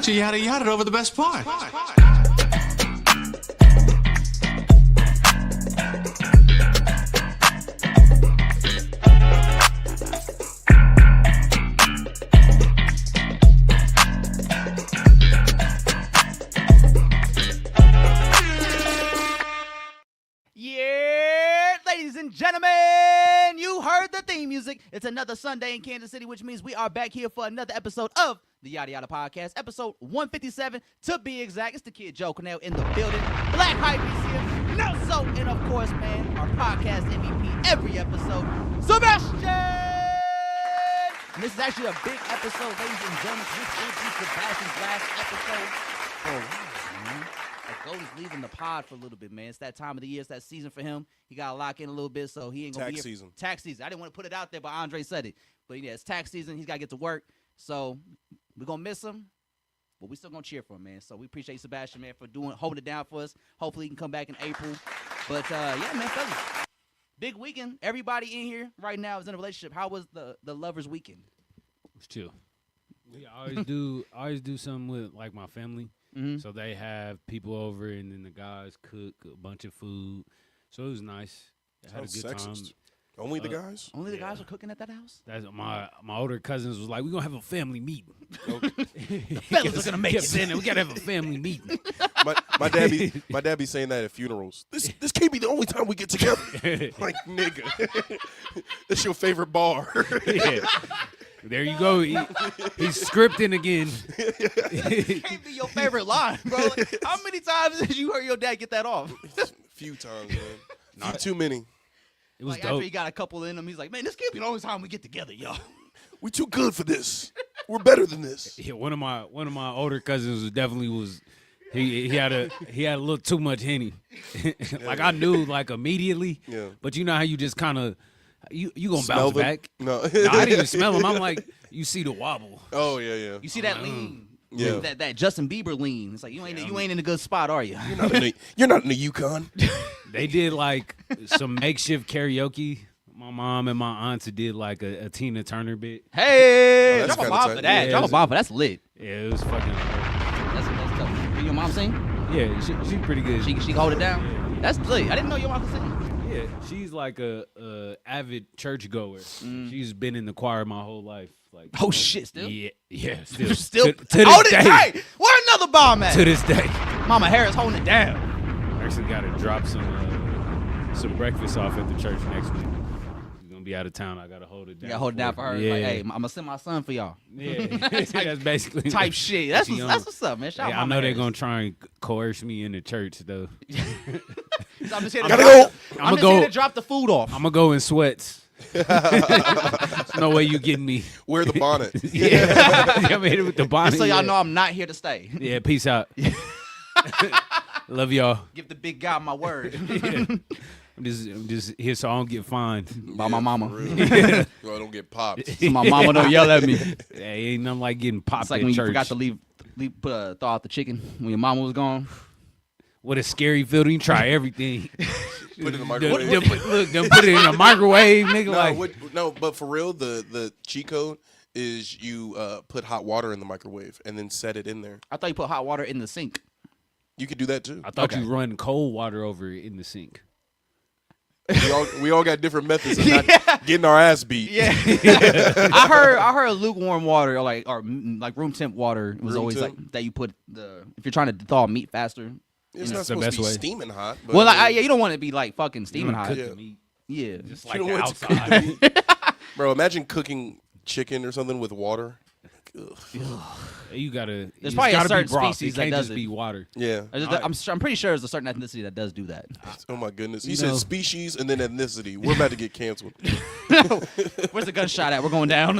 you yada yada over the best part. Yeah, ladies and gentlemen, you heard the theme music. It's another Sunday in Kansas City, which means we are back here for another episode of the Yadda Yadda Podcast, episode 157 to be exact. It's the kid Joe Cornell in the building. Black Hype is here. No so, and of course, man, our podcast MVP every episode, Sebastian. And this is actually a big episode, ladies and gentlemen. This will be Sebastian's last episode for a while, man. Gold is leaving the pod for a little bit, man. It's that time of the year. It's that season for him. He got to lock in a little bit, so he ain't going to be here. Season. Tax season. I didn't want to put it out there, but Andre said it. But, yeah, it's tax season. He's got to get to work. So we're going to miss him, but we still going to cheer for him, man. So we appreciate Sebastian, man, for holding it down for us. Hopefully he can come back in April. But, yeah, man, fellas, big weekend. Everybody in here right now is in a relationship. How was the lovers' weekend? It was chill. Yeah, I always do something with, like, my family. Mm-hmm. So they have people over, and then the guys cook a bunch of food. So it was nice. I had a good sexist. time. Only the guys? Only the guys are cooking at that house? That's my older cousins was like, we're going to have a family meeting. Fellas are going to make it. We got to have a family meeting. My dad be saying that at funerals. This can't be the only time we get together. Like, nigga. That's your favorite bar. Yeah. There you go. He's scripting again. It can't be your favorite line, bro. Like, how many times did you hear your dad get that off? A few times, man. Not too many. It was like dope. After he got a couple in him, he's like, man, this can't be the only time we get together, y'all. We too good for this. We're better than this. Yeah, one of my older cousins was he had a little too much Henny. Like I knew like immediately. Yeah. But you know how you just kind of you gonna smell bounce them? back? No. I didn't even smell them. I'm like, you see the wobble. Oh yeah. You see that lean? Yeah. That Justin Bieber lean. It's like you ain't in a good spot, are you? You're not in the Yukon. They did like some makeshift karaoke. My mom and my aunts did like a Tina Turner bit. Hey, that's drop a bomb for that. Yeah, Drop a bomb for that's lit. Yeah, it was fucking. That's tough. Can your mom sing? Yeah, she's pretty good. She can hold it down. Yeah. That's lit. I didn't know your mom could sing. Yeah, she's like a avid churchgoer. She's been in the choir my whole life. Like, oh shit, still? Yeah, still. Still to this day. Right. Where another bomb at? To this day. Mama Harris holding it down. Actually got to drop some breakfast off at the church next week. She's gonna be out of town. I gotta hold it down. You gotta hold it down for her. Yeah. Like, hey, I'm gonna send my son for y'all. Yeah, that's basically type shit. That's what's up, man. Shout out I know Mama they're Harris. gonna try and coerce me in the church though. I'm just here to here to drop the food off. I'm gonna go in sweats. There's no way you getting me. Wear the bonnet. Yeah, I'm here with the bonnet. Just so y'all know I'm not here to stay. Yeah, peace out. Love y'all. Give the big guy my word. Yeah. I'm just here so I don't get fined by my mama. So I don't get popped. So my mama don't yell at me. Hey, ain't nothing like getting popped it's like at when church. You forgot to throw out the chicken when your mama was gone. What a scary feeling. Try everything. Put it in the microwave. Put it in a microwave, nigga. No, but for real, the cheat code is you put hot water in the microwave and then set it in there. I thought you put hot water in the sink. You could do that too. I thought you run cold water over it in the sink. We all got different methods of not getting our ass beat. Yeah, I heard lukewarm water or like room temp water was always like that. You put if you're trying to thaw meat faster. It's not supposed to be steaming hot. But well, you don't want it to be like fucking steaming hot. Cook the meat. Yeah, just like the outside. Bro, imagine cooking chicken or something with water. You gotta. There's probably a certain broth. species it can't that does just be water. Yeah, I'm pretty sure there's a certain ethnicity that does do that. Oh my goodness, he said species and then ethnicity. We're about to get canceled. Where's the gunshot at? We're going down.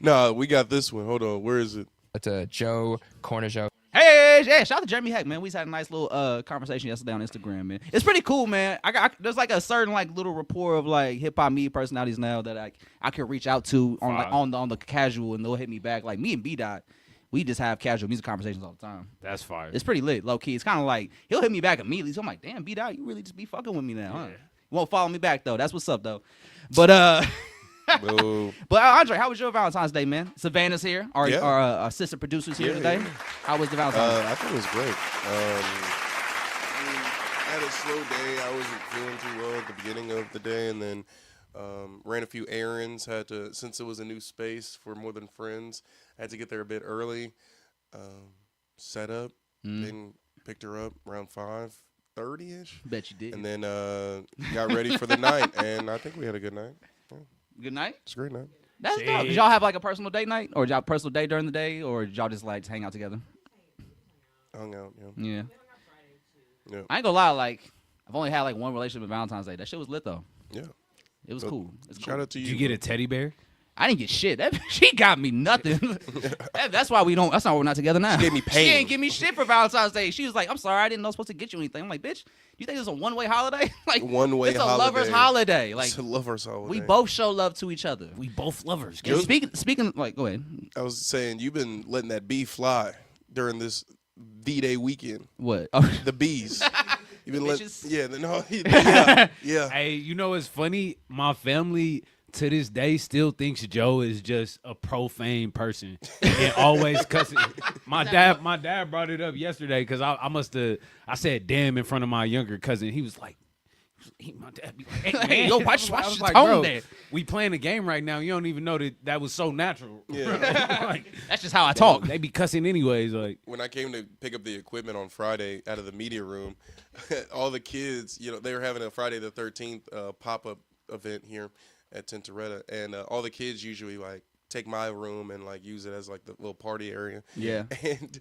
No, we got this one. Hold on, where is it? It's Joe Cornish. Hey, shout out to Jeremy Heck, man. We just had a nice little conversation yesterday on Instagram, man. It's pretty cool, man. There's like a certain like little rapport of like hip hop media personalities now that I can reach out to on the casual and they'll hit me back. Like me and B-Dot, we just have casual music conversations all the time. That's fire. It's pretty lit, low key. It's kind of like he'll hit me back immediately. So I'm like, damn, B-Dot, you really just be fucking with me now, huh? You won't follow me back though. That's what's up though. But Boo. But Andre, how was your Valentine's Day, man? Savannah's here. Our Yeah. our assistant producer's here today. Yeah. How was the Valentine's Day? I thought it was great. I had a slow day. I wasn't feeling too well at the beginning of the day, and then ran a few errands. Since it was a new space for More Than Friends, I had to get there a bit early. Set up, then picked her up around 5:30ish. Bet you did. And then got ready for the night, and I think we had a good night. Good night. It's a great night. That's dope. Did y'all have like a personal date night, or did y'all personal date during the day, or did y'all just like hang out together? Hung out, yeah. Yeah. Yeah. I ain't gonna lie, like I've only had like one relationship with Valentine's Day. That shit was lit though. Yeah. It was So, cool. It's Shout cool. out to you. Did you get a teddy bear? I didn't get shit. She got me nothing. That's why we don't. That's why we're not together now. She gave me pain. She ain't give me shit for Valentine's Day. She was like, "I'm sorry, I didn't know I was supposed to get you anything." I'm like, "Bitch, do you think it's a one-way holiday? Like One-way It's a holiday. lovers' holiday. Like It's a lover's holiday. we both show love to each other. We both lovers. And Good. speaking, like, go ahead. I was saying, you've been letting that bee fly during this D-Day weekend. What? Oh, The bees. You've been letting, Bitches. yeah, no, yeah. Hey, you know what's funny? My family to this day still thinks Joe is just a profane person and always cussing. My dad brought it up yesterday because I said damn in front of my younger cousin. He was like, my dad be like, hey, man. Yo, I watch was your like, tone bro, there. we playing a game right now. You don't even know that was so natural. Yeah. Like, that's just how I talk. they be cussing anyways. Like, When I came to pick up the equipment on Friday out of the media room, all the kids, they were having a Friday the 13th pop-up event here at Tintoretta, and all the kids usually like take my room and like use it as like the little party area. Yeah. And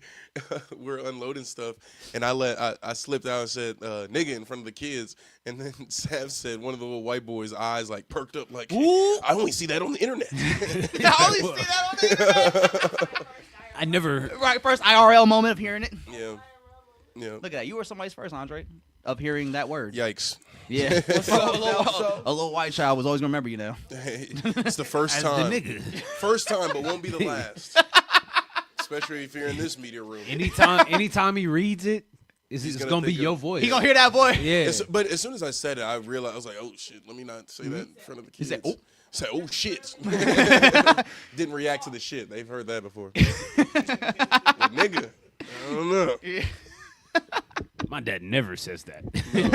we're unloading stuff, and I slipped out and said nigga in front of the kids, and then Sav said one of the little white boys' eyes like perked up like, Ooh. I only see that on the internet. I only see that on the internet. I never. Right, first IRL moment of hearing it. Yeah. Look at that. You were somebody's first, Andre, of hearing that word. Yikes. Yeah. A little white child was always going to remember you now. Hey, it's the first As time. the nigga. First time, but won't be the last. Especially if you're in this media room. Anytime he reads it, it's gonna gonna be think your of- voice. He going to hear that voice. Yeah. But as soon as I said it, I realized, I was like, oh, shit, let me not say that in front of the kids. said, "Oh." Say, oh, shit. Didn't react to the shit. They've heard that before. Like, nigga, I don't know. My dad never says that. Dude,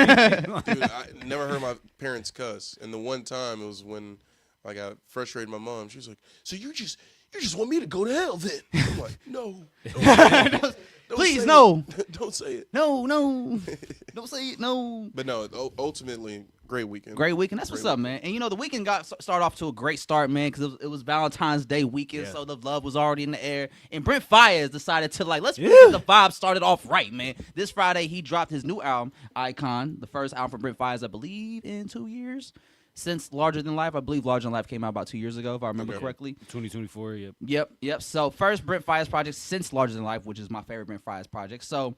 I never heard my parents cuss. And the one time it was when I got frustrated with my mom. She was like, so you just want me to go to hell then? I'm like, no. Don't Please, say no. it. Don't say it. No. Don't say it, no. But no, ultimately, great weekend. Great weekend. That's what's up, man. And the weekend started off to a great start, man, because it was Valentine's Day weekend, Yeah. so the love was already in the air. And Brent Faiyaz decided to let's get the vibe started off right, man. This Friday he dropped his new album, Icon, the first album from Brent Faiyaz, I believe, in 2 years. Since Larger Than Life, I believe Larger Than Life came out about 2 years ago, if I remember correctly. 2024. Yep. Yep. So first Brent Faiyaz project since Larger Than Life, which is my favorite Brent Faiyaz project. So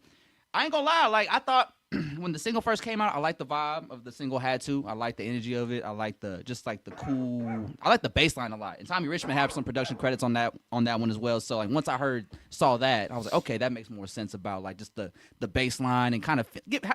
I ain't gonna lie, like I thought when the single first came out, I liked the vibe of the single Had To. I liked the energy of it. I liked the I like the bass line a lot. And Tommy Richmond had some production credits on that one as well. So like once I saw that, I was like, okay, that makes more sense about like just the bass line and kind of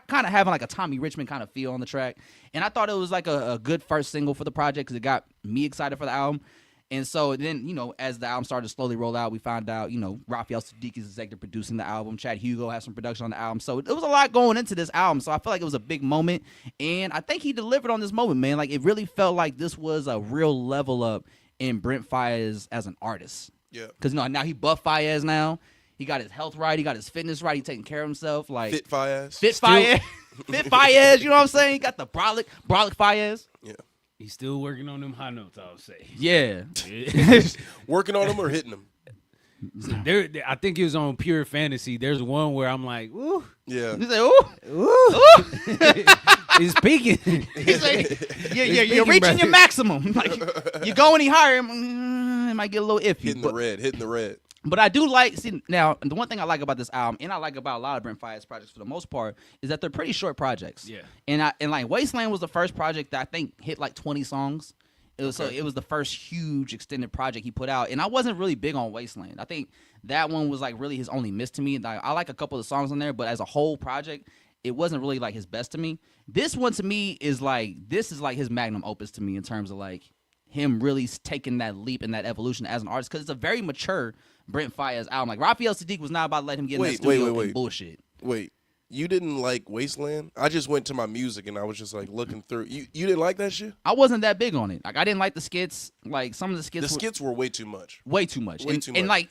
having like a Tommy Richmond kind of feel on the track. And I thought it was like a good first single for the project because it got me excited for the album. And so then, as the album started to slowly roll out, we found out, Raphael Sadiq is executive producing the album. Chad Hugo has some production on the album. So it was a lot going into this album. So I feel like it was a big moment. And I think he delivered on this moment, man. Like, it really felt like this was a real level up in Brent Faiyaz as an artist. Yeah. Because, now he buff Faiyaz now. He got his health right. He got his fitness right. He taking care of himself. Like Fit Faiyaz. Fit Faiyaz. Fit Faiyaz, you know what I'm saying? He got the brolic Faiyaz. Yeah. He's still working on them high notes, I would say. Yeah. Working on them or hitting them? There, I think it was on Pure Fantasy. There's one where I'm like, ooh, Yeah. He's like, ooh. he's peaking. He's like, you're speaking, reaching brother. your maximum. Like, you go any higher, it might get a little iffy. Hitting the red. But I do now, the one thing I like about this album, and I like about a lot of Brent Faiyaz projects for the most part, is that they're pretty short projects. Yeah. And like Wasteland was the first project that I think hit like 20 songs. So it was the first huge extended project he put out, and I wasn't really big on Wasteland. I think that one was like really his only miss to me. Like, I like a couple of songs on there, but as a whole project, it wasn't really like his best to me. This one to me is like his magnum opus to me in terms of like him really taking that leap and that evolution as an artist, because it's a very mature Brent Faiyaz album. Like Raphael Sadiq was not about to let him get in the studio and bullshit. Wait, you didn't like Wasteland? I just went to my music and I was just like looking through. You didn't like that shit? I wasn't that big on it. Like I didn't like the skits. Like some of the skits. The skits were way too much. Way too much. Way too much. And like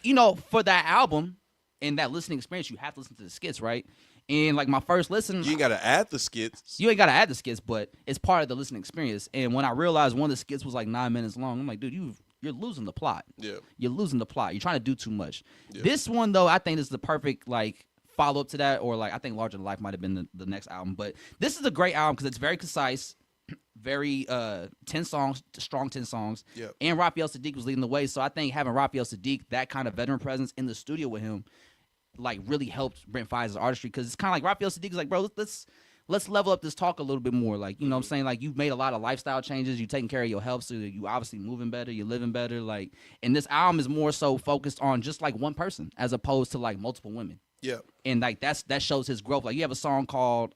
for that album and that listening experience, you have to listen to the skits, right? And like my first listen, you ain't got to add the skits. You ain't got to add the skits, but it's part of the listening experience. And when I realized one of the skits was like 9 minutes long, I'm like, dude, you're losing the plot. Yeah. You're losing the plot. You're trying to do too much. Yeah. This one though, I think is the perfect like follow up to that, or like I think Larger Than Life might have been the next album. But this is a great album because it's very concise, very 10 songs, strong 10 songs. Yeah. And Raphael Sadiq was leading the way, so I think having Raphael Sadiq, that kind of veteran presence in the studio with him, like really helped Brent Faiyaz's artistry, because it's kind of like Raphael Sadiq is like, bro, let's level up this talk a little bit more. Like, you know what I'm saying? Like, you've made a lot of lifestyle changes. You're taking care of your health, so you obviously moving better. You're living better. Like, and this album is more so focused on just like one person as opposed to like multiple women. Yeah. And like that shows his growth. Like you have a song called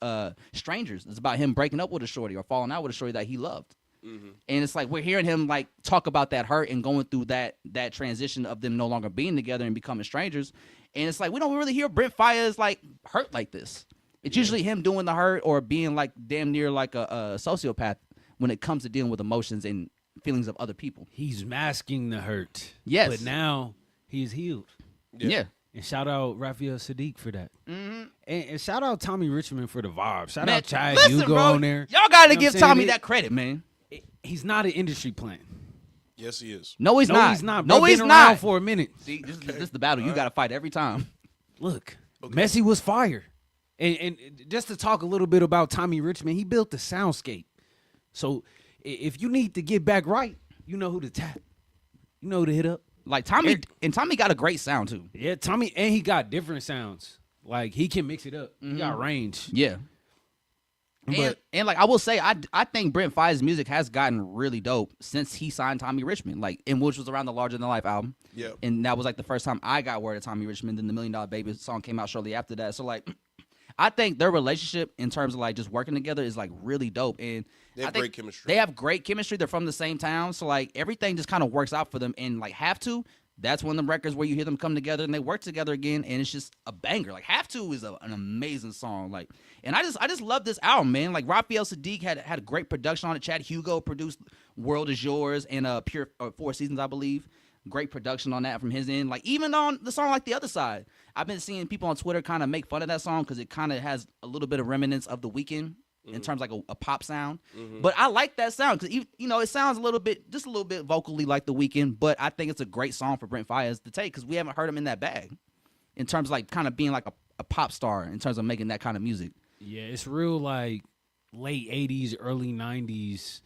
Strangers. It's about him breaking up with a shorty or falling out with a shorty that he loved. Mm-hmm. And it's like we're hearing him like talk about that hurt and going through that transition of them no longer being together and becoming strangers. And it's like we don't really hear Brent Faiyaz like hurt like this. It's usually him doing the hurt or being like damn near like a sociopath when it comes to dealing with emotions and feelings of other people. He's masking the hurt. Yes. But now he's healed. Yeah. And shout out Raphael Sadiq for that. Mm-hmm. And shout out Tommy Richmond for the vibe. Shout Man, out Chad listen, Hugo bro, on there. Y'all got to You know give what I'm Tommy saying? that credit, man. He's not an industry plant. Yes, he is. No, he's No, not. he's not. No, Bro, he's been around not. for a minute. See, this is the battle you got to fight every time. Look, Messi was fire. And just to talk a little bit about Tommy Richmond, he built the soundscape. So if you need to get back right, you know who to tap. You know who to hit up. Like Tommy got a great sound too. Yeah, Tommy, and he got different sounds. Like he can mix it up. He got range. Yeah. And like I will say, I think Brent Faiyaz's music has gotten really dope since he signed Tommy Richmond, like, and which was around the Larger Than Life album. Yeah. And that was like the first time I got word of Tommy Richmond. Then the $1 Million Baby song came out shortly after that. So like, I think their relationship in terms of like just working together is like really dope. And They have great chemistry. They have great chemistry. They're from the same town, so like everything just kind of works out for them. And like Have To, that's one of the records where you hear them come together and they work together again, and it's just a banger. Like Have To is an amazing song. Like, and I just love this album, man. Like Raphael Sadiq had a great production on it. Chad Hugo produced "World Is Yours" and Pure 4 Seasons, I believe. Great production on that from his end. Like even on the song like The Other Side, I've been seeing people on Twitter kind of make fun of that song because it kind of has a little bit of remnants of The Weeknd. In terms of like a pop sound, but I like that sound because it sounds just a little bit vocally like The Weeknd. But I think it's a great song for Brent Faiyaz to take because we haven't heard him in that bag, in terms of like kind of being like a pop star in terms of making that kind of music. Yeah, it's real like late 80s, early 90s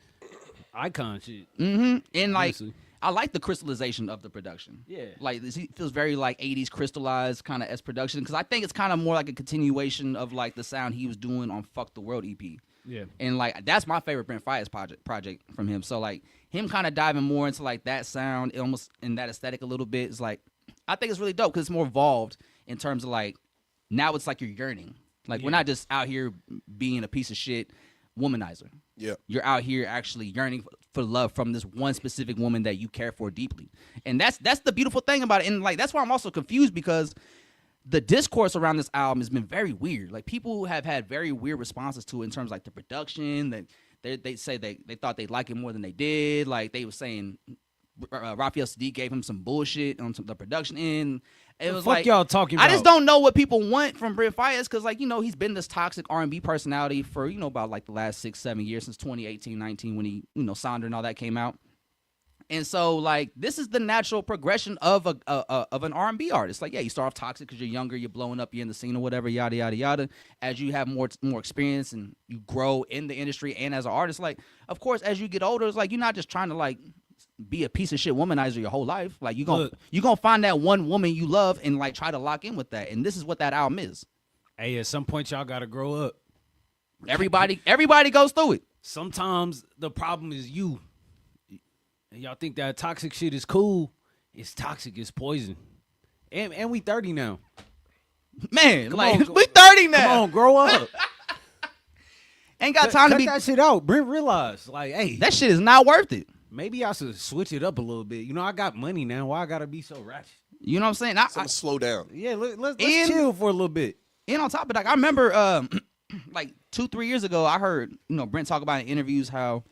icon shit. Mm-hmm. And like Honestly. I like the crystallization of the production. Yeah. Like it feels very like 80s crystallized kind of S production because I think it's kind of more like a continuation of like the sound he was doing on Fuck the World EP. Yeah. And like that's my favorite Brent Faiyaz project from him. So like him kind of diving more into like that sound, almost in that aesthetic a little bit, is like I think it's really dope because it's more evolved in terms of like now it's like you're yearning. Like we're not just out here being a piece of shit womanizer. Yeah. You're out here actually yearning for love from this one specific woman that you care for deeply. And that's the beautiful thing about it. And like that's why I'm also confused because the discourse around this album has been very weird. Like people have had very weird responses to it in terms of like the production. That they say they thought they'd like it more than they did. Like they were saying Raphael Sadiq gave him some bullshit on the production end. It was fuck like y'all talking about? I just don't know what people want from Brent Faiyaz because like he's been this toxic R&B personality for about like the last 6-7 years since 2018-19 when he Sonder and all that came out. And so like this is the natural progression of an R&B artist. Like you start off toxic because you're younger, you're blowing up, you're in the scene or whatever, yada yada yada. As you have more experience and you grow in the industry and as an artist, like of course as you get older, it's like you're not just trying to like be a piece of shit womanizer your whole life. Like you're gonna find that one woman you love and like try to lock in with that. And this is what that album is. Hey, at some point y'all gotta grow up. Everybody goes through it. Sometimes the problem is you. Y'all think that toxic shit is cool. It's toxic, it's poison. And we 30 now. Man, Come like on, we 30 now. Come on, grow up. Ain't got time Cut to be that shit out. Brent realized, like, hey, that shit is not worth it. maybe I should switch it up a little bit. You know, I got money now. Why I gotta be so ratchet? You know what I'm saying? Someone slow down. Yeah, let's And- chill for a little bit. And on top of that, I remember like 2-3 years ago, I heard Brent talk about in interviews how,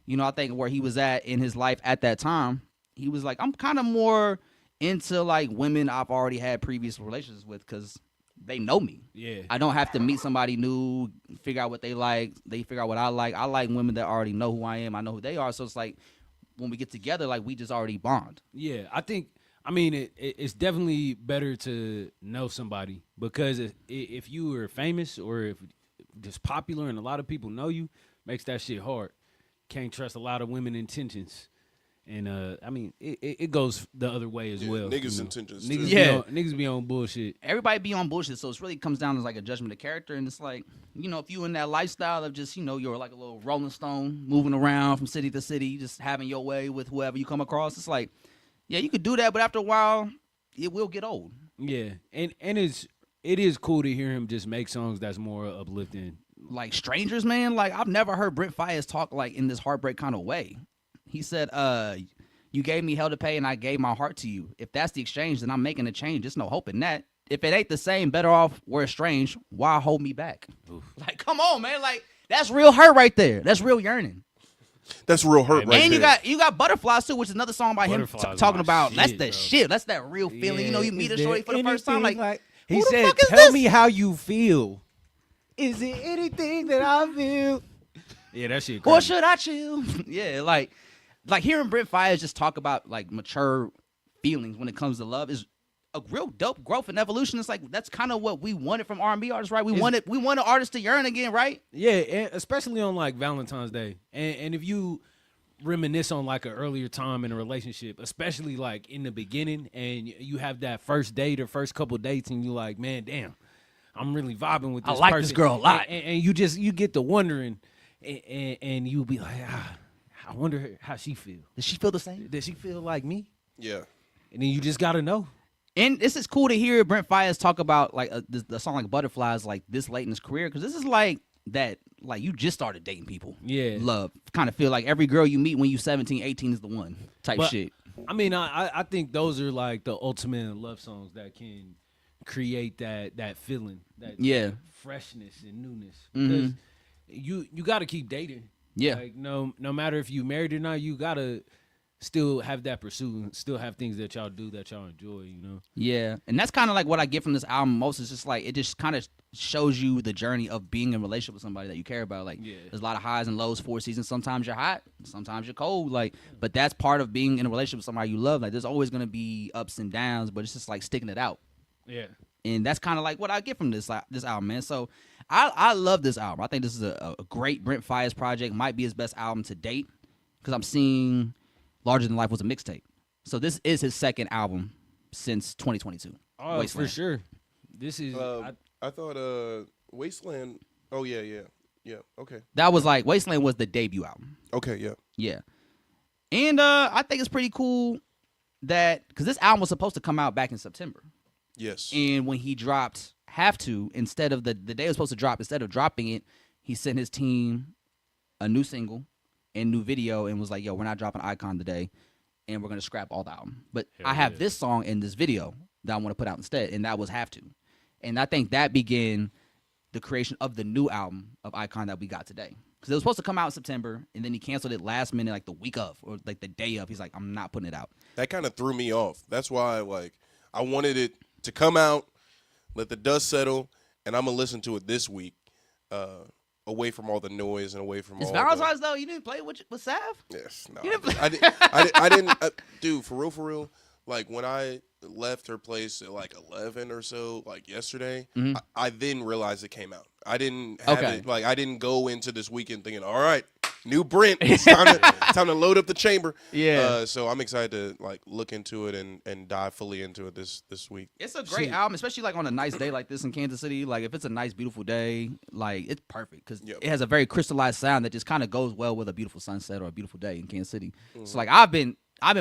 I think where he was at in his life at that time, he was like, I'm kind of more into like women I've already had previous relations with because they know me. Yeah. I don't have to meet somebody new, figure out what they like. They figure out what I like. I like women that already know who I am. I know who they are. So it's like when we get together, like we just already bond. Yeah, it's definitely better to know somebody because if you are famous or if just popular and a lot of people know you, makes that shit hard. Can't trust a lot of women intentions. And it goes the other way as well. Niggas' intentions. Niggas be on bullshit. Everybody be on bullshit, so it really comes down to like a judgment of character. And it's like, if you in that lifestyle of just, you're like a little Rolling Stone moving around from city to city, just having your way with whoever you come across. It's like, yeah, you could do that, but after a while, it will get old. Yeah, and it is cool to hear him just make songs that's more uplifting. Like Strangers, man. Like I've never heard Brent Faiyaz talk like in this heartbreak kind of way. He said, you gave me hell to pay and I gave my heart to you. If that's the exchange, then I'm making a change. There's no hope in that. If it ain't the same, better off we're estranged. Why hold me back? Oof. Like, come on, man. Like, that's real hurt right there. That's real yearning. That's real hurt right and there. you got Butterflies too, which is another song by him talking about that's the bro. shit. That's that real feeling. You meet a shorty for the first time. Like he who the said, fuck is tell this? me how you feel. Is it anything that I feel? Yeah, that shit crazy. Or should I chill? Yeah, like hearing Brent Faiyaz just talk about like mature feelings when it comes to love is a real dope growth and evolution. It's like that's kind of what we wanted from R&B artists, right? We wanted artists to yearn again, right? Yeah, and especially on like Valentine's Day. And if you reminisce on like an earlier time in a relationship, especially like in the beginning, and you have that first date or first couple dates, and you like, man, damn, I'm really vibing with this I like person. this girl a lot. And you get to wondering, and you'll be like, I wonder how she feel. Does she feel the same? Does she feel like me? Yeah. And then you just gotta know. And this is cool to hear Brent Faiyaz talk about like the song like Butterflies like this late in his career, because this is like that, like you just started dating people. Yeah. Love. Kind of feel like every girl you meet when you 17, 18 is the one type shit. I mean, I think those are like the ultimate love songs that can create that feeling, that freshness and newness. Because you got to keep dating. Yeah. Like no matter if you married or not, you gotta still have that pursuit and still have things that y'all do that y'all enjoy, Yeah, and that's kind of like what I get from this album most. Is just like it just kind of shows you the journey of being in a relationship with somebody that you care about. Like there's a lot of highs and lows, 4 seasons. Sometimes you're hot, sometimes you're cold. Like, but that's part of being in a relationship with somebody you love. Like, there's always gonna be ups and downs, but it's just like sticking it out. Yeah. And that's kind of like what I get from this album, man. So I love this album. I think this is a great Brent Faiyaz project. Might be his best album to date, because I'm seeing Larger Than Life was a mixtape. So this is his second album since 2022. Oh, Wasteland. for sure. This is I thought Wasteland. Oh yeah. Okay. That was like Wasteland was the debut album. Okay. Yeah. Yeah. And I think it's pretty cool that because this album was supposed to come out back in September. Yes. And when he dropped Have To, instead of the day it was supposed to drop, instead of dropping it, he sent his team a new single and new video and was like, yo, we're not dropping Icon today, and we're going to scrap all the album. But I have this song and this video that I want to put out instead, and that was Have To. And I think that began the creation of the new album of Icon that we got today. Because it was supposed to come out in September, and then he canceled it last minute, like the week of, or like the day of. He's like, I'm not putting it out. That kind of threw me off. That's why, I wanted it to come out, let the dust settle, and I'm going to listen to it this week, away from all the noise and away from It's all Valentine's, though. You didn't play with Sav? Yes, no. You didn't play. I didn't, dude, for real, like, when I left her place at, 11 or so, yesterday, I then realized it came out. I didn't have it, I didn't go into this weekend thinking, all right, new Brent, it's time to load up the chamber. Yeah. So I'm excited to, look into it and dive fully into it this week. It's a great album, especially, on a nice day like this in Kansas City. Like, if it's a nice, beautiful day, it's perfect because it has a very crystallized sound that just kind of goes well with a beautiful sunset or a beautiful day in Kansas City. So, I've been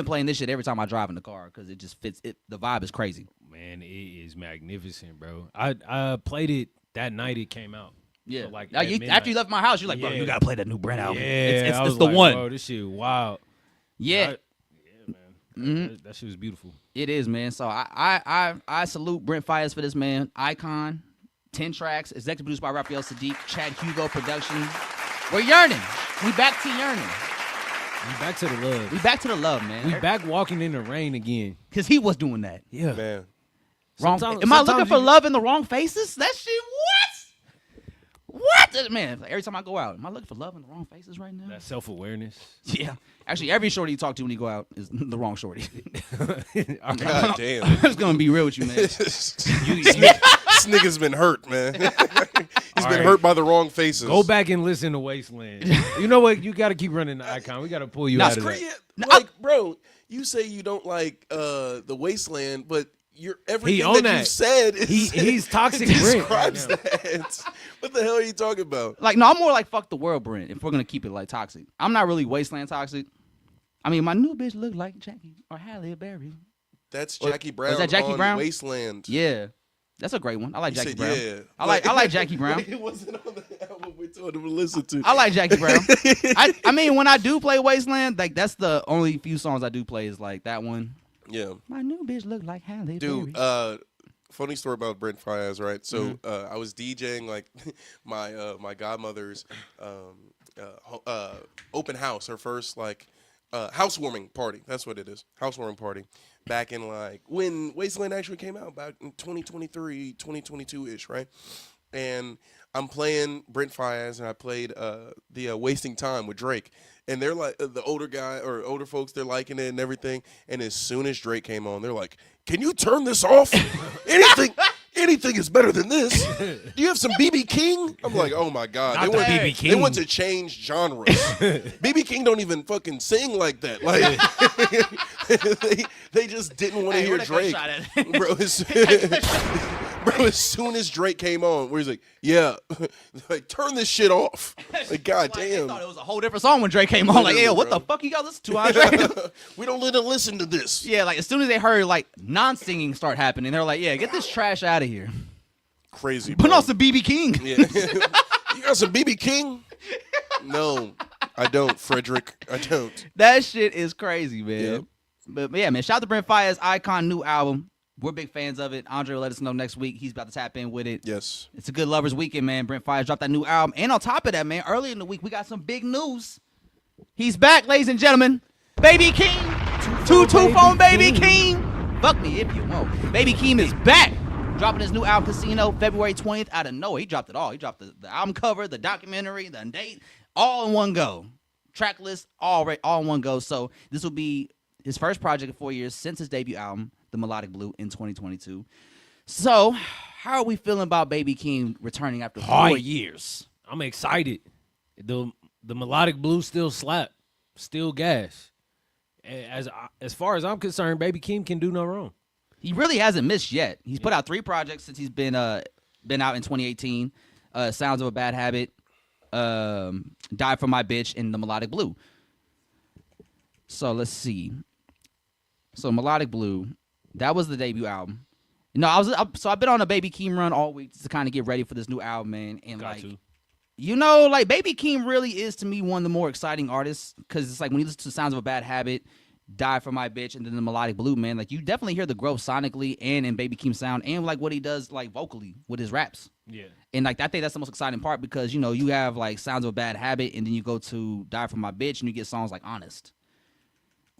playing this shit every time I drive in the car because it just fits. The vibe is crazy. Man, it is magnificent, bro. I played it that night it came out. Yeah. So, after you left my house, you're like, bro, you gotta play that new Brent album. Yeah, It's the one. Bro, this shit wild. Yeah. Yeah, man. That shit was beautiful. It is, man. So I salute Brent Fayez for this, man. Icon, 10 tracks, executive produced by Raphael Sadiq, Chad Hugo production. We're yearning. We back to yearning. We back to the love. We back to the love, man. We back walking in the rain again. Because he was doing that. Yeah. Man. Wrong. Sometimes- Am I looking sometimes for you- love in the wrong faces? That shit, what? Man, every time I go out, am I looking for love in the wrong faces right now? That self-awareness. Yeah. Actually, every shorty you talk to when you go out is the wrong shorty. God damn. I'm just going to be real with you, man. This nigga's been hurt, man. He's been hurt by the wrong faces. Go back and listen to Wasteland. You know what? You got to keep running the Icon. We got to pull you out of that. Like, bro, you say you don't like the Wasteland, but everything on that you said is He's toxic Brent right describes now. that. What the hell are you talking about? Like, no, I'm more like fuck the world, Brent, if we're going to keep it like toxic. I'm not really Wasteland toxic. I mean, my new bitch look like Jackie or Halle Berry. That's Jackie Brown. that Jackie on Brown? Wasteland. Yeah. That's a great one. I like You Jackie said, Brown. yeah. I like Jackie Brown. It wasn't on the album we told him to listen to. I like Jackie Brown. I mean, when I do play Wasteland, like that's the only few songs I do play is like that one. Yeah. My new bitch look like Halle Dude, Berry. funny story about Brent Fayez, right? So I was DJing like my godmother's open house, her first like housewarming party. That's what it is. Housewarming party. Back in like when Wasteland actually came out, back in 2023, 2022-ish, right? And I'm playing Brent Fayez, and I played the Wasting Time with Drake. And they're like, the older folks, they're liking it and everything. And as soon as Drake came on, they're like, can you turn this off? Anything is better than this. Do you have some BB King? I'm like, oh my God. Not the BB King. They want to change genres. BB King don't even fucking sing like that. Like they just didn't want to hear Drake. Bro, as soon as Drake came on, where he's like, yeah, like turn this shit off. Like, God They damn. thought it was a whole different song when Drake came on. Like, Literally, yeah, what bro. the fuck you got to listen to, Andre? We don't let them listen to this. Yeah, like as soon as they heard like non-singing start happening, they're like, yeah, get this trash out of here. Crazy, Put bro. on some BB King. Yeah. You got some BB King? No, I don't, Frederick. I don't. That shit is crazy, man. Yep. But yeah, man, shout out to Brent Fayez, Icon, new album. We're big fans of it. Andre will let us know next week. He's about to tap in with it. Yes. It's a good lovers weekend, man. Brent Fayez dropped that new album. And on top of that, man, early in the week, we got some big news. He's back, ladies and gentlemen. Baby King. Two-phone Baby King. Fuck me if you won't. Baby King is back. Dropping his new album, Casino, February 20th. Out of nowhere, he dropped it all. He dropped the album cover, the documentary, the date, all in one go. Track list, all in one go. So this will be his first project in 4 years since his debut album, The Melodic Blue, in 2022. So, how are we feeling about Baby King returning after 4 years? I'm excited. The Melodic Blue still slap, still gas. As far as I'm concerned, Baby King can do no wrong. He really hasn't missed yet. He's put out 3 projects since he's been out in 2018. Sounds of a Bad Habit, Die for My Bitch, and The Melodic Blue. So let's see. So Melodic Blue, that was the debut album. No, I've been on a Baby Keem run all week to kind of get ready for this new album, man. And like Baby Keem really is to me one of the more exciting artists because it's like when you listen to Sounds of a Bad Habit, Die for My Bitch, and then the Melodic Blue, man, like you definitely hear the growth sonically and in Baby Keem's sound and like what he does like vocally with his raps. Yeah. And like I think that's the most exciting part because you know you have like Sounds of a Bad Habit and then you go to Die for My Bitch and you get songs like Honest.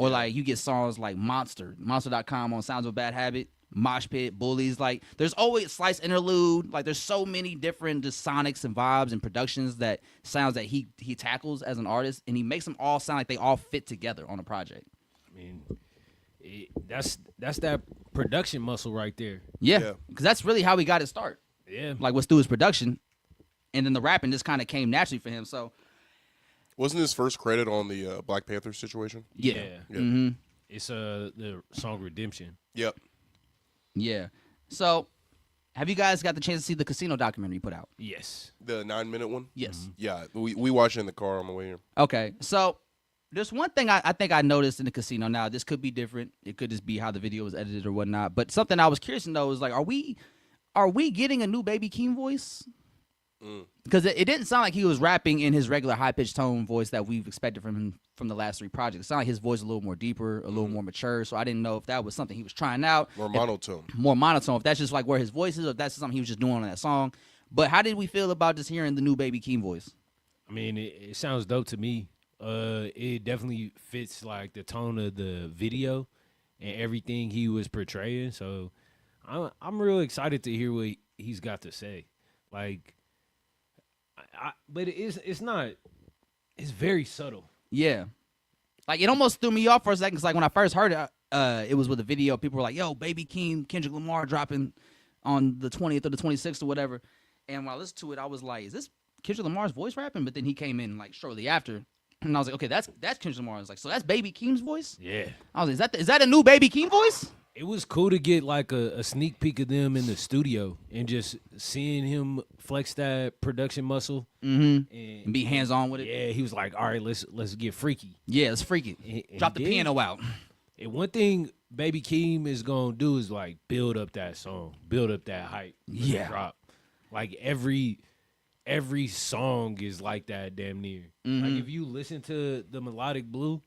Or like you get songs like Monster.com on Sounds of a Bad Habit, Mosh Pit, Bullies. Like there's always Slice Interlude. Like there's so many different just sonics and vibes and productions that sounds that he tackles as an artist and he makes them all sound like they all fit together on a project. I mean, that's that production muscle right there. Yeah, because that's really how he got his start. Yeah. Like was through his production, and then the rapping just kind of came naturally for him. So Wasn't his first credit on the Black Panther situation? yeah. Mm-hmm. It's the song Redemption. Yep. Yeah. So have you guys got the chance to see the Casino documentary you put out? Yes. The 9-minute one? Yes. Yeah. We watched it in the car on the way here. Okay. So there's one thing I think I noticed in the Casino. Now, this could be different. It could just be how the video was edited or whatnot. But something I was curious to know is like, are we getting a new Baby Keem voice? Because it didn't sound like he was rapping in his regular high-pitched tone voice that we've expected from him from the last 3 projects. It sounded like his voice was a little more deeper, a little more mature, so I didn't know if that was something he was trying out. More monotone. More monotone, if that's just like where his voice is, or if that's something he was just doing on that song. But how did we feel about just hearing the new Baby Keem voice? I mean, it sounds dope to me. It definitely fits like the tone of the video and everything he was portraying. So I'm real excited to hear what he's got to say. Like, but it's not. It's very subtle. Yeah, like it almost threw me off for a second. Cause like when I first heard it, it was with a video. People were like, "Yo, Baby Keem, Kendrick Lamar dropping on the 20th or the 26th or whatever." And when I listened to it, I was like, "Is this Kendrick Lamar's voice rapping?" But then he came in like shortly after, and I was like, "Okay, that's Kendrick Lamar." I was like, "So that's Baby Keem's voice?" Yeah. I was like, "Is that a new Baby Keem voice?" It was cool to get like a sneak peek of them in the studio and just seeing him flex that production muscle And and be hands on with it. yeah, he was like, "All right, let's get freaky." Yeah, it's freaky. And Drop the he did. piano out. And one thing Baby Keem is gonna do is like build up that song, build up that hype. when it Yeah. drop. Like every song is like that, damn near. Like if you listen to the Melodic Blue,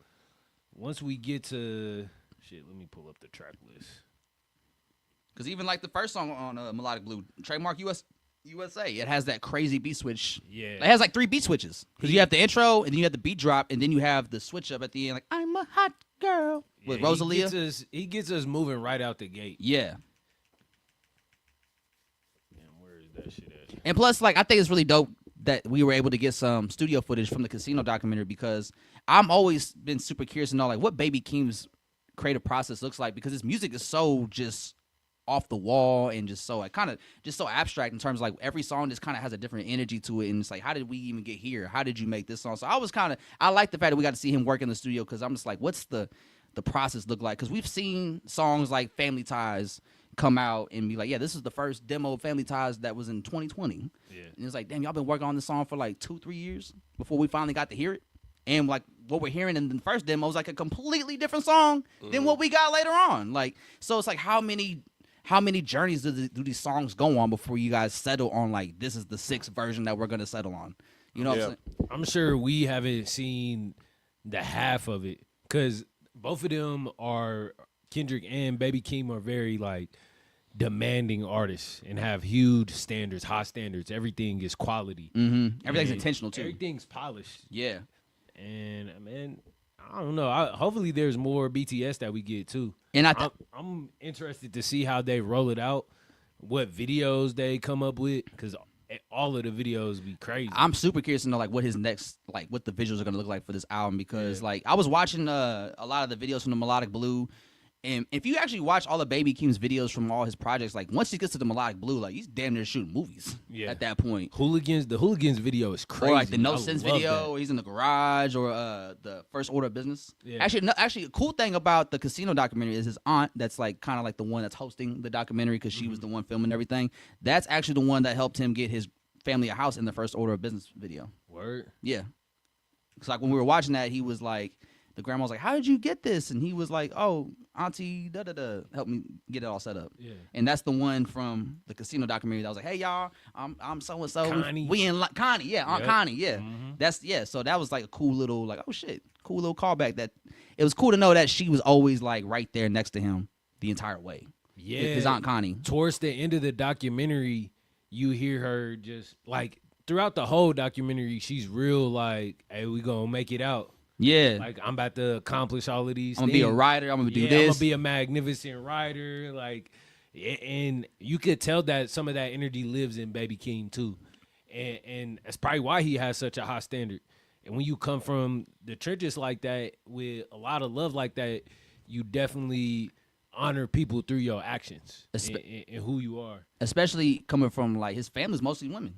once we get to shit, let me pull up the track list. Because even like the first song on Melodic Blue, Trademark USA, it has that crazy beat switch. Yeah. It has like 3 beat switches. Because you have the intro, and then you have the beat drop, and then you have the switch up at the end, like, I'm a hot girl, with Yeah, Rosalia. He gets us moving right out the gate. Yeah. Damn, where is that shit at? And plus, like, I think it's really dope that we were able to get some studio footage from the Casino documentary, because I'm always been super curious to know, like, what Baby Keem's creative process looks like, because his music is so just off the wall and just so like kind of just so abstract in terms of like every song just kind of has a different energy to it, and it's like, how did we even get here? How did you make this song? So I like the fact that we got to see him work in the studio, because I'm just like, what's the process look like? Because we've seen songs like Family Ties come out and be like, yeah, this is the first demo of Family Ties that was in 2020. Yeah. And it's like, damn, y'all been working on this song for like 2-3 years before we finally got to hear it. And like what we're hearing in the first demo is like a completely different song than what we got later on. Like, so it's like, how many journeys do these songs go on before you guys settle on like, this is the 6th version that we're gonna settle on? You know what I'm saying? I'm sure we haven't seen the half of it, because both of them are, Kendrick and Baby Keem, are very like demanding artists and have huge standards, high standards. Everything is quality. Everything's And intentional too. Everything's polished. Yeah. And man, I don't know. Hopefully, there's more BTS that we get too. And I'm interested to see how they roll it out, what videos they come up with, because all of the videos be crazy. I'm super curious to know like what his next, like what the visuals are gonna look like for this album, because like I was watching a lot of the videos from the Melodic Blue, and if you actually watch all of Baby Keem's videos from all his projects, like once he gets to the Melodic Blue, like he's damn near shooting movies at that point. The Hooligans video is crazy. Or like the No I Sense love video, that. where he's in the garage, or the First Order of Business. Yeah. Actually, a cool thing about the Casino documentary is his aunt, that's like kind of like the one that's hosting the documentary, because she was the one filming everything. That's actually the one that helped him get his family a house in the First Order of Business video. Word. Yeah. Because like when we were watching that, he was like, the grandma was like, how did you get this? And he was like, oh, auntie da-da-da helped me get it all set up. Yeah. And that's the one from the Casino documentary that was like, hey, y'all, I'm so-and-so. Connie. We in Connie. Yeah, Aunt Yep. Connie. Yeah. So that was like a cool little, like, oh, shit. Cool little callback. That it was cool to know that she was always like right there next to him the entire way. Yeah. His Aunt Connie. Towards the end of the documentary, you hear her just like throughout the whole documentary, she's real like, hey, we gonna make it out. Yeah. Like, I'm about to accomplish all of these I'm gonna things. be a writer. I'm gonna do I'm this. gonna be a magnificent writer. Like, and you could tell that some of that energy lives in Baby Keem too, and that's probably why he has such a high standard. And when you come from the trenches like that with a lot of love like that, you definitely honor people through your actions and who you are. Especially coming from like his family's mostly women.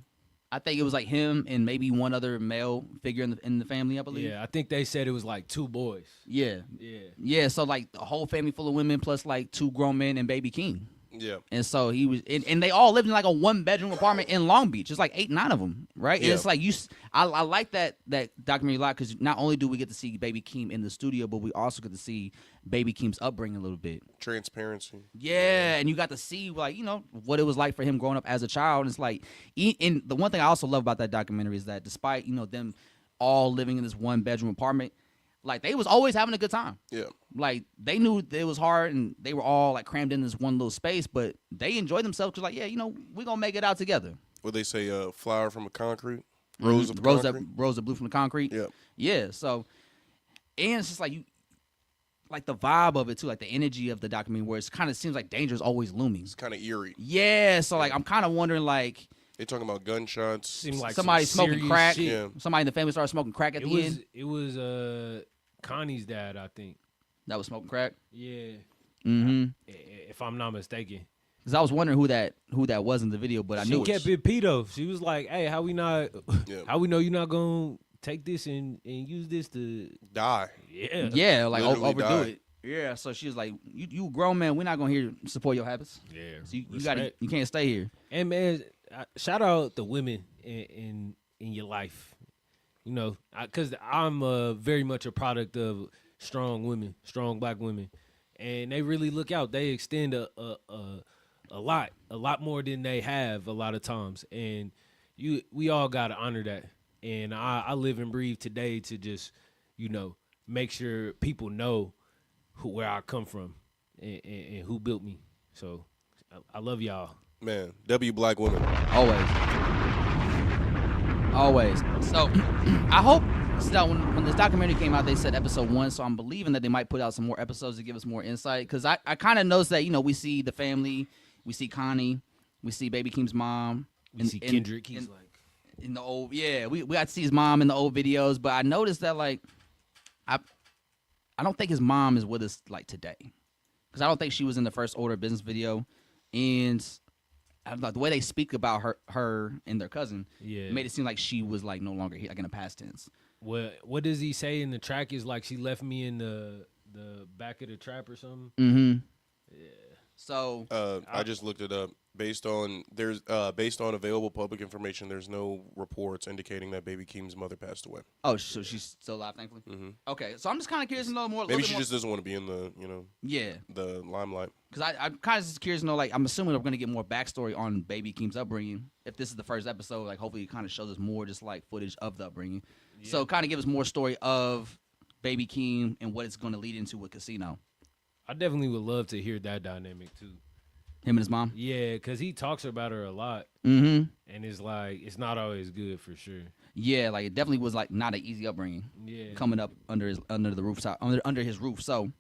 I think it was like him and maybe one other male figure in the family, I believe. Yeah, I think they said it was like 2 boys. Yeah. Yeah. Yeah, so like the whole family full of women plus like 2 grown men and Baby Keem. Yeah. And so he was, and they all lived in like a 1-bedroom apartment in Long Beach. It's like 8, 9 of them, right? And Yeah. it's like I like that documentary a lot because not only do we get to see Baby Keem in the studio, but we also get to see Baby Keem's upbringing a little bit. Transparency. Yeah, and you got to see like what it was like for him growing up as a child. And it's like, and the one thing I also love about that documentary is that despite them all living in this 1-bedroom apartment, like they was always having a good time. Yeah. Like they knew it was hard and they were all like crammed in this one little space, but they enjoyed themselves because like, yeah, we're gonna make it out together. What they say, flower from a concrete, rose of concrete. Rose that blew from the concrete. Yeah. Yeah. So, and it's just like like the vibe of it too, like the energy of the documentary, where it kind of seems like danger is always looming. It's kind of eerie. Yeah. So like I'm kind of wondering like. They talking about gunshots. Seemed like somebody some smoking serious crack. shit. Yeah. Somebody in the family started smoking crack at the end. It was Connie's dad, I think. That was smoking crack. Yeah. Mm-hmm. If I'm not mistaken. Because I was wondering who that was in the video, but I knew She kept it pedo. She was like, "Hey, how we know you're not gonna take this and use this to Die. Yeah. Yeah, like Literally overdo die. it. Yeah, so she was like, "You grown man, we're not gonna hear you support your habits. Yeah. So you can't stay here." And man, shout out the women in your life. Because I'm very much a product of strong women, strong black women, and they really look out. They extend a lot more than they have a lot of times, and we all gotta honor that. And I live and breathe today to just make sure people know where I come from and who built me. So I love y'all. Man, W black women. Always. So I hope so when this documentary came out, they said episode 1, so I'm believing that they might put out some more episodes to give us more insight. Because I kind of noticed that, we see the family, we see Connie, we see Baby Keem's mom. We see Kendrick, he's like in the old, yeah, we got to see his mom in the old videos, but I noticed that like I don't think his mom is with us like today, because I don't think she was in the first Order of Business video, and the way they speak about her and their cousin, made it seem like she was like no longer here, like in the past tense. What does he say in the track? Is like she left me in the back of the trap or something. Mm-hmm. Yeah. So I just looked it up. Based on available public information, there's no reports indicating that Baby Keem's mother passed away. Oh, so she's still alive, thankfully. Mm-hmm. Okay, so I'm just kind of curious to know more. Maybe she just doesn't want to be in the the limelight. Because I'm kind of just curious to know, like, I'm assuming we're going to get more backstory on Baby Keem's upbringing. If this is the first episode, like, hopefully it kind of shows us more just, like, footage of the upbringing. Yeah. So kind of give us more story of Baby Keem and what it's going to lead into with Casino. I definitely would love to hear that dynamic, too. Him and his mom? Yeah, because he talks about her a lot. Mm-hmm. And it's like, it's not always good for sure. Yeah, like, it definitely was, like, not an easy upbringing. Yeah. Coming up under the rooftop, under his roof. So,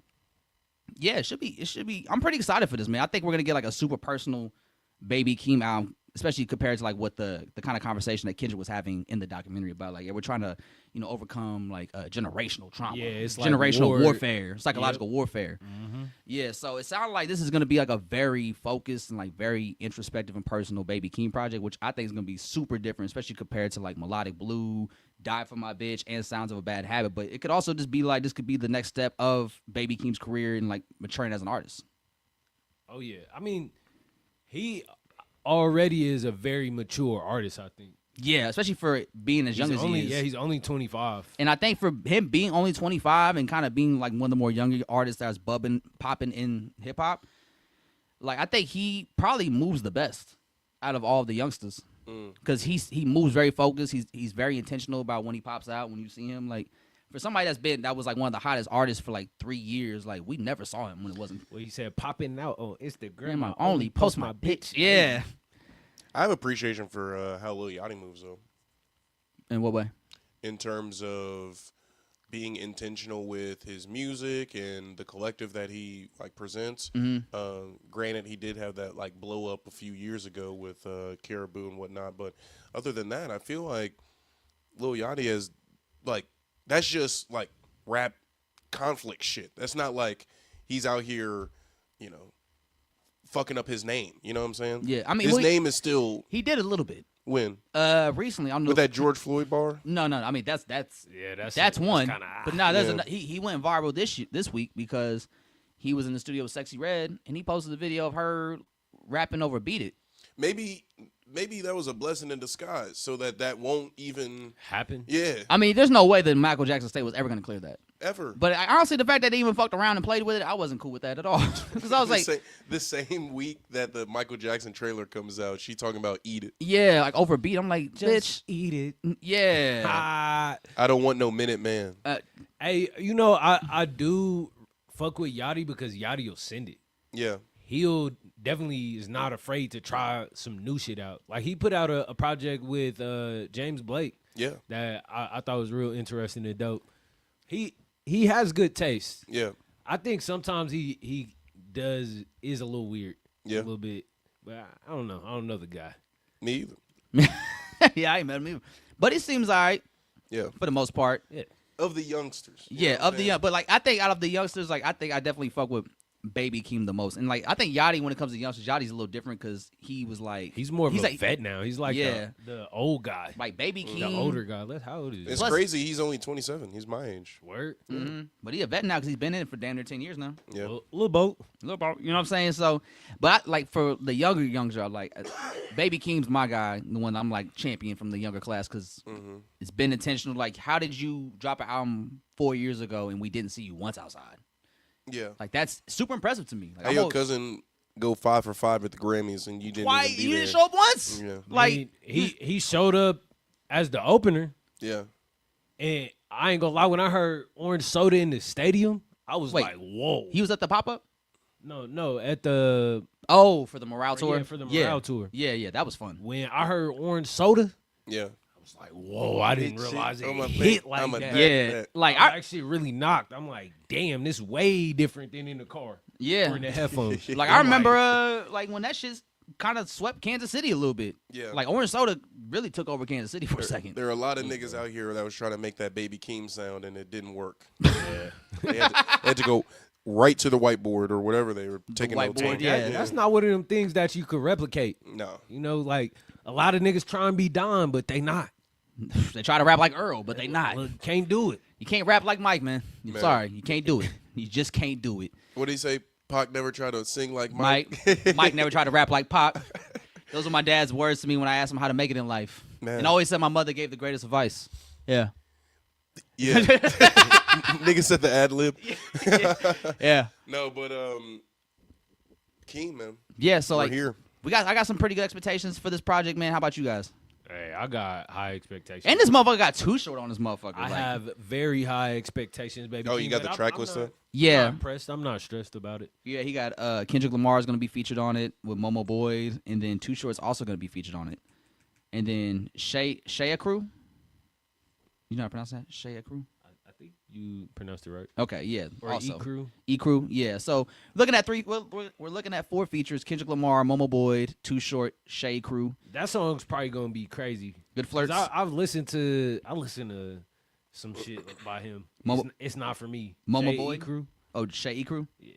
yeah, it should be. I'm pretty excited for this, man. I think we're going to get, like, a super personal Baby Keem album, especially compared to, like, what the kind of conversation that Kendrick was having in the documentary about, like, yeah, we're trying to, overcome, like, generational trauma. Yeah, it's like generational warfare, psychological Yep. warfare. Mm-hmm. Yeah, so it sounded like this is going to be, like, a very focused and, like, very introspective and personal Baby Keem project, which I think is going to be super different, especially compared to, like, Melodic Blue, Die For My Bitch, and Sounds of a Bad Habit. But it could also just be, like, this could be the next step of Baby Keem's career and, like, maturing as an artist. Oh, yeah. I mean, he already is a very mature artist, I think. Yeah, especially for being as young as he is. Yeah, he's only 25. And I think for him being only 25 and kind of being like one of the more younger artists that's popping in hip hop, like I think he probably moves the best out of all of the youngsters. Because he moves very focused. He's very intentional about when he pops out, when you see him. Like for somebody that was like one of the hottest artists for like 3 years, like we never saw him when it wasn't. Well, he said popping out on Instagram. I only post my bitch. Yeah. I have appreciation for how Lil Yachty moves, though. In what way? In terms of being intentional with his music and the collective that he like presents. Mm-hmm. Granted, he did have that like blow up a few years ago with Caribou and whatnot, but other than that, I feel like Lil Yachty is like that's just like rap conflict shit. That's not like he's out here, fucking up his name. You know what I'm saying? Yeah, I mean his name is still. He did a little bit. When? Recently, I don't know. With that George Floyd bar? No. I mean that's one. But no, there's he went viral this week because he was in the studio with Sexy Red and he posted a video of her rapping over Beat It. Maybe that was a blessing in disguise, so that won't even happen. Yeah, I mean, there's no way that Michael Jackson State was ever going to clear that. ever. But honestly, the fact that they even fucked around and played with it, I wasn't cool with that at all. Because I was like, the same week that the Michael Jackson trailer comes out, she talking about eat it. yeah, like over Beat. I'm like, bitch, eat it. yeah. I don't want no Minute Man. Hey, you know, I do fuck with Yachty because Yachty will send it. Yeah. He'll definitely is not afraid to try some new shit out. Like he put out a project with James Blake. Yeah. That I thought was real interesting and dope. He has good taste. Yeah. I think sometimes he is a little weird. Yeah. A little bit. But I don't know. I don't know the guy. Me either. Yeah, I ain't met him either. But he seems all right. Yeah. For the most part. Yeah. Of the youngsters. Yeah, of the young. But like, I think out of the youngsters, like, I think I definitely fuck with Baby Keem the most. And like, I think Yachty, when it comes to youngsters, Yachty's a little different because he was like, he's more of a like, vet now. He's like the old guy. Like Baby Keem. The older guy. How old is he? It's Plus- crazy. He's only 27. He's my age. Word. Mm-hmm. But he a vet now because he's been in it for damn near 10 years now. Yeah. Little boat. You know what I'm saying? So, but I, like for the younger, like Baby Keem's my guy, the one I'm like champion from the younger class because it's been intentional. Like, how did you drop an album 4 years ago and we didn't see you once outside? Yeah. Like that's super impressive to me. Like, Hey, your cousin go 5 for 5 at the Grammys and you didn't why even be you there. didn't show up once? Yeah. Like he showed up as the opener, Yeah. and I ain't gonna lie. When I heard Orange Soda in the stadium, I was Wait, like, "Whoa!" he was at the pop up. No, at the For the Morale tour. Yeah, for the Morale tour. Yeah, that was fun. When I heard Orange Soda, Yeah. I was like, "Whoa!" I didn't Shit, realize it I'ma hit bet- like I'ma that. bet Yeah, that. like I actually really knocked. I'm like, "Damn, this way different than in the car yeah, or in the headphones." like I remember like when that shit kind of swept Kansas City a little bit. Yeah. Like Orange Soda really took over Kansas City for a second. There are a lot of niggas out here that was trying to make that Baby Keem sound and it didn't work. Yeah. they had to go right to the whiteboard or whatever they were taking notes whiteboard, on. yeah. That's not one of them things that you could replicate. No. You know, like a lot of niggas try and be Don, but they not. They try to rap like Earl, but they not. Look, can't do it. You can't rap like Mike, man. I'm Man. sorry, you can't do it. You just can't do it. What did he say? Pac never tried to sing like Mike. Mike never tried to rap like Pac. Those were my dad's words to me when I asked him how to make it in life. Man. And I always said my mother gave the greatest advice. Yeah. Yeah. Nigga said the ad lib. Yeah. No, but Keem, man. Yeah, so We're like here. I got some pretty good expectations for this project, man. How about you guys? Hey, I got high expectations. And this motherfucker got Too Short on this motherfucker. I like, have very high expectations, baby. Oh, you Keem, got but the track I'm list not- up? I'm Yeah. not impressed. I'm not stressed about it. Yeah, he got Kendrick Lamar is going to be featured on it with Momo Boyd, and then Too Short's also going to be featured on it. And then Shea Crew. You know how to pronounce that? Shea Crew? I think you pronounced it right. Okay, yeah. Or also. E-Crew. E-Crew, yeah. So looking at we're looking at 4 features: Kendrick Lamar, Momo Boyd, Too Short, Shea Crew. That song's probably gonna be crazy. Good 'Cause flirts. I listen to some shit by him. It's not for me. Momo Shay Boyd? E-Crew? Oh, Shea E-Crew? Yeah.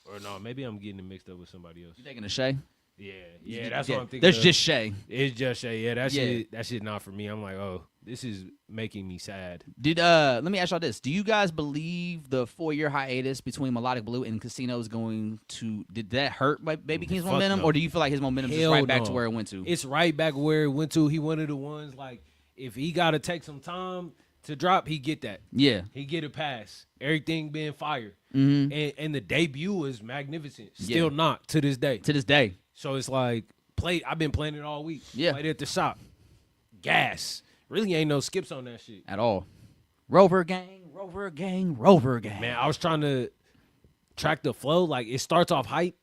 Or no, maybe I'm getting it mixed up with somebody else. You thinking of Shea? Yeah, that's what I'm thinking. There's of. just Shea. It's just Shay. Yeah, that Yeah. shit not for me. I'm like, oh, this is making me sad. Let me ask y'all this. Do you guys believe the 4-year hiatus between Melodic Blue and Casino is going to, did that hurt Baby Keem's Fuck momentum? no. Or do you feel like his momentum is Hell right back no. to where it went to? It's right back where it went to. He one of the ones like if he got to take some time to drop, he get that. Yeah. He get a pass. Everything being fire. Mm-hmm. And the debut was magnificent. Yeah. Still not to this day. To this day. So it's like I've been playing it all week. Yeah. Played it at the shop. Gas. Really ain't no skips on that shit. At all. Rover gang, Rover gang, Rover gang. Man, I was trying to track the flow. Like it starts off hype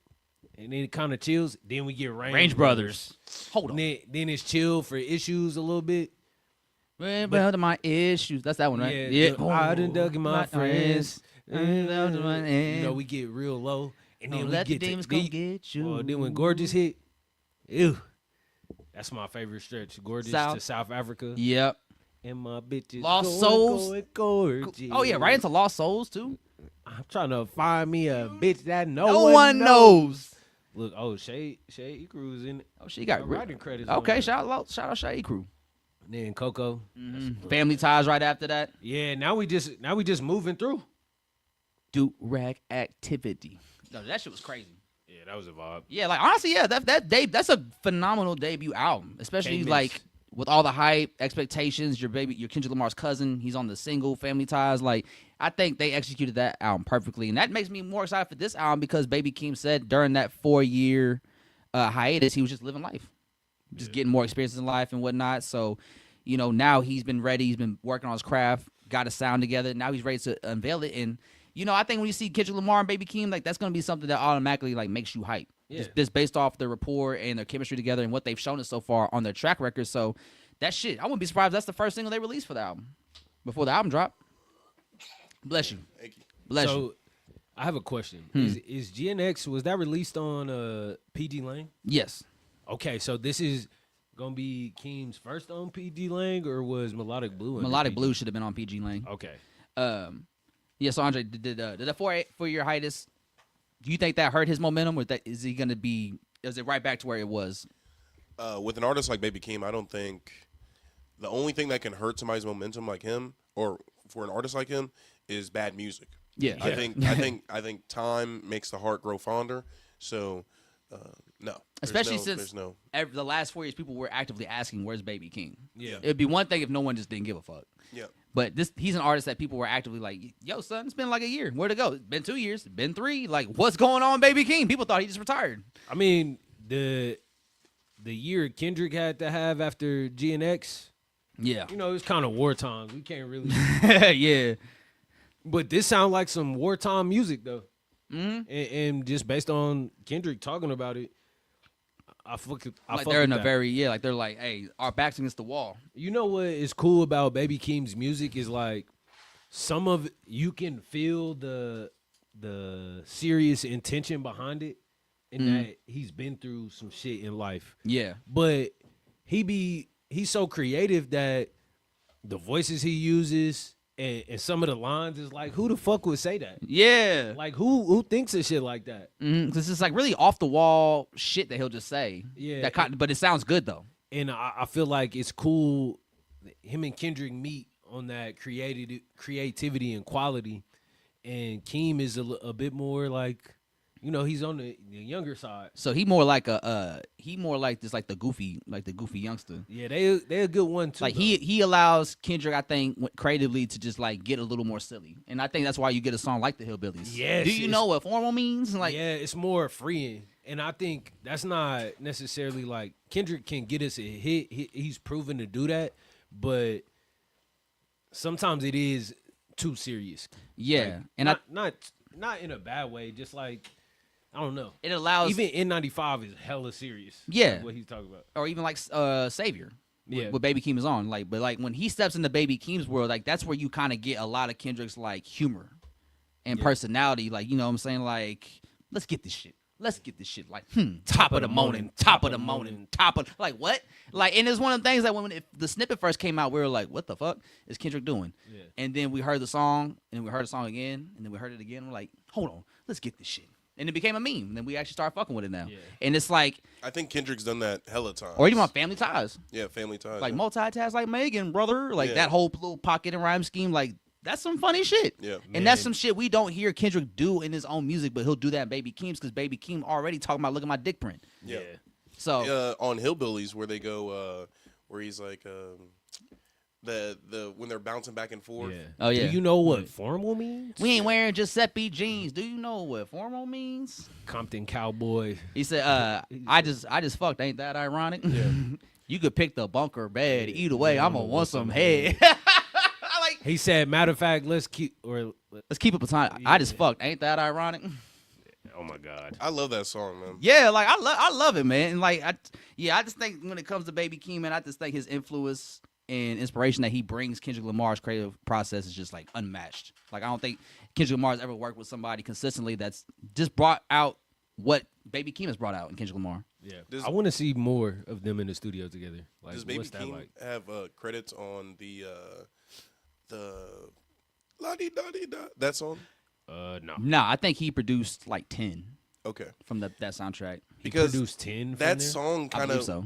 and then it kind of chills. Then we get Range Brothers. Hold on. Then it's chill for issues a little bit. Well, my issues. That's that one, right? Yeah. I done dug in my friends. You You know, we get real low. And then we let the get demons to come deep. get you. Oh, then when Gorgeous hit, ew. That's my favorite stretch. Gorgeous South. to South Africa. Yep. And my bitches Lost going, Souls. going gorgeous. Oh, yeah, right into Lost Souls, too. I'm trying to find me a bitch that no one knows. Look, Shay E-Crew is in it. Oh, she got writing credits. on Okay, there. shout out Shea Crew. Then Coco. Family Ties right after that. Yeah, now we just moving through. Do rag activity. No, that shit was crazy. Yeah, Yeah, that was a vibe. Yeah, like honestly, yeah, that's a phenomenal debut album, especially Can't like miss. with all the hype, expectations. Your Kendrick Lamar's cousin, he's on the single Family Ties. Like, I think they executed that album perfectly, and that makes me more excited for this album because Baby Keem said during that 4-year hiatus, he was just living life, just getting more experiences in life and whatnot. So, now he's been ready. He's been working on his craft, got a sound together. Now he's ready to unveil it. And I think when you see Kendrick Lamar and Baby Keem, like that's gonna be something that automatically like makes you hype. Yeah. Just based off their rapport and their chemistry together and what they've shown us so far on their track record. So that shit, I wouldn't be surprised if that's the first single they released for the album before the album drop. Bless you. Thank you. Bless So you. I have a question. Is GNX, was that released on PG Lang? Yes. Okay, so this is gonna be Keem's first on PG Lang, or was Melodic Blue? under Melodic PG? Blue should have been on PG Lang. Okay. Yeah, so Andre, did the 4-year hiatus, do you think that hurt his momentum, or is it right back to where it was? With an artist like Baby Keem, I don't think the only thing that can hurt somebody's momentum like him, or for an artist like him, is bad music. Yeah. I think time makes the heart grow fonder. So no, Especially there's since no. the last 4 years, people were actively asking, "Where's Baby Keem?" Yeah. It'd be one thing if no one just didn't give a fuck. Yeah. But he's an artist that people were actively like, "Yo, son, it's been like a year. Where'd it go? It's been 2 years. It's been 3. Like, what's going on, Baby Keem?" People thought he just retired. I mean, the year Kendrick had to have after GNX, Yeah. it was kind of war times. We can't really. Yeah. But this sounds like some wartime music, though. Mm-hmm. And just based on Kendrick talking about it, I fuck Like with they're in a that. very like they're like, "Hey, our backs against the wall." You know what is cool about Baby Keem's music is like some of you can feel the serious intention behind it, and that he's been through some shit in life. Yeah. But he's so creative that the voices he uses and some of the lines is like, who the fuck would say that? Yeah. Like who thinks of shit like that? Because it's like really off the wall shit that he'll just say. Yeah. But it sounds good though. And I feel like it's cool him and Kendrick meet on that creativity and quality, and Keem is a bit more like, he's on the younger side. So he more like this like the goofy youngster. Yeah, they a good one too. Like though. he allows Kendrick, I think, creatively to just like get a little more silly, and I think that's why you get a song like the Hillbillies. Yes, Do you know what formal means? Like, yeah, it's more freeing, and I think that's not necessarily like Kendrick can get us a hit. He's proven to do that, but sometimes it is too serious. yeah, Like, and not in a bad way. Just like I don't know. it allows Even N95 is hella serious. Yeah. like what he's talking about. or even like Savior. Yeah. What Baby Keem is on, like, but like when he steps into Baby Keem's world, like that's where you kind of get a lot of Kendrick's like humor and personality, like, you know what I'm saying, like, let's get this shit, like, top of the morning, like what, like, and it's one of the things that when the snippet first came out, we were like, what the fuck is Kendrick doing? Yeah. And then we heard the song, and we heard the song again, and then we heard it again. We're like, hold on, let's get this shit. And it became a meme. And then we actually started fucking with it now. Yeah. And it's like, I think Kendrick's done that hella times. or even on Family Ties. Yeah, Family Ties. Like yeah. multitask like Megan, brother. Like Yeah. that whole little pocket and rhyme scheme. Like, that's some funny shit. Yeah. And that's some shit we don't hear Kendrick do in his own music, but he'll do that in Baby Keem's because Baby Keem already talking about, look at my dick print. Yeah. So, On Hillbillies, where they go, where he's like, the when they're bouncing back and forth. Yeah. Oh, yeah. Do you know what formal means? we ain't wearing Giuseppe jeans. Do you know what formal means? Compton Cowboy. He said, I just fucked. Ain't that ironic? Yeah. You could pick the bunker bed. Either way, I'm going to want some head. Like, He said, matter of fact, let's keep it platonic. I just fucked. Ain't that ironic? Oh my God. I love that song, man. Yeah, like I love it, man. And like I just think when it comes to Baby Keem, man, I just think his influence and inspiration that he brings Kendrick Lamar's creative process is just like unmatched. Like I don't think Kendrick Lamar's ever worked with somebody consistently that's just brought out what Baby Keem has brought out in Kendrick Lamar. Yeah. I want to see more of them in the studio together. Like, Does Baby what's that Keem like? have credits on the la di da di da that song? No. Nah, I think he produced like 10 Okay, from that soundtrack. He because produced 10 from that there? song I kind believe of so.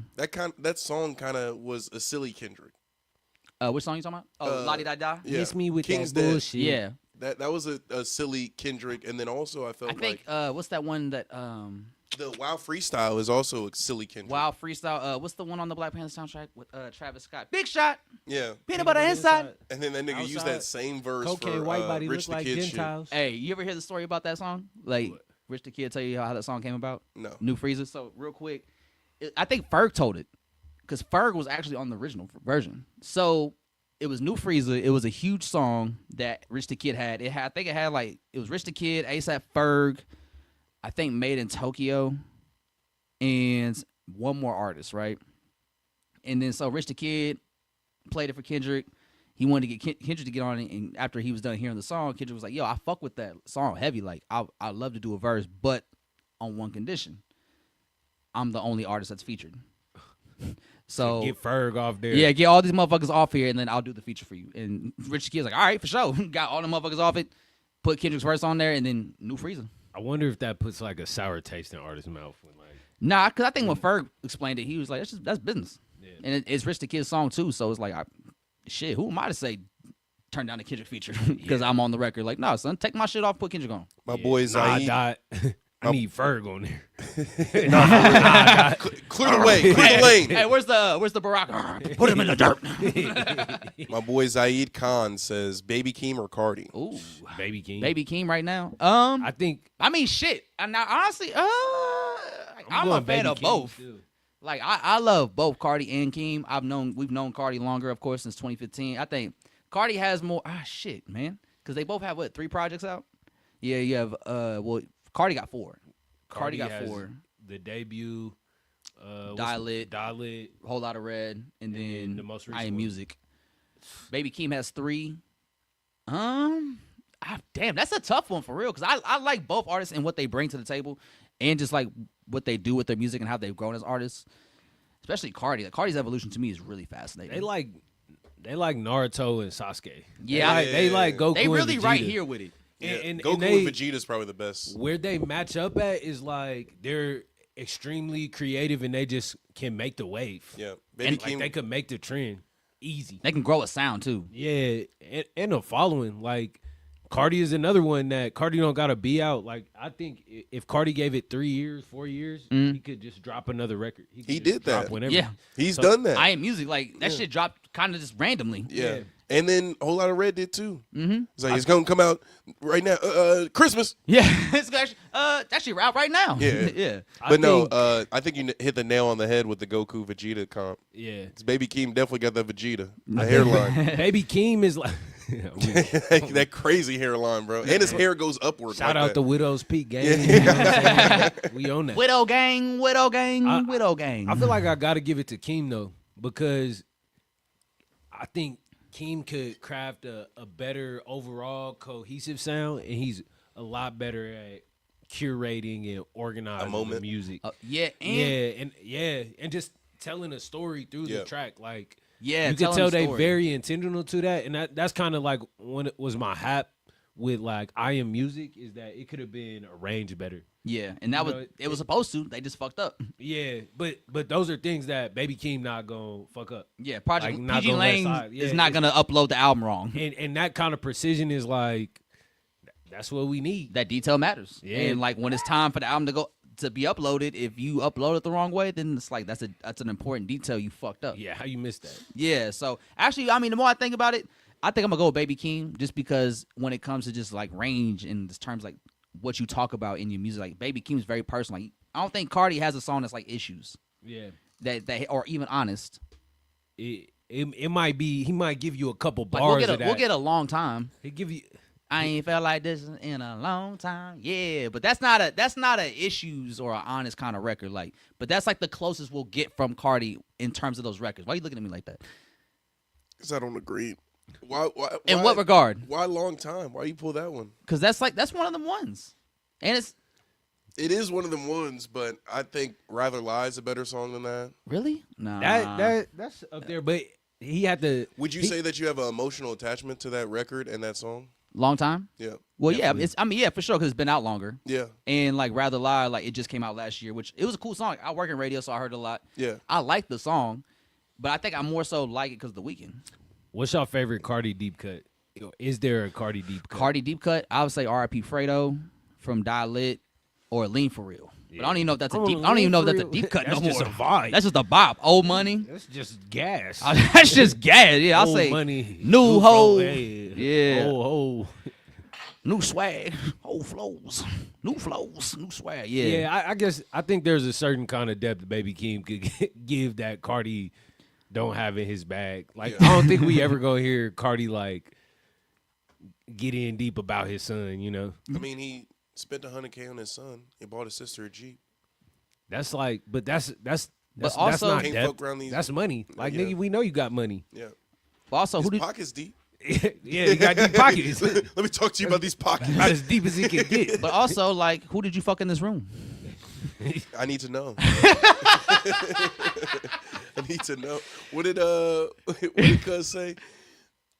that song kind of was a silly Kendrick. Which song you talking about? Oh, La Di Da Da. Yeah. Kiss me with King's that Dead. bullshit. Yeah. That was a silly Kendrick, and then also I felt I think like what's that one that The Wild Freestyle is also a silly Kendrick. Wild Freestyle. What's the one on the Black Panther soundtrack with Travis Scott? Big Shot. Yeah. Peanut butter inside. And then that nigga used that same verse Cocaine for white body Rich look the like Kid Gentiles. Hey, you ever hear the story about that song? Like, What? Rich the Kid tell you how that song came about? No. New Freezer. So, real quick, I think Ferg told it. Because Ferg was actually on the original version. So, it was New Freezer. It was a huge song that Rich the Kid had. I think it had, like, it was Rich the Kid, ASAP Ferg, I think Made in Tokyo, and one more artist, right? And then, so Rich the Kid played it for Kendrick. He wanted to get Kendrick to get on it, and after he was done hearing the song, Kendrick was like, yo, I fuck with that song heavy. Like, I'd love to do a verse, but on one condition. I'm the only artist that's featured. So Get Ferg off there. yeah, get all these motherfuckers off here, and then I'll do the feature for you. And Rich the Kid's like, all right, for sure. Got all the motherfuckers off it, put Kendrick's verse on there, and then New Freezer. I wonder if that puts like a sour taste in artist's mouth. When, like, Nah, because I think when Ferg explained it, he was like, that's business. Yeah. And it's Rich the Kid's song, too, so it's like, shit, who am I to say turn down the Kendrick feature? Because I'm on the record. Like, no, son, take my shit off, put Kendrick on. My boy Zaid. I need Ferg on there. Clear the way. Clear the lane. Hey, where's the Barack? Put him in the dirt. My boy Zaid Khan says, Baby Keem or Cardi? Ooh, Baby King. Baby Keem right now. I think I mean, shit. Now, honestly, I'm a going fan Baby of Keem, both. too. Like, I love both Cardi and Keem. We've known Cardi longer, of course, since 2015. I think Cardi has more. Shit, man, because they both have 3 projects out. Yeah, you have. Cardi got 4. Cardi got has 4. The debut. Dial-It. Whole Lot of Red, and then the most I recent Am one. Music. Baby Keem has 3. Damn, that's a tough one for real. Because I like both artists and what they bring to the table, and just like what they do with their music and how they've grown as artists. Especially Cardi. Like, Cardi's evolution to me is really fascinating. They like Naruto and Sasuke. Yeah, They like Goku. they really and right Vegeta. here with it. Yeah, And Goku they- and Vegeta is probably the best. Where they match up at is like they're extremely creative and they just can make the wave. Yeah. Baby Like Keem. they could make the trend easy. They can grow a sound too. Yeah, and a following. Like Cardi is another one that Cardi don't gotta be out. Like I think if Cardi gave it 3 years, 4 years, he could just drop another record. Could He just did drop that. Whenever. Yeah. He's done that. I Am Music, like that shit dropped kind of just randomly. yeah. Yeah. And then a whole lot of Red did too. Mm-hmm. It's like, it's going to come out right now. Christmas. Yeah, it's actually out right now. Yeah. yeah. I think you hit the nail on the head with the Goku Vegeta comp. Yeah. Baby Keem definitely got that Vegeta, the hairline. Baby Keem is like that crazy hairline, bro. And his hair goes upward. shout like out that. to Widow's Peak gang. You know what I'm saying? We own that. Widow gang. Widow gang. I feel like I gotta give it to Keem though, because I think Keem could craft a better overall cohesive sound, and he's a lot better at curating and organizing the moment. music. Yeah, and and just telling a story through Yeah. the track. Like yeah, you can telling tell the they story. very intentional to that, and that's kind of like when it was my hap with like I Am Music is that it could have been arranged better. Yeah, and that You was know, it was supposed to. They just fucked up. Yeah, but those are things that Baby Keem not gonna fuck up. Yeah, Project Like, not PG gonna let Lane slide. Yeah, is not it's- gonna upload the album wrong. And that kind of precision is like that's what we need. That detail matters. Yeah. And like when it's time for the album to be uploaded, if you upload it the wrong way, then it's like that's an important detail you fucked up. Yeah, how you missed that? Yeah. So actually, I mean, the more I think about it, I think I'm gonna go with Baby Keem just because when it comes to just like range and just terms like what you talk about in your music, like Baby Keem is very personal. Like, I don't think Cardi has a song that's like issues Yeah, that or even honest. it might be. He might give you a couple Like bars of that. we'll get a long time. He give you. I ain't felt like this in a long time. Yeah, but that's not a issues or an honest kind of record. Like, but that's like the closest we'll get from Cardi in terms of those records. Why are you looking at me like that? Because I don't agree. Why? In what regard? Why long time? Why you pull that one? Because that's one of them ones, and it's It is one of them ones, but I think Rather Lie is a better song than that. really nah. That's up there, but he had to. Would you say that you have an emotional attachment to that record and that song? long time. Yeah. Well, yeah, for sure because it's been out longer. Yeah. And like Rather Lie, like it just came out last year, which it was a cool song. I work in radio, so I heard it a lot. Yeah. I like the song, but I think I more so like it because of the Weeknd. What's your favorite Cardi deep cut? Is there a Cardi deep cut? Cardi deep cut, I would say R.I.P. Fredo from Dial-It or Lean for Real. But I don't even know if that's a I'm deep. on I don't the even know road if that's for a deep cut real. no That's more. just a vibe. That's just a bop. Old money. That's just gas. That's just gas. Yeah, I'll Old say money. new flow, hoe. hey. Yeah. Old hoe. new swag, old flows, new swag. Yeah. Yeah, I guess I think there's a certain kind of depth that Baby Keem could give that Cardi don't have in his bag. Like I don't think we ever gonna hear Cardi like get in deep about his son. You know, I mean, he spent $100K on his son. He bought his sister a Jeep. that's like, but that's also- not Can't depth. fuck around these- That's money. Like Yeah. nigga, we know you got money. Yeah. But also, His who did? pockets deep. Yeah, you got deep pockets. Let me talk to you about these pockets. About as deep as he can get. But also, like, who did you fuck in this room? I need to know. I need to know. What did Cuz say?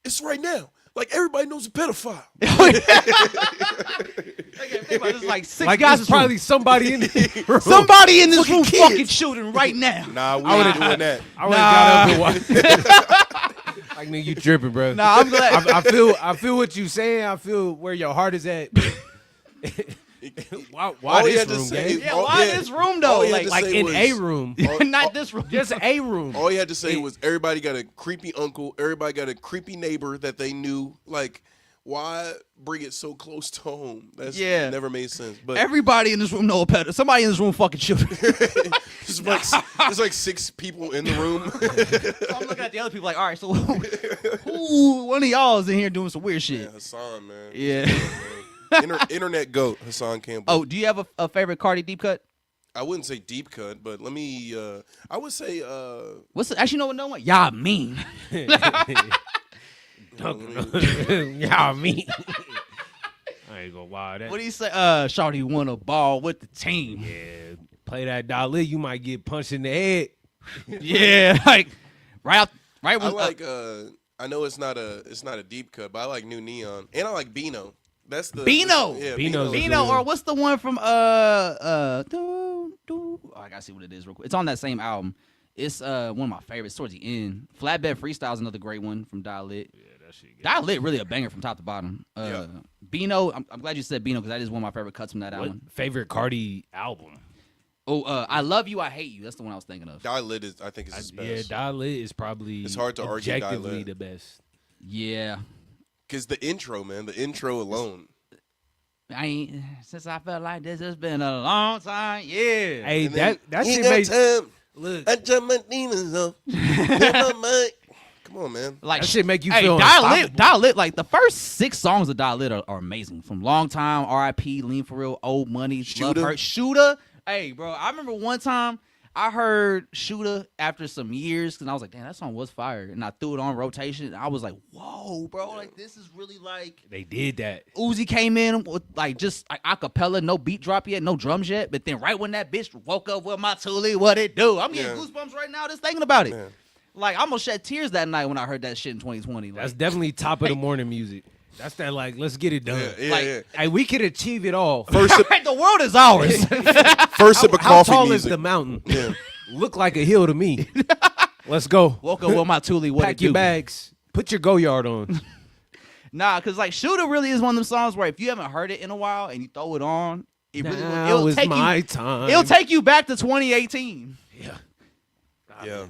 It's right now. Like everybody knows a pedophile. There's like six Like guys. there's probably somebody in the room. Somebody in this room kids. fucking shooting right now. Nah, we ain't doing that. I would have got up and walked. Like nigga, you tripping, bro. Nah, I'm glad. I feel what you saying. I feel where your heart is at. why All he this had to room, say- gang? Yeah, all- why yeah. this room All though? he had Like, to say In was- a room. not this room. Just a room. All he had to say was everybody got a creepy uncle, everybody got a creepy neighbor that they knew. Like, why bring it so close to home? That's Yeah. never made sense. But Everybody in this room know a pedo. Somebody in this room fucking shooting. there's like 6 people in the room. So I'm looking at the other people like, all right, so who one of y'all is in here doing some weird shit? Yeah, Hassan, man. Yeah. Internet goat, Hassan Campbell. Oh, do you have a favorite Cardi deep cut? I wouldn't say deep cut, but let me. I would say. What's the, actually, no one? Y'all mean. Yeah, I mean. I ain't gonna lie that. What do you say? Shawty want a ball with the team. Yeah, play that dollar, you might get punched in the head. Yeah, like right I when like. I know it's not a deep cut, but I like New Neon, and I like Beano. That's the Beano. Yeah, Beano's a Vino, good or one. what's the one from oh, I gotta see what it is real quick. It's on that same album. It's one of my favorites towards the end. Flatbed Freestyle is another great one from Dial Lit. Yeah, that shit. Dial Lit really a banger from top to bottom. Yeah. Beano, I'm glad you said Beano because that is one of my favorite cuts from that What album. favorite Cardi album? Oh, I Love You, I Hate You. That's the one I was thinking of. Die Lit is. I think is his best. Yeah, Die Lit is probably It's hard to argue Die objectively Lit. the best. Yeah. Because the intro, man, the intro alone. I ain't since I felt like this has been a long time. Yeah. Hey, And then, that "Ain't shit got makes time. look. I jump my demons up. Never mind. Come on, man. Like That shit make you hey, feel Dial Lit, like the first 6 songs of Dial Lit are amazing. From Long Time, R.I.P., Lean For Real, Old Money, Love Shooter. Hurt, Shooter. Hey, bro, I remember one time I heard Shooter after some years, and I was like, damn, that song was fire. And I threw it on rotation, and I was like, whoa, bro, like this is really like. They did that. Uzi came in with like just like acapella, no beat drop yet, no drums yet. But then right when that bitch woke up with my Thule, what it do? I'm getting Yeah. goosebumps right now just thinking about it. Man. Like I almost shed tears that night when I heard that shit in 2020. Like, That's definitely top of the morning music. That's that like, let's get it done. Yeah, Like, yeah. Hey, we could achieve it all. First sip, the world is ours. first sip of How coffee tall music. is the mountain? Yeah. Look like a hill to me. Let's go. Woke up with my Thule, what Pack it your do? bags. Put your go yard on. Nah, cause like Shooter really is one of them songs where if you haven't heard it in a while and you throw it on, it really Now it'll is take my you. time. It'll take you back to 2018. Yeah. Yeah.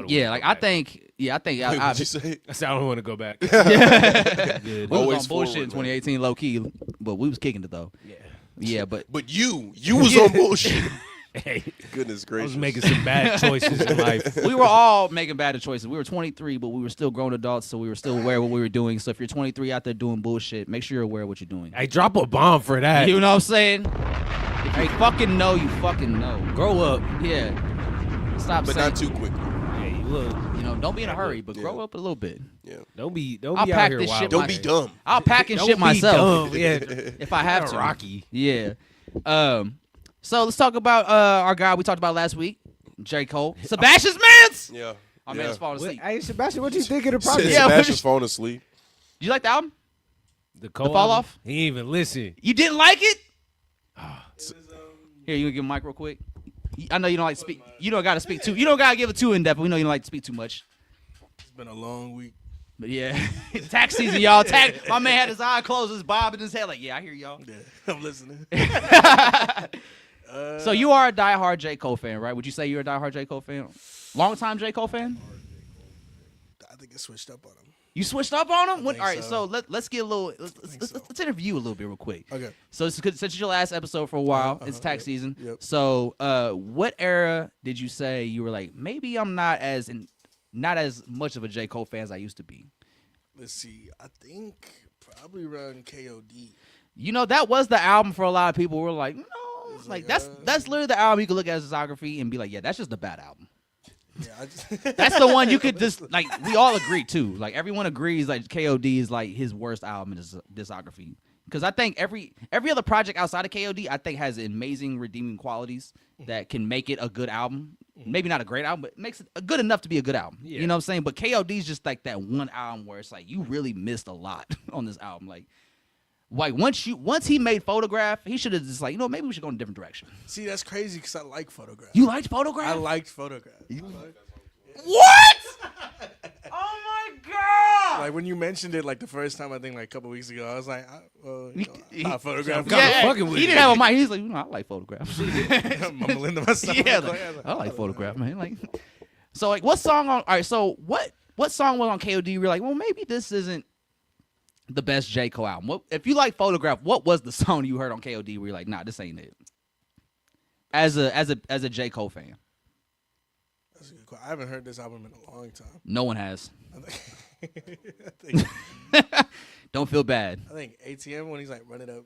Yeah, like I think. Yeah, I think. Wait, I what'd you say? I said I don't want to go back. yeah. Good. We was Always on bullshit in forward, man. 2018, low key, but we was kicking it though. Yeah. Yeah, but But you was on bullshit. Hey, Goodness I gracious. was making some bad choices in life. we were all making bad choices. We were 23, but we were still grown adults, so we were still aware of what we were doing. So if you're 23 out there doing bullshit, make sure you're aware of what you're doing. Hey, drop a bomb for that. You know what I'm saying? If you fucking know, you fucking know. Grow up. Yeah. Stop But saying. not too quickly. Hey, look. You know, don't be in a hurry, but Yeah. grow up a little bit. Yeah. Don't be I'll out pack here this wild. shit Don't my- be dumb. I'll pack and Don't shit be myself dumb. Yeah. if I have to. Rocky. Yeah. So let's talk about our guy we talked about last week, J. Cole. Sebastian Mintz! Yeah. My man's falling asleep. Hey, Sebastian, what you think of the Said project? Yeah, Sebastian's falling asleep. Did you like the album? The Cole Fall album? Off? He ain't even listen. You didn't like it? Here, you gonna give him a mic real quick? I know you don't like to speak. You don't gotta speak too. You don't gotta give it too in depth. We know you don't like to speak too much. It's been a long week. But yeah, tax season, y'all. My man had his eye closed, his bob in his head, like, yeah, I hear y'all. Yeah, I'm listening. So you are a diehard J. Cole fan, right? Would you say you're a diehard J. Cole fan? Long time J. Cole fan? I think it switched up on him. You switched up on him? All think right, so. so let's get a little. Let's interview you a little bit real quick. Okay. So since it's your last episode for a while, it's tax yep, season. yep. So what era did you say you were like, maybe I'm not as much of a J. Cole fan as I used to be? Let's see. I think probably around KOD. You know, that was the album for a lot of people. Were like, no, It's like like, that's literally the album you could look at his discography and be like, yeah, that's just a bad album. Yeah, I just That's the one you could just like. We all agree too. Like everyone agrees, like KOD is like his worst album in his discography. Because I think every other project outside of KOD, I think has amazing redeeming qualities that can make it a good album. Maybe not a great album, but makes it good enough to be a good album. Yeah. You know what I'm saying? But KOD is just like that one album where it's like you really missed a lot on this album. Like once he made Photograph, he should have just like, maybe we should go in a different direction. see that's crazy because I like Photograph. You liked Photograph? I liked Photograph. What? Oh my god! Like when you mentioned it, like the first time, I think like a couple weeks ago, I was like, Photograph. Yeah. fucking with he it. didn't have a mic. He's like, I like Photograph. I'm mumbling to myself. Yeah, Like, like, I like Photograph, man. Like, so like, what song on? All right, so what song was on KOD? You were like, well, maybe this isn't the best J. Cole album. If you like Photograph, what was the song you heard on KOD where you're like, nah, this ain't it? As a J. Cole fan, That's a good question. I haven't heard this album in a long time. no one has. I think, Don't feel bad. I think ATM when he's like, run it up.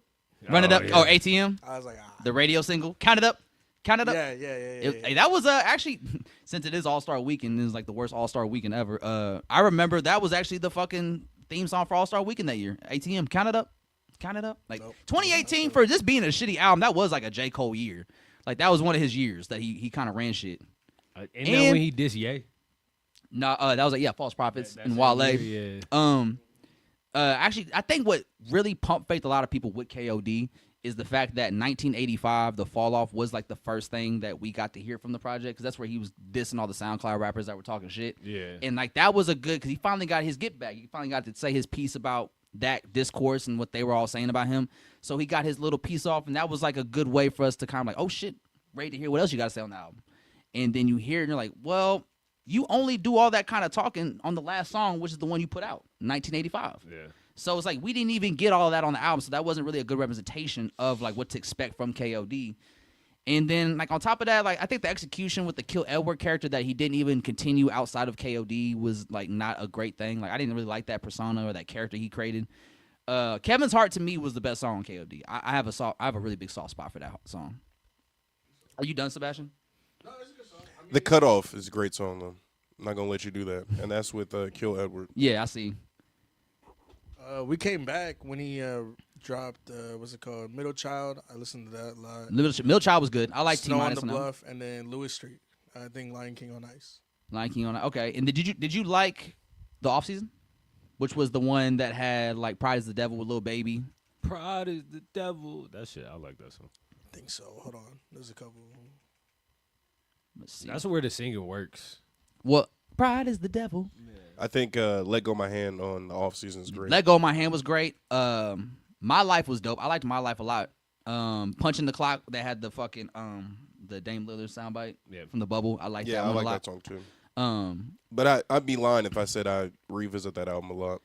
Run it up. yeah. Oh, ATM, I was like, the radio single. Count it up. Count it up. yeah. Hey, that was actually, since it is All-Star Weekend, it was like the worst All-Star Weekend ever. I remember that was actually the fucking theme song for All-Star Weekend that year. ATM, count it up. Count it up. Like Nope. 2018 for this being a shitty album, that was like a J. Cole year. Like that was one of his years that he kind of ran shit. And And- then when he dissed Ye. No, that was like False Prophets That's and that Wale. year, yeah. Actually, I think what really pumped faith a lot of people with KOD is the fact that 1985, The Fall Off, was like the first thing that we got to hear from the project because that's where he was dissing all the SoundCloud rappers that were talking shit. Yeah. And like that was a good because he finally got his get back. He finally got to say his piece about that discourse and what they were all saying about him. So he got his little piece off, and that was like a good way for us to kind of like, oh shit, ready to hear what else you got to say on the album. And then you hear it and you're like, well, you only do all that kind of talking on the last song, which is the one you put out, 1985. Yeah. So it's like we didn't even get all of that on the album, so that wasn't really a good representation of like what to expect from KOD. And then like on top of that, like I think the execution with the Kill Edward character that he didn't even continue outside of KOD was like not a great thing. Like I didn't really like that persona or that character he created. Kevin's Heart to me was the best song on KOD. I have a really big soft spot for that song. Are you done, Sebastian? The Cutoff is a great song, though. I'm not going to let you do that. And that's with Kill Edward. Yeah, I see. We came back when he dropped, what's it called? Middle Child. I listened to that a lot. Middle Child was good. I like T Snow on Minus the and them. Bluff, and then Lewis Street. I think Lion King on Ice. Lion King on it. Okay. And did you like the off season, which was the one that had like Pride is the Devil with Lil Baby? Pride is the devil. That shit, I like that song. I think so. Hold on. There's a couple. Let's see. That's where the singing works. What? Pride is the devil. I think Let Go My Hand on the off season is great. Let Go of My Hand was great. My Life was dope. I liked My Life a lot. Punching the Clock that had the fucking the Dame Lillard soundbite from the Bubble. I liked that I one like a lot. that song too. But I'd be lying if I said I revisit that album a lot.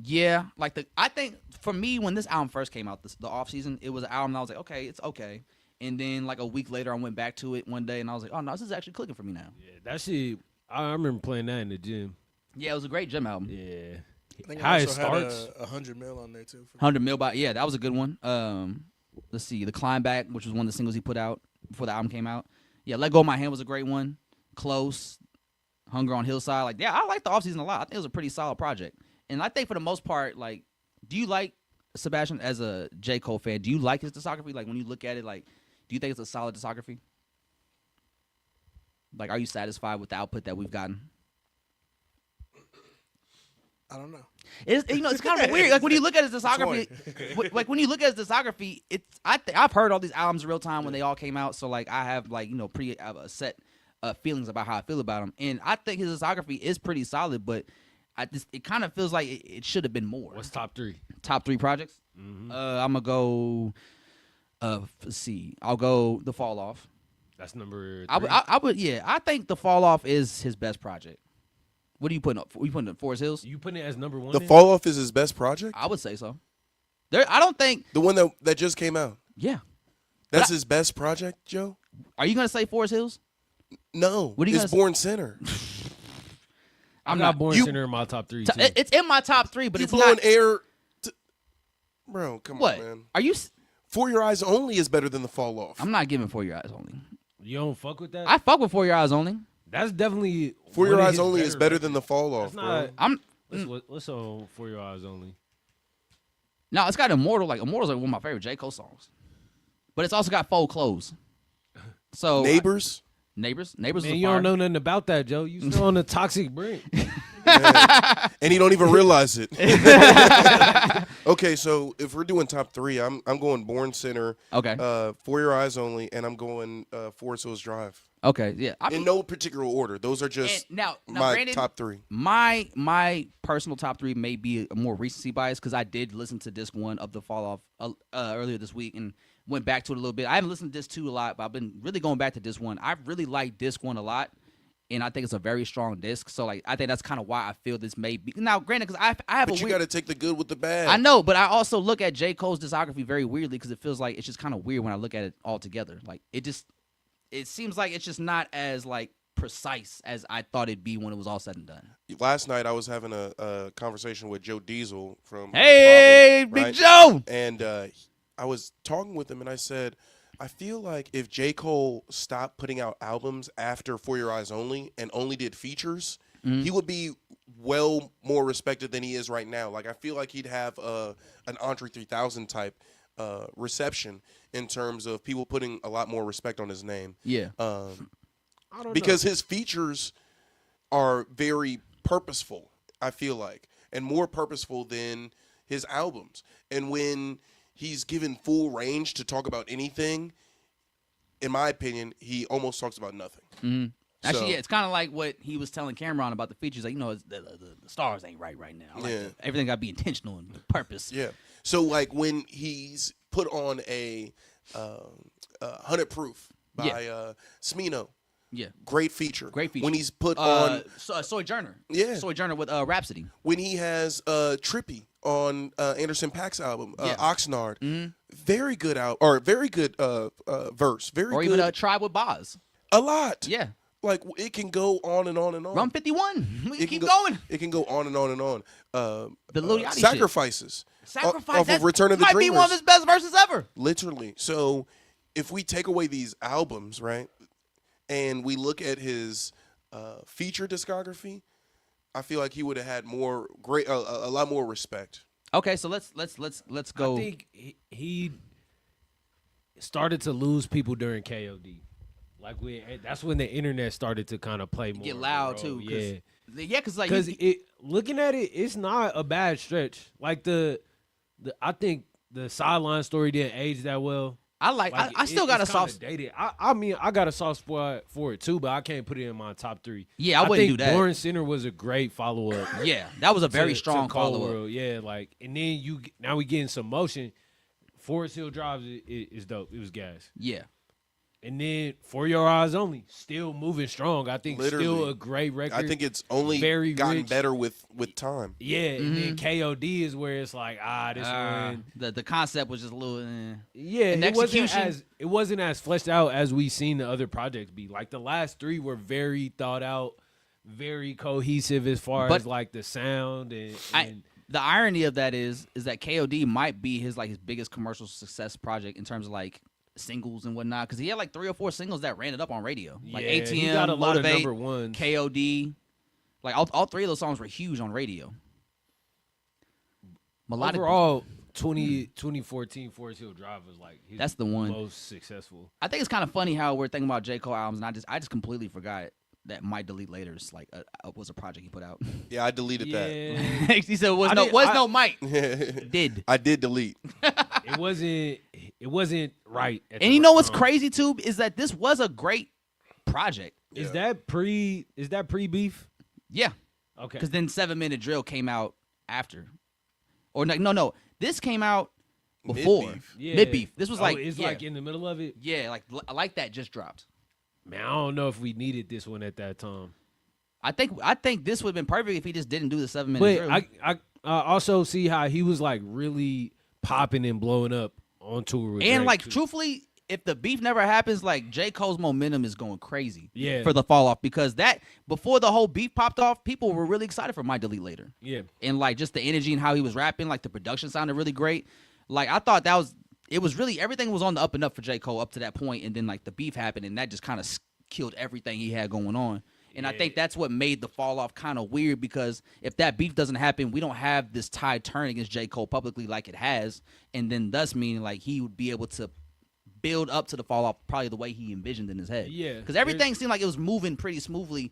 Yeah, like I think for me when this album first came out, the off season, it was an album that I was like, okay, it's okay. And then like a week later, I went back to it one day and I was like, oh no, this is actually clicking for me now. Yeah, that shit. I remember playing that in the gym. Yeah, it was a great gym album. Yeah. I think How I it also had starts. 100 mil on there too. 100 Mil by that was a good one. Let's see, The Climb Back, which was one of the singles he put out before the album came out. Yeah, Let Go of My Hand was a great one. Close, Hunger on Hillside. Like, yeah, I like the offseason a lot. I think it was a pretty solid project. And I think for the most part, like, do you like Sebastian as a J. Cole fan? Do you like his discography? Like, when you look at it, like, do you think it's a solid discography? Like, are you satisfied with the output that we've gotten? I don't know. It's kind of weird. Like when you look at his discography, like when you look at his discography, I've heard all these albums in real time when they all came out. So like I have like pretty set feelings about how I feel about him, and I think his discography is pretty solid. But it kind of feels like it should have been more. What's top three? Top three projects? Mm-hmm. I'm gonna go Let's see. I'll go The Fall Off. That's number 3. I would. Yeah, I think The Fall Off is his best project. What are you putting up? You putting it Forest Hills? You putting it as number 1? The Fall Off is his best project? I would say so. I don't think The one that just came out. Yeah. That's his best project, Joe? Are you gonna say Forest Hills? No. What are you it's gonna Born Center. I'm not Born Center in my top 3 too. It's in my top 3, but You it's blowing not. air. Bro, come What? on, man. Are you? For Your Eyes Only is better than The Fall Off. I'm not giving For Your Eyes Only. You don't fuck with that? I fuck with For Your Eyes Only. That's definitely For Your one of Eyes his Only is better records. than The Fall That's Off, bro. not. I'm. Let's on For Your Eyes Only. No, it's got Immortal. Like Immortal's like one of my favorite J. Cole songs. But it's also got Fold Clothes. So Neighbors? Neighbors Man, is a you fire. don't know nothing about that, Joe. You still on the toxic brink. And you don't even realize it. Okay, so if we're doing top 3, I'm going Born Center, Okay. For Your Eyes Only, and I'm going Forest Hills Drive. Okay. Yeah. I In mean, no particular order. Those are just and now my granted, top 3. My personal top 3 may be a more recency bias because I did listen to disc 1 of The Fall Off earlier this week and went back to it a little bit. I haven't listened to disc 2 a lot, but I've been really going back to disc 1. I really like disc 1 a lot, and I think it's a very strong disc. So like I think that's kind of why I feel this may be now. Granted, because I have But a you weird. got to take the good with the bad. I know, but I also look at J. Cole's discography very weirdly because it feels like it's just kind of weird when I look at it all together. Like it seems like it's just not as like precise as I thought it'd be when it was all said and done. Last night I was having a conversation with Joe Diesel from Hey, Problem, Big right? Joe! And I was talking with him, and I said, I feel like if J. Cole stopped putting out albums after For Your Eyes Only and only did features, he would be well more respected than he is right now. Like, I feel like he'd have an Andre 3000 type reception in terms of people putting a lot more respect on his name. Yeah. I don't Because his features are very purposeful, I feel like, and more purposeful than his albums. And when he's given full range to talk about anything, in my opinion, he almost talks about nothing. Mm-hmm. Actually, So- yeah, it's kind of like what he was telling Cameron about the features. Like, the stars ain't right now. Like, Yeah. everything got to be intentional and with purpose. Yeah. So, like, when he's put on a 100 Proof by Smino, Yeah. great feature. Great feature. When he's put on, Sojourner. Yeah. Sojourner with Rhapsody. when he has Trippy on Anderson .Paak's album, Yeah. Oxnard, very good very good verse, very Or good. even Tribe with Boz. A lot. Yeah. Like, it can go on and on and on. Rum 51. We It can can keep going. It can go on and on and on. The Lil Yachty shit. Sacrifices. Sacrifice. Off That of Return of the might Dreamers. be one of his best verses ever. Literally. So if we take away these albums, right, and we look at his feature discography, I feel like he would have had a lot more respect. Okay, so let's go. I think he started to lose people during KOD. Like that's when the internet started to kind of play more. Get of a loud role. too. Yeah. Because like Because looking at it, it's not a bad stretch. Like I think the sideline story didn't age that well. I still got a it's kinda soft. dated. I mean, I got a soft spot for it too, but I can't put it in my top 3. Yeah, I wouldn't think do that. Born Center was a great follow up. Yeah, that was a very strong follow up. World. Yeah, like and then now we getting some motion. Forest Hill Drive is dope. It was gas. Yeah. And then For Your Eyes Only, still moving strong. I think still Literally. a great record. I think it's only Very gotten rich. better with time. Yeah, and then Mm-hmm. KOD is where it's like, this one. The concept was just a little. Yeah, and it wasn't as fleshed out as we seen the other projects be. Like the last 3 were very thought out, very cohesive as far But as like the sound and The irony of that is that KOD might be his biggest commercial success project in terms of like singles and whatnot, because he had like 3 or 4 singles that ran it up on radio, like yeah, ATM, he got a lot of Motivate, number ones. KOD, like all 3 of those songs were huge on radio. Melodic, Overall, 2014 Forest Hill Drive was like his That's the one. most successful. I think it's kind of funny how we're thinking about J. Cole albums, and I just completely forgot that Might Delete Later's was a project he put out. Yeah, I deleted that. Yeah, He said was no Might. Did. I did delete. it wasn't right. At And the you know right what's time. crazy too is that this was a great project. Is that pre beef? Yeah. Okay. Because then 7 Minute Drill came out after. Or no. This came out before Mid-beef. Yeah. mid beef. This was like it's yeah, like in the middle of it. yeah, like that just dropped. Man, I don't know if we needed this one at that time. I think this would have been perfect if he just didn't do the 7-minute drill. But I also see how he was like really popping and blowing up on tour with And Drake, like too. truthfully, if the beef never happens, like J. Cole's momentum is going crazy Yeah. for the fall off, because that before the whole beef popped off, people were really excited for My Delete Later. Yeah. And like just the energy and how he was rapping, like the production sounded really great. Like I thought it was really everything was on the up and up for J. Cole up to that point, and then like the beef happened, and that just kind of killed everything he had going on. And I think that's what made the fall off kind of weird, because if that beef doesn't happen, we don't have this tide turn against J. Cole publicly like it has, and then thus meaning like he would be able to build up to the fall off probably the way he envisioned in his head. Yeah. Because everything seemed like it was moving pretty smoothly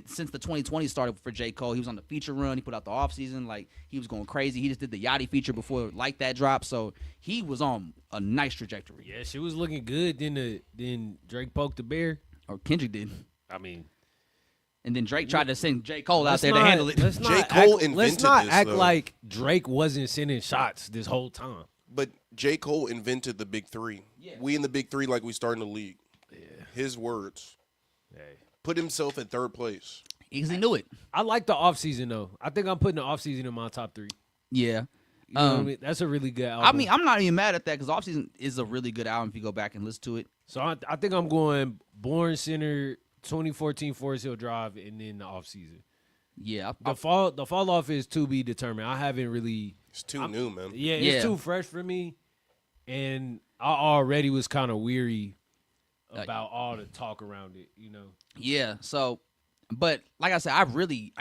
since the 2020 started for J. Cole. He was on the feature run. He put out the offseason. Like, he was going crazy. He just did the Yachty feature before Like That dropped. So he was on a nice trajectory. Yeah, she was looking good. Then Drake poked the bear. Or Kendrick did. I mean, And then Drake tried to send J. Cole out let's there not- to handle it. Let's J. not Cole let's invented not this, act though. like Drake wasn't sending shots this whole time. But J. Cole invented the big three. Yeah. We in the big three like we starting the league. Yeah. His words. Hey. Put himself at third place. Because he knew it. I like the offseason, though. I think I'm putting the offseason in my top 3. Yeah. You know what I mean? That's a really good album. I mean, I'm not even mad at that, because Offseason is a really good album if you go back and listen to it. So I think I'm going Born Center, 2014 Forest Hill Drive, and then the offseason. Yeah. The fall off is to be determined. I haven't really. It's too new, man. Yeah, it's Yeah. too fresh for me, and I already was kind of weary about all the talk around it. You know. Yeah. So, but like I said, I really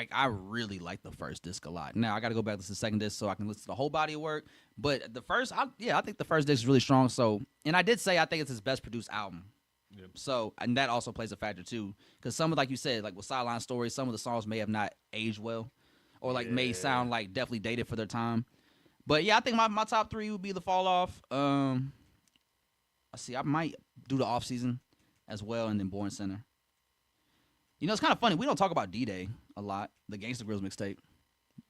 like the first disc a lot. Now I got to go back to the second disc so I can listen to the whole body of work. But the first, I think the first disc is really strong. So, and I did say I think it's his best produced album. Yep. So, and that also plays a factor too, because some of, like you said, like with Sideline Stories, some of the songs may have not aged well, or like may sound like definitely dated for their time. But yeah, I think my top 3 would be the Fall Off. I might do the Off Season as well, and then Born Center. You know, it's kind of funny. We don't talk about D-Day a lot. The Gangsta Grills mixtape.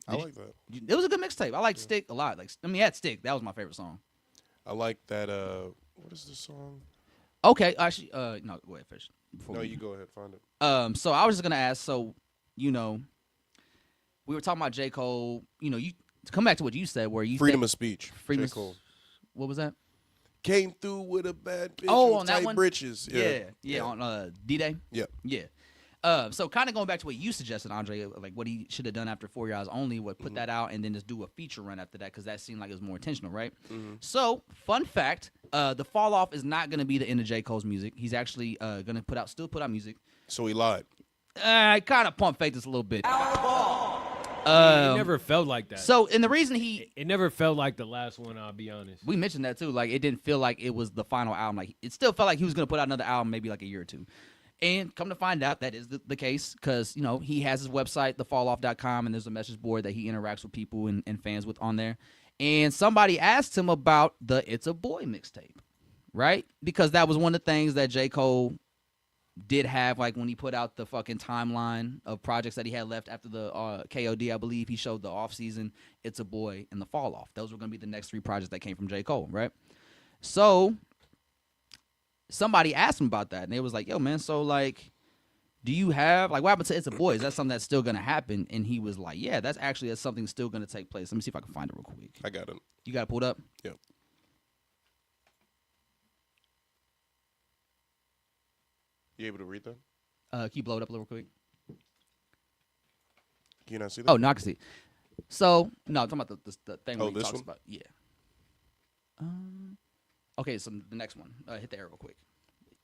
I like that. It was a good mixtape. I liked Stick a lot. At Stick, that was my favorite song. I like that. What is the song? Okay, actually, no, go ahead, Fish. No, you go ahead. Find it. So I was just gonna ask. So, you know, we were talking about J. Cole. You know, you to come back to what you said, where you Freedom think, of speech. freedom. J. Cole. What was that? Came through with a bad bitch. Oh, with on that tight one? britches. Yeah, on D-Day. Yeah. Yeah. So kind of going back to what you suggested, Andre, like what he should have done after 4 Years Only, put that out and then just do a feature run after that, because that seemed like it was more intentional, right? So, fun fact, the Fall Off is not going to be the end of J. Cole's music. He's actually going to still put out music. So he lied. I kind of pump faked this a little bit. It never felt like that. So, and the reason it never felt like the last one. I'll be honest. we mentioned that too, like it didn't feel like it was the final album. Like it still felt like he was going to put out another album maybe like a year or two. And come to find out, that is the case, because, you know, he has his website, thefalloff.com, and there's a message board that he interacts with people and fans with on there. And somebody asked him about the It's a Boy mixtape, right? Because that was one of the things that J. Cole did have, like when he put out the fucking timeline of projects that he had left after the KOD, I believe he showed the off-season, It's a Boy, and the Fall Off. Those were going to be the next 3 projects that came from J. Cole, right? So somebody asked him about that, and they was like, yo, man, so, like, do you have, like, what happened to It's a Boy? Is that something that's still going to happen? And he was like, yeah, that's something still going to take place. Let me see if I can find it real quick. I got it. You got it pulled up? Yep. You able to read that? Can you blow it up a little quick? Can you not see that? Oh, no, I can see it. So, no, I'm talking about the thing where he this talks one? about, yeah. Okay, so the next one. Hit the arrow real quick.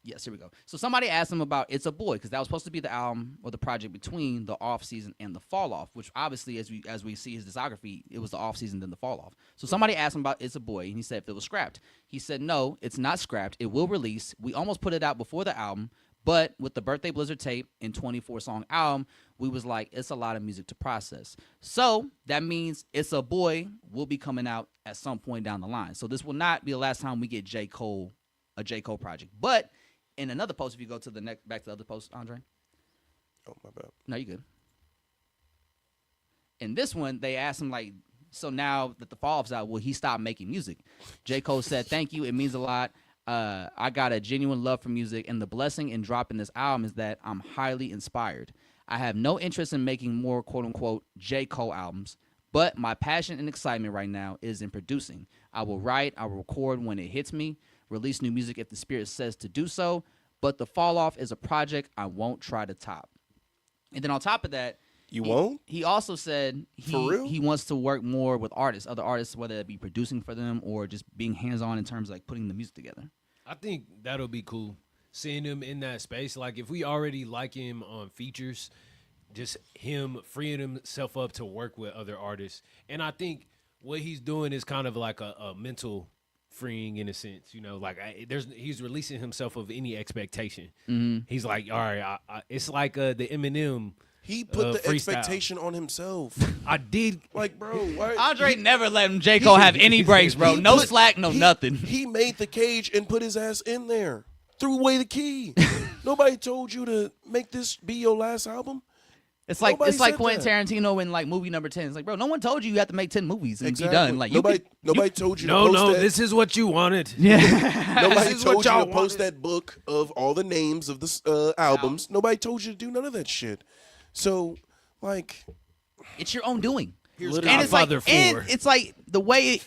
Yes, here we go. So somebody asked him about It's a Boy, because that was supposed to be the album or the project between the off season and the Fall Off, which obviously, as we see his discography, it was the off season then the Fall Off. So somebody asked him about It's a Boy, and he said if it was scrapped. He said, no, it's not scrapped. It will release. We almost put it out before the album, but with the Birthday Blizzard tape and 24-song album, we was like, it's a lot of music to process. So that means It's a Boy will be coming out at some point down the line. So this will not be the last time we get a J. Cole project. But in another post, if you go to the next, back to the other post, Andre. Oh, my bad. No, you good. In this one, they asked him, like, So now that the fall off's out, will he stop making music? J. Cole said, "Thank you. It means a lot. I got a genuine love for music, and the blessing in dropping this album is that I'm highly inspired. I have no interest in making more quote-unquote J. Cole albums, but my passion and excitement right now is in producing. I will write, I will record when it hits me, release new music if the spirit says to do so, but the fall off is a project I won't try to top." And then on top of that, he also said he wants to work more with artists, other artists, whether it be producing for them or just being hands-on in terms of like putting the music together. I think that'll be cool, seeing him in that space. Like, if we already like him on features, just him freeing himself up to work with other artists. And I think what he's doing is kind of like a mental freeing in a sense, like he's releasing himself of any expectation. Mm-hmm. He's like, all right, it's like the Eminem. He put the freestyle. Expectation on himself. I did. Like, bro, why? Andre never let him J. Cole have any breaks, bro. No slack, no nothing. He made the cage and put his ass in there. Threw away the key. Nobody told you to make this be your last album. It's like Quentin Tarantino in like movie number 10. It's like, bro, no one told you have to make 10 movies and be done. Like nobody told you. No, this is what you wanted. Yeah. Nobody told you to post that book of all the names of the albums. Nobody told you to do none of that shit. So, like, it's your own doing. Here's Godfather 4. And it's like the way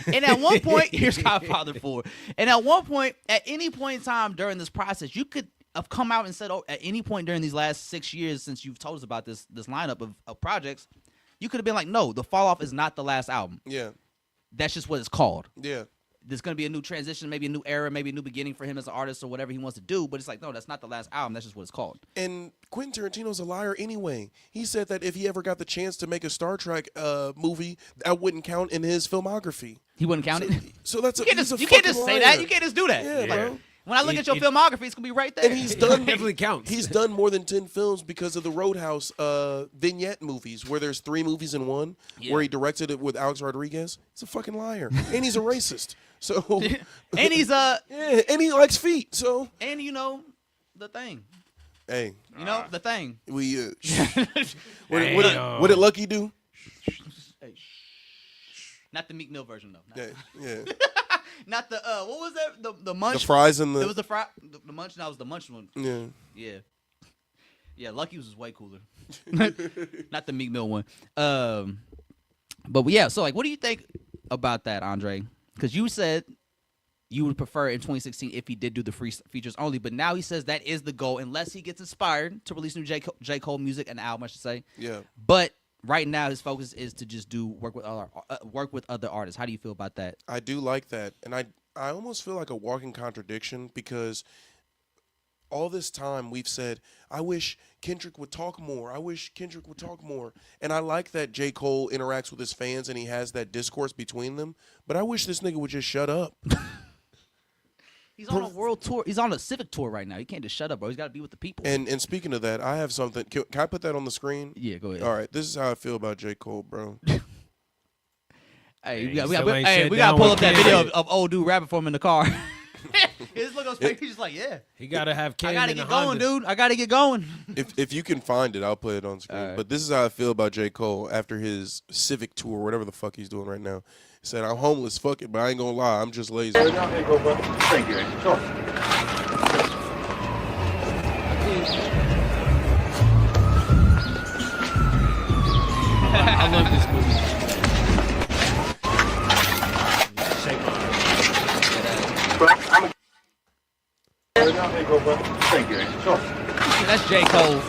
and at one point, here's Godfather 4. And at one point, at any point in time during this process, you could have come out and said, at any point during these last 6 years since you've told us about this lineup of projects, you could have been like, no, the Fall Off is not the last album. Yeah. That's just what it's called. Yeah. There's going to be a new transition, maybe a new era, maybe a new beginning for him as an artist or whatever he wants to do. But it's like, no, that's not the last album. That's just what it's called. And Quentin Tarantino's a liar anyway. He said that if he ever got the chance to make a Star Trek movie, that wouldn't count in his filmography. He wouldn't count it? So that's you can't just say that. You can't just do that. Yeah, bro. When I look at your filmography, it's going to be right there. And he's done definitely counts. He's done more than 10 films because of the Roadhouse vignette movies, where there's 3 movies in one, where he directed it with Alex Rodriguez. He's a fucking liar. And he's a racist. So and he's and he likes feet. So and the thing. Hey. The thing. We what did Lucky do? Not the Meek Mill version though. Yeah. Not the what was that? The munch. The fries and the. It was the fry. The munch. That was the munch one. Yeah. Yeah. Yeah. Lucky was way cooler. Not the Meek Mill one. But yeah. So like, what do you think about that, Andre? Because you said you would prefer in 2016 if he did do the free features only, but now he says that is the goal unless he gets inspired to release new J. Cole music, an album, I should say. Yeah. But right now his focus is to just work with other artists. How do you feel about that? I do like that, and I almost feel like a walking contradiction because all this time we've said, I wish Kendrick would talk more. I wish Kendrick would talk more. And I like that J. Cole interacts with his fans and he has that discourse between them. But I wish this nigga would just shut up. He's on a world tour. He's on a civic tour right now. He can't just shut up, bro. He's got to be with the people. And speaking of that, I have something. Can I put that on the screen? Yeah, go ahead. All right. This is how I feel about J. Cole, bro. We got to pull up that video of old dude rapping for him in the car. His look on screen, he's just like, yeah. He gotta have. I gotta get going, dude. I gotta get going. If you can find it, I'll put it on screen. Right. But this is how I feel about J. Cole after his civic tour, whatever the fuck he's doing right now. He said, "I'm homeless, fuck it, but I ain't gonna lie, I'm just lazy." Here you go, bro. Thank you. Sure. I love this movie. Here you go, bro. Thank you. Sure. That's J. Cole.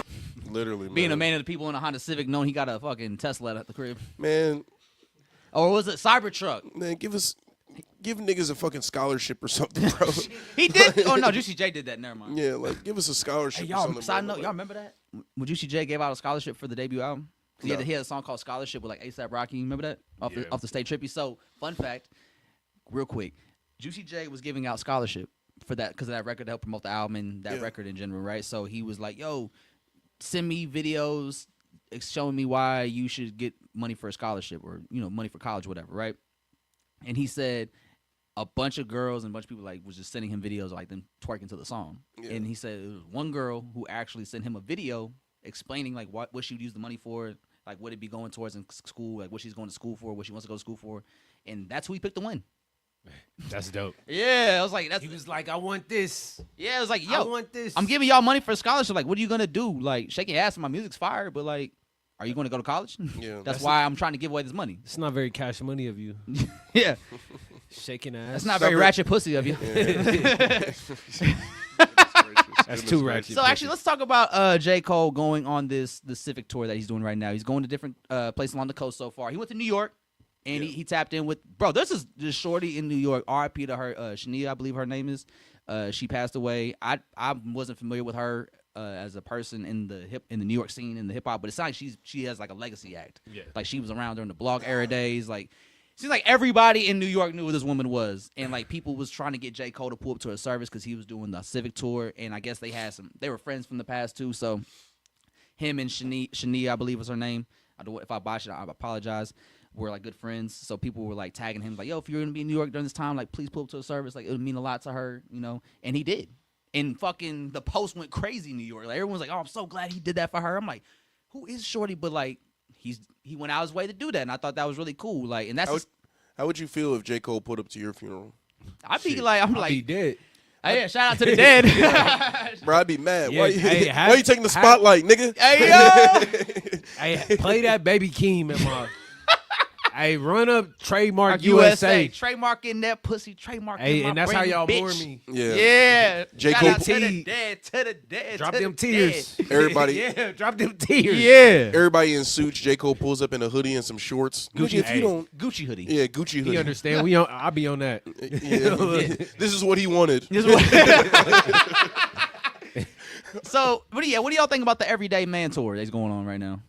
Literally, being a man of the people in a Honda Civic, knowing he got a fucking Tesla at the crib. Man. Or was it Cybertruck? Man, give niggas a fucking scholarship or something, bro. He did. Oh no, Juicy J did that. Never mind. Yeah, like give us a scholarship. Hey, y'all, side note, y'all remember that? When Juicy J gave out a scholarship for the debut album, he had a song called "Scholarship" with like A$AP Rocky. You remember that off the Stay Trippy? So, fun fact, real quick, Juicy J was giving out scholarship for that because of that record to help promote the album and that record in general, right? So he was like, "Yo, send me videos showing me why you should get money for a scholarship or money for college, or whatever, right?" And he said a bunch of girls and a bunch of people like was just sending him videos of, like them twerking to the song. Yeah. And he said it was one girl who actually sent him a video explaining like what she would use the money for, Like, would it be going towards in school? Like, what she's going to school for? What she wants to go to school for? And that's who he picked to win. That's dope. Yeah, I was like, He was like, I want this. Yeah, it was like, I yo, want this. I'm giving y'all money for a scholarship. Like, what are you gonna do? Like, shake your ass. My music's fire, but like, are you going to go to college? Yeah. That's why I'm trying to give away this money. It's not very cash money of you. Yeah, Shaking ass. that's not very ratchet pussy of you. That's too ratchet. So actually, let's talk about J. Cole going on the Civic tour that he's doing right now. He's going to different places along the coast so far. He went to New York, and he tapped in with this is just shorty in New York. R.I.P. to her, Shania, I believe her name is. She passed away. I wasn't familiar with her as a person in the New York scene in the hip hop, but it sounds like she has like a legacy act. Yeah, like she was around during the blog era days. Like seems like everybody in New York knew who this woman was, and like people was trying to get J. Cole to pull up to her service because he was doing the Civic tour, and I guess they were friends from the past too. So him and Shania, I believe was her name. If I botched it, I apologize. We're like good friends, so people were like tagging him, like, "Yo, if you're gonna be in New York during this time, like, please pull up to a service. Like, it would mean a lot to her, you know." And he did, and fucking the post went crazy in New York. Like everyone's like, "Oh, I'm so glad he did that for her." I'm like, "Who is Shorty?" But like, he went out his way to do that, and I thought that was really cool. Like, and that's how would you feel if J. Cole put up to your funeral? I'd be like, I'd be dead. Hey, yeah, shout out to the dead. Bro, I'd be mad. Yeah, why hey, you taking the spotlight, nigga? Hey yo, Hey, play that Baby Keem in my. Hey, run up trademark USA. Trademarking that pussy, trademarking Hey, my and that's how brain, y'all bitch. mourn me. Yeah. J. Shout Cole out to the dead. Drop to them the tears. dead. Everybody, Yeah, drop them tears. Yeah. everybody in suits. J. Cole pulls up in a hoodie and some shorts. Gucci, Nigga, if you don't, Gucci hoodie. yeah, Gucci hoodie. You understand? I be on that. Yeah. This is what he wanted. So, what do y'all think about the Everyday Man tour that's going on right now?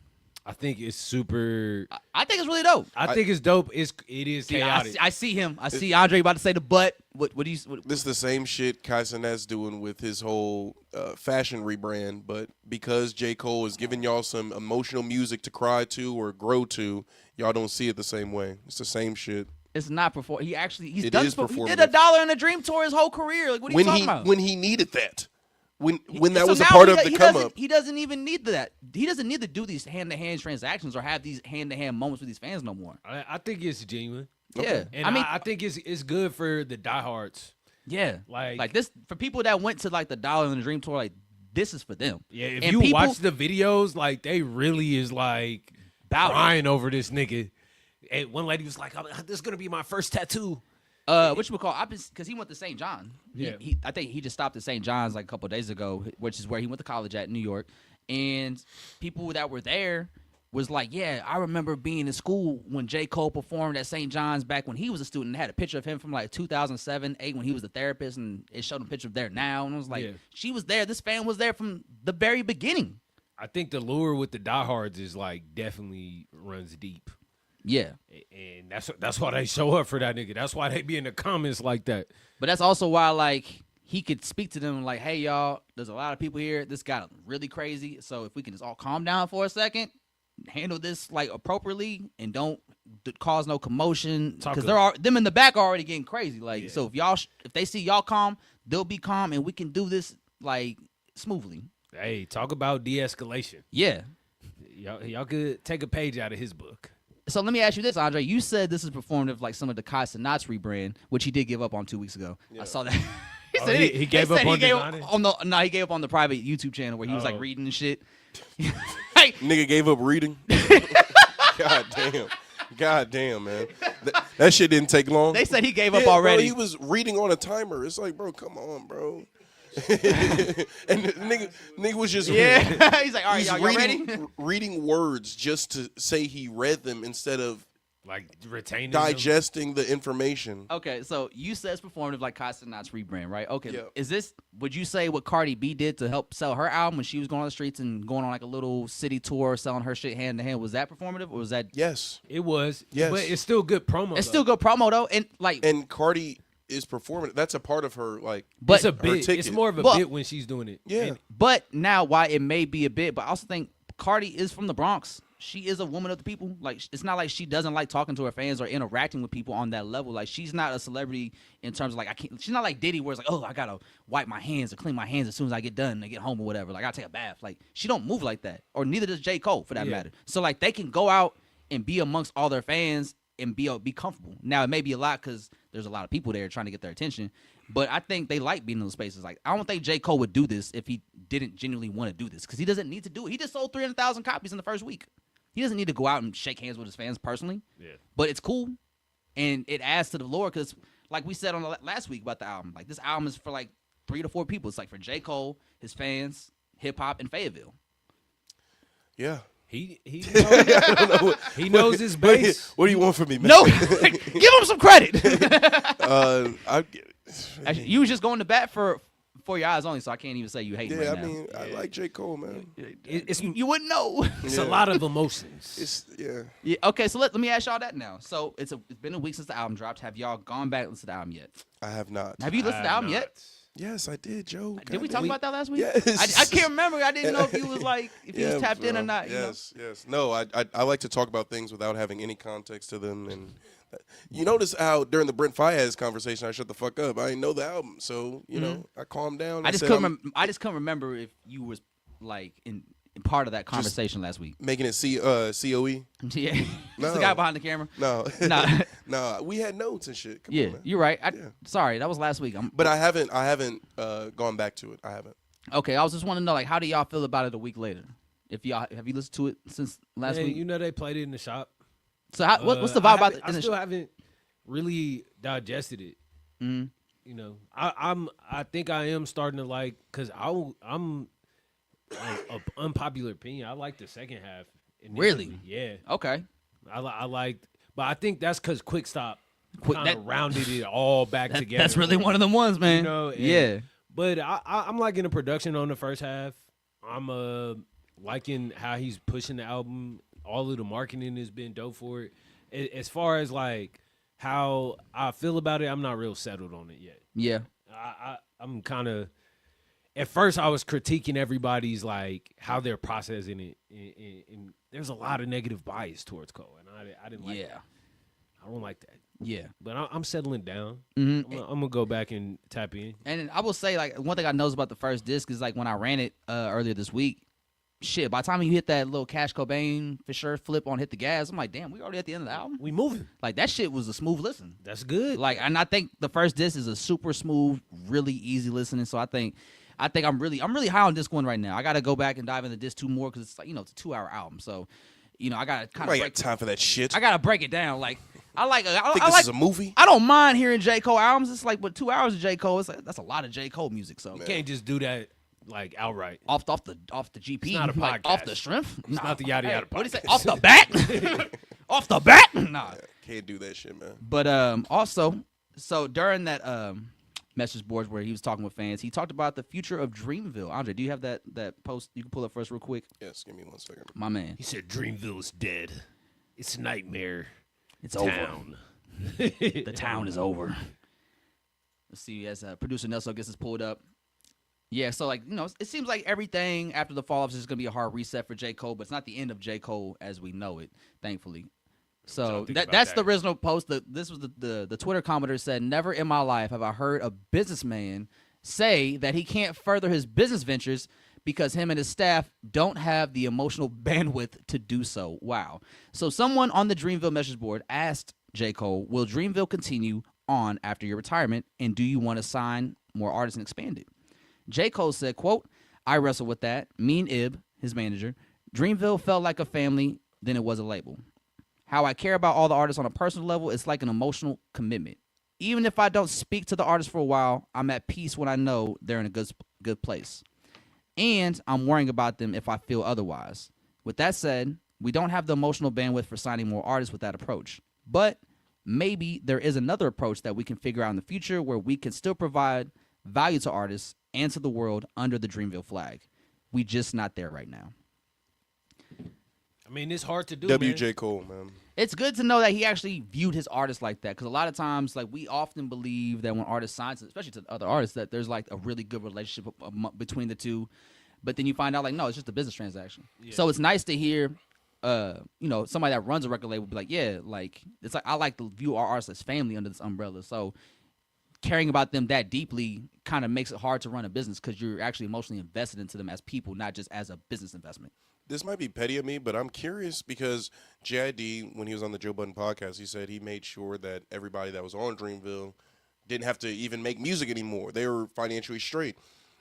I think it's super. I think it's really dope. I think it's dope. It is Yeah, chaotic. I see him. I see Andre about to say the butt. What do you? This is the same shit Kai Cenat's doing with his whole fashion rebrand, but because J. Cole is giving y'all some emotional music to cry to or grow to, y'all don't see it the same way. It's the same shit. It's not perform. He's It done. is He did performative. $1 in a Dream tour his whole career. Like, what are you talking about? When he needed that. When that So was a now part of the come up. He doesn't even need that. He doesn't need to do these hand-to-hand transactions or have these hand-to-hand moments with these fans no more. I think it's genuine. Yeah, And I think it's good for the diehards. yeah, Like this for people that went to like the $1 in a Dream tour. Like this is for them. Yeah, if And you people- watch the videos, like they really is like crying over this nigga. And one lady was like, "This is gonna be my first tattoo." Because he went to St. John. Yeah. I think he just stopped at St. John's like a couple of days ago, which is where he went to college at in New York. And people that were there was like, yeah, I remember being in school when J. Cole performed at St. John's back when he was a student. They had a picture of him from like 2007, 8 when he was a therapist, and it showed him a picture of there now. And I was like, she was there. This fan was there from the very beginning. I think the lure with the diehards is like definitely runs deep. Yeah. And that's why they show up for that nigga. That's why they be in the comments like that. But that's also why, like, he could speak to them like, hey, y'all, there's a lot of people here. This got really crazy. So if we can just all calm down for a second, handle this, like, appropriately, and don't cause no commotion. Because them in the back are already getting crazy. Like, so if they see y'all calm, they'll be calm, and we can do this, like, smoothly. Hey, talk about de-escalation. Yeah. Y'all could take a page out of his book. So let me ask you this, Andre. You said this is performative like some of the Kai Cenat's rebrand, which he did give up on 2 weeks ago. Yeah. I saw that. He gave up on designing? No, he gave up on the private YouTube channel where he was like reading and shit. Nigga gave up reading. God damn, man. That shit didn't take long. They said he gave up already. Bro, he was reading on a timer. It's like, bro, come on, bro. And the nigga was just he's like, all right, y'all ready? Reading words just to say he read them instead of like retaining digesting the information. Okay, so you said it's performative like Kai Cenat's rebrand, right? Okay, yeah. Would you say what Cardi B did to help sell her album when she was going on the streets and going on like a little city tour selling her shit hand to hand? Was that performative or was that? Yes, it was. Yes, but it's still good promo. It's still good promo though, and Cardi is performing. That's a part of her, like, but it's a bit. It's more of a bit when she's doing it. Yeah. But now, why it may be a bit, but I also think Cardi is from the Bronx. she is a woman of the people. Like, it's not like she doesn't like talking to her fans or interacting with people on that level. Like, she's not a celebrity in terms of, like, she's not like Diddy where it's like, oh, I got to wipe my hands or clean my hands as soon as I get done and I get home or whatever. Like, I take a bath. Like, she don't move like that. Or neither does J. Cole, for that matter. So, like, they can go out and be amongst all their fans and be comfortable. Now, it may be a lot because there's a lot of people there trying to get their attention. But I think they like being in those spaces. Like, I don't think J. Cole would do this if he didn't genuinely want to do this because he doesn't need to do it. He just sold 300,000 copies in the first week. He doesn't need to go out and shake hands with his fans personally. Yeah. But it's cool. And it adds to the lore because, like we said on the last week about the album, like, this album is for, like, 3 to 4 people. It's, like, for J. Cole, his fans, hip-hop, and Fayetteville. Yeah. He knows his base. What do you want from me, man? No, give him some credit. Actually, you was just going to bat for your eyes only, so I can't even say you hate him right now. mean, I like J. Cole, man. You wouldn't know. It's a lot of emotions. Yeah. Okay, so let me ask y'all that now. So it's been a week since the album dropped. Have y'all gone back and listened to the album yet? I have not. Have you listened to the album yet? Yes, I did, Joe. Did we talk about that last week? Yes. I can't remember. I didn't know if you was like was tapped in or not. Yes. No, I like to talk about things without having any context to them. And you notice how during the Brent Faiyaz conversation, I shut the fuck up. I didn't know the album, so you know I calmed down. I just couldn't remember if you was like in part of that conversation last week. Making it COE. Yeah. No. The guy behind the camera. No. No. We had notes and shit. Come on, man. You're right. Sorry, that was last week. But I haven't gone back to it. I haven't. Okay, I was just want to know, like, how do y'all feel about it a week later? Have you listened to it since last week? You know they played it in the shop. So what's the vibe about it? I still haven't really digested it. Mm-hmm. You know, I think I am starting to like because I'm an unpopular opinion. I like the second half. Really? Yeah. Okay. I liked, but I think that's because Quick Stop kind of rounded it all back together. That's really one of them ones, man. You know, yeah. But I'm liking the production on the first half. I'm liking how he's pushing the album. All of the marketing has been dope for it. As far as like how I feel about it, I'm not real settled on it yet. Yeah. I'm kind of. At first, I was critiquing everybody's like how they're processing it, and there's a lot of negative bias towards Cole, and I didn't like that. I don't like that. Yeah, but I'm settling down. Mm-hmm. I'm gonna go back and tap in. And I will say, like, one thing I noticed about the first disc is like when I ran it earlier this week. Shit, by the time you hit that little Cash Cobain for sure flip on Hit the Gas, I'm like, damn, we already at the end of the album. We moving. Like, that shit was a smooth listen. That's good. Like, and I think the first disc is a super smooth, really easy listening. So I think I'm really high on disc 1 right now. I got to go back and dive into disc 2 more because it's like, it's a 2-hour album. So, I got to kind of break time for that shit. I got to break it down. Like, I think this is a movie. I don't mind hearing J. Cole albums. It's like, but 2 hours of J. Cole, that's a lot of J. Cole music. So you can't just do that like outright off the GP. It's not a podcast. Like, off the strength. It's not the Yadda Yadda podcast. What do you say? Off the bat? Off the bat? Nah. Can't do that shit, man. But also, so during that message boards where he was talking with fans, he talked about the future of Dreamville. Andre, do you have that post you can pull up for us real quick? Yes, give me 1 second. My man. He said Dreamville is dead. It's a nightmare. It's town. Over. The town is over. Let's see, as producer Nelson gets this pulled up. Yeah, so like, it seems like everything after the fall off is going to be a hard reset for J. Cole, but it's not the end of J. Cole as we know it, thankfully. So that's the original post. This was the Twitter commenter said, "Never in my life have I heard a businessman say that he can't further his business ventures because him and his staff don't have the emotional bandwidth to do so." Wow. So someone on the Dreamville message board asked J. Cole, "Will Dreamville continue on after your retirement, and do you want to sign more artists and expand it?" J. Cole said, quote, "I wrestled with that. Me and Ib, his manager. Dreamville felt like a family than it was a label. How I care about all the artists on a personal level, it's like an emotional commitment. Even if I don't speak to the artist for a while, I'm at peace when I know they're in a good place. And I'm worrying about them if I feel otherwise. With that said, we don't have the emotional bandwidth for signing more artists with that approach. But maybe there is another approach that we can figure out in the future where we can still provide value to artists and to the world under the Dreamville flag. We just not there right now." I mean, it's hard to do. WJ Cole, man. It's good to know that he actually viewed his artists like that, because a lot of times, like, we often believe that when artists sign, especially to other artists, that there's like a really good relationship between the two, but then you find out like, no, it's just a business transaction. Yeah. So it's nice to hear somebody that runs a record label would be like, yeah, like it's like I like to view our artists as family under this umbrella. So caring about them that deeply kind of makes it hard to run a business because you're actually emotionally invested into them as people, not just as a business investment. This might be petty of me, but I'm curious because JID, when he was on the Joe Budden podcast, he said he made sure that everybody that was on Dreamville didn't have to even make music anymore. They were financially straight.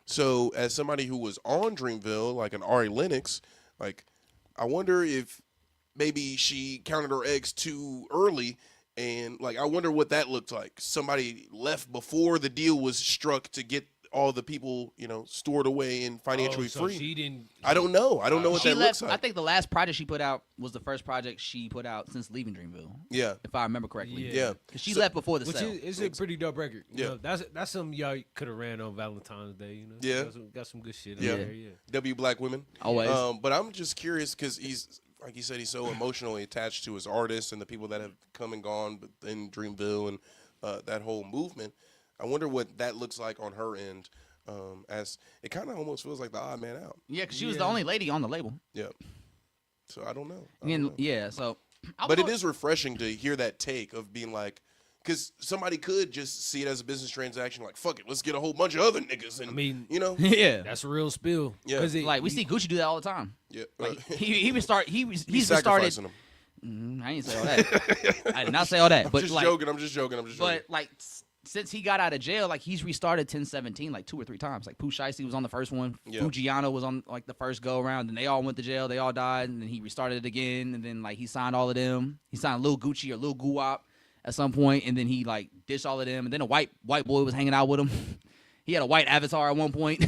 So as somebody who was on Dreamville, like an Ari Lennox, like I wonder if maybe she counted her eggs too early. And, like, I wonder what that looked like. Somebody left before the deal was struck to get all the people, stored away and financially so free. She didn't. I don't know. I don't know what She that left. looks like. I think the last project she put out was the first project she put out since leaving Dreamville. Yeah. If I remember correctly. Yeah. 'Cause she left before the Which sale. is a pretty dope record. You Yeah. know, that's something y'all could have ran on Valentine's Day. Yeah. Got some good shit. Yeah. In there, yeah. W Black Women. Always. But I'm just curious because he's, like you said, he's so emotionally attached to his artists and the people that have come and gone in Dreamville and that whole movement. I wonder what that looks like on her end, as it kind of almost feels like the odd man out. Yeah, because she was the only lady on the label. Yeah. So I don't know. Yeah, so. But it is refreshing to hear that take of being like, because somebody could just see it as a business transaction, like, fuck it, let's get a whole bunch of other niggas. And, I mean, Yeah. that's a real spill. Yeah. 'Cause Like, we see Gucci do that all the time. Yeah. Like, he's been started. He's sacrificing them. I didn't say all that. I did not say all that. I'm But just like, joking. I'm just joking. But like, since he got out of jail, like he's restarted 1017 like 2 or 3 times. Like Pooh Shiesty was on the first one. Yeah. Fujiano was on like the first go around, and they all went to jail. They all died, and then he restarted it again. And then like he signed all of them. He signed Lil Gucci or Lil Guwap at some point, and then he like ditched all of them. And then a white boy was hanging out with him. He had a white avatar at one point.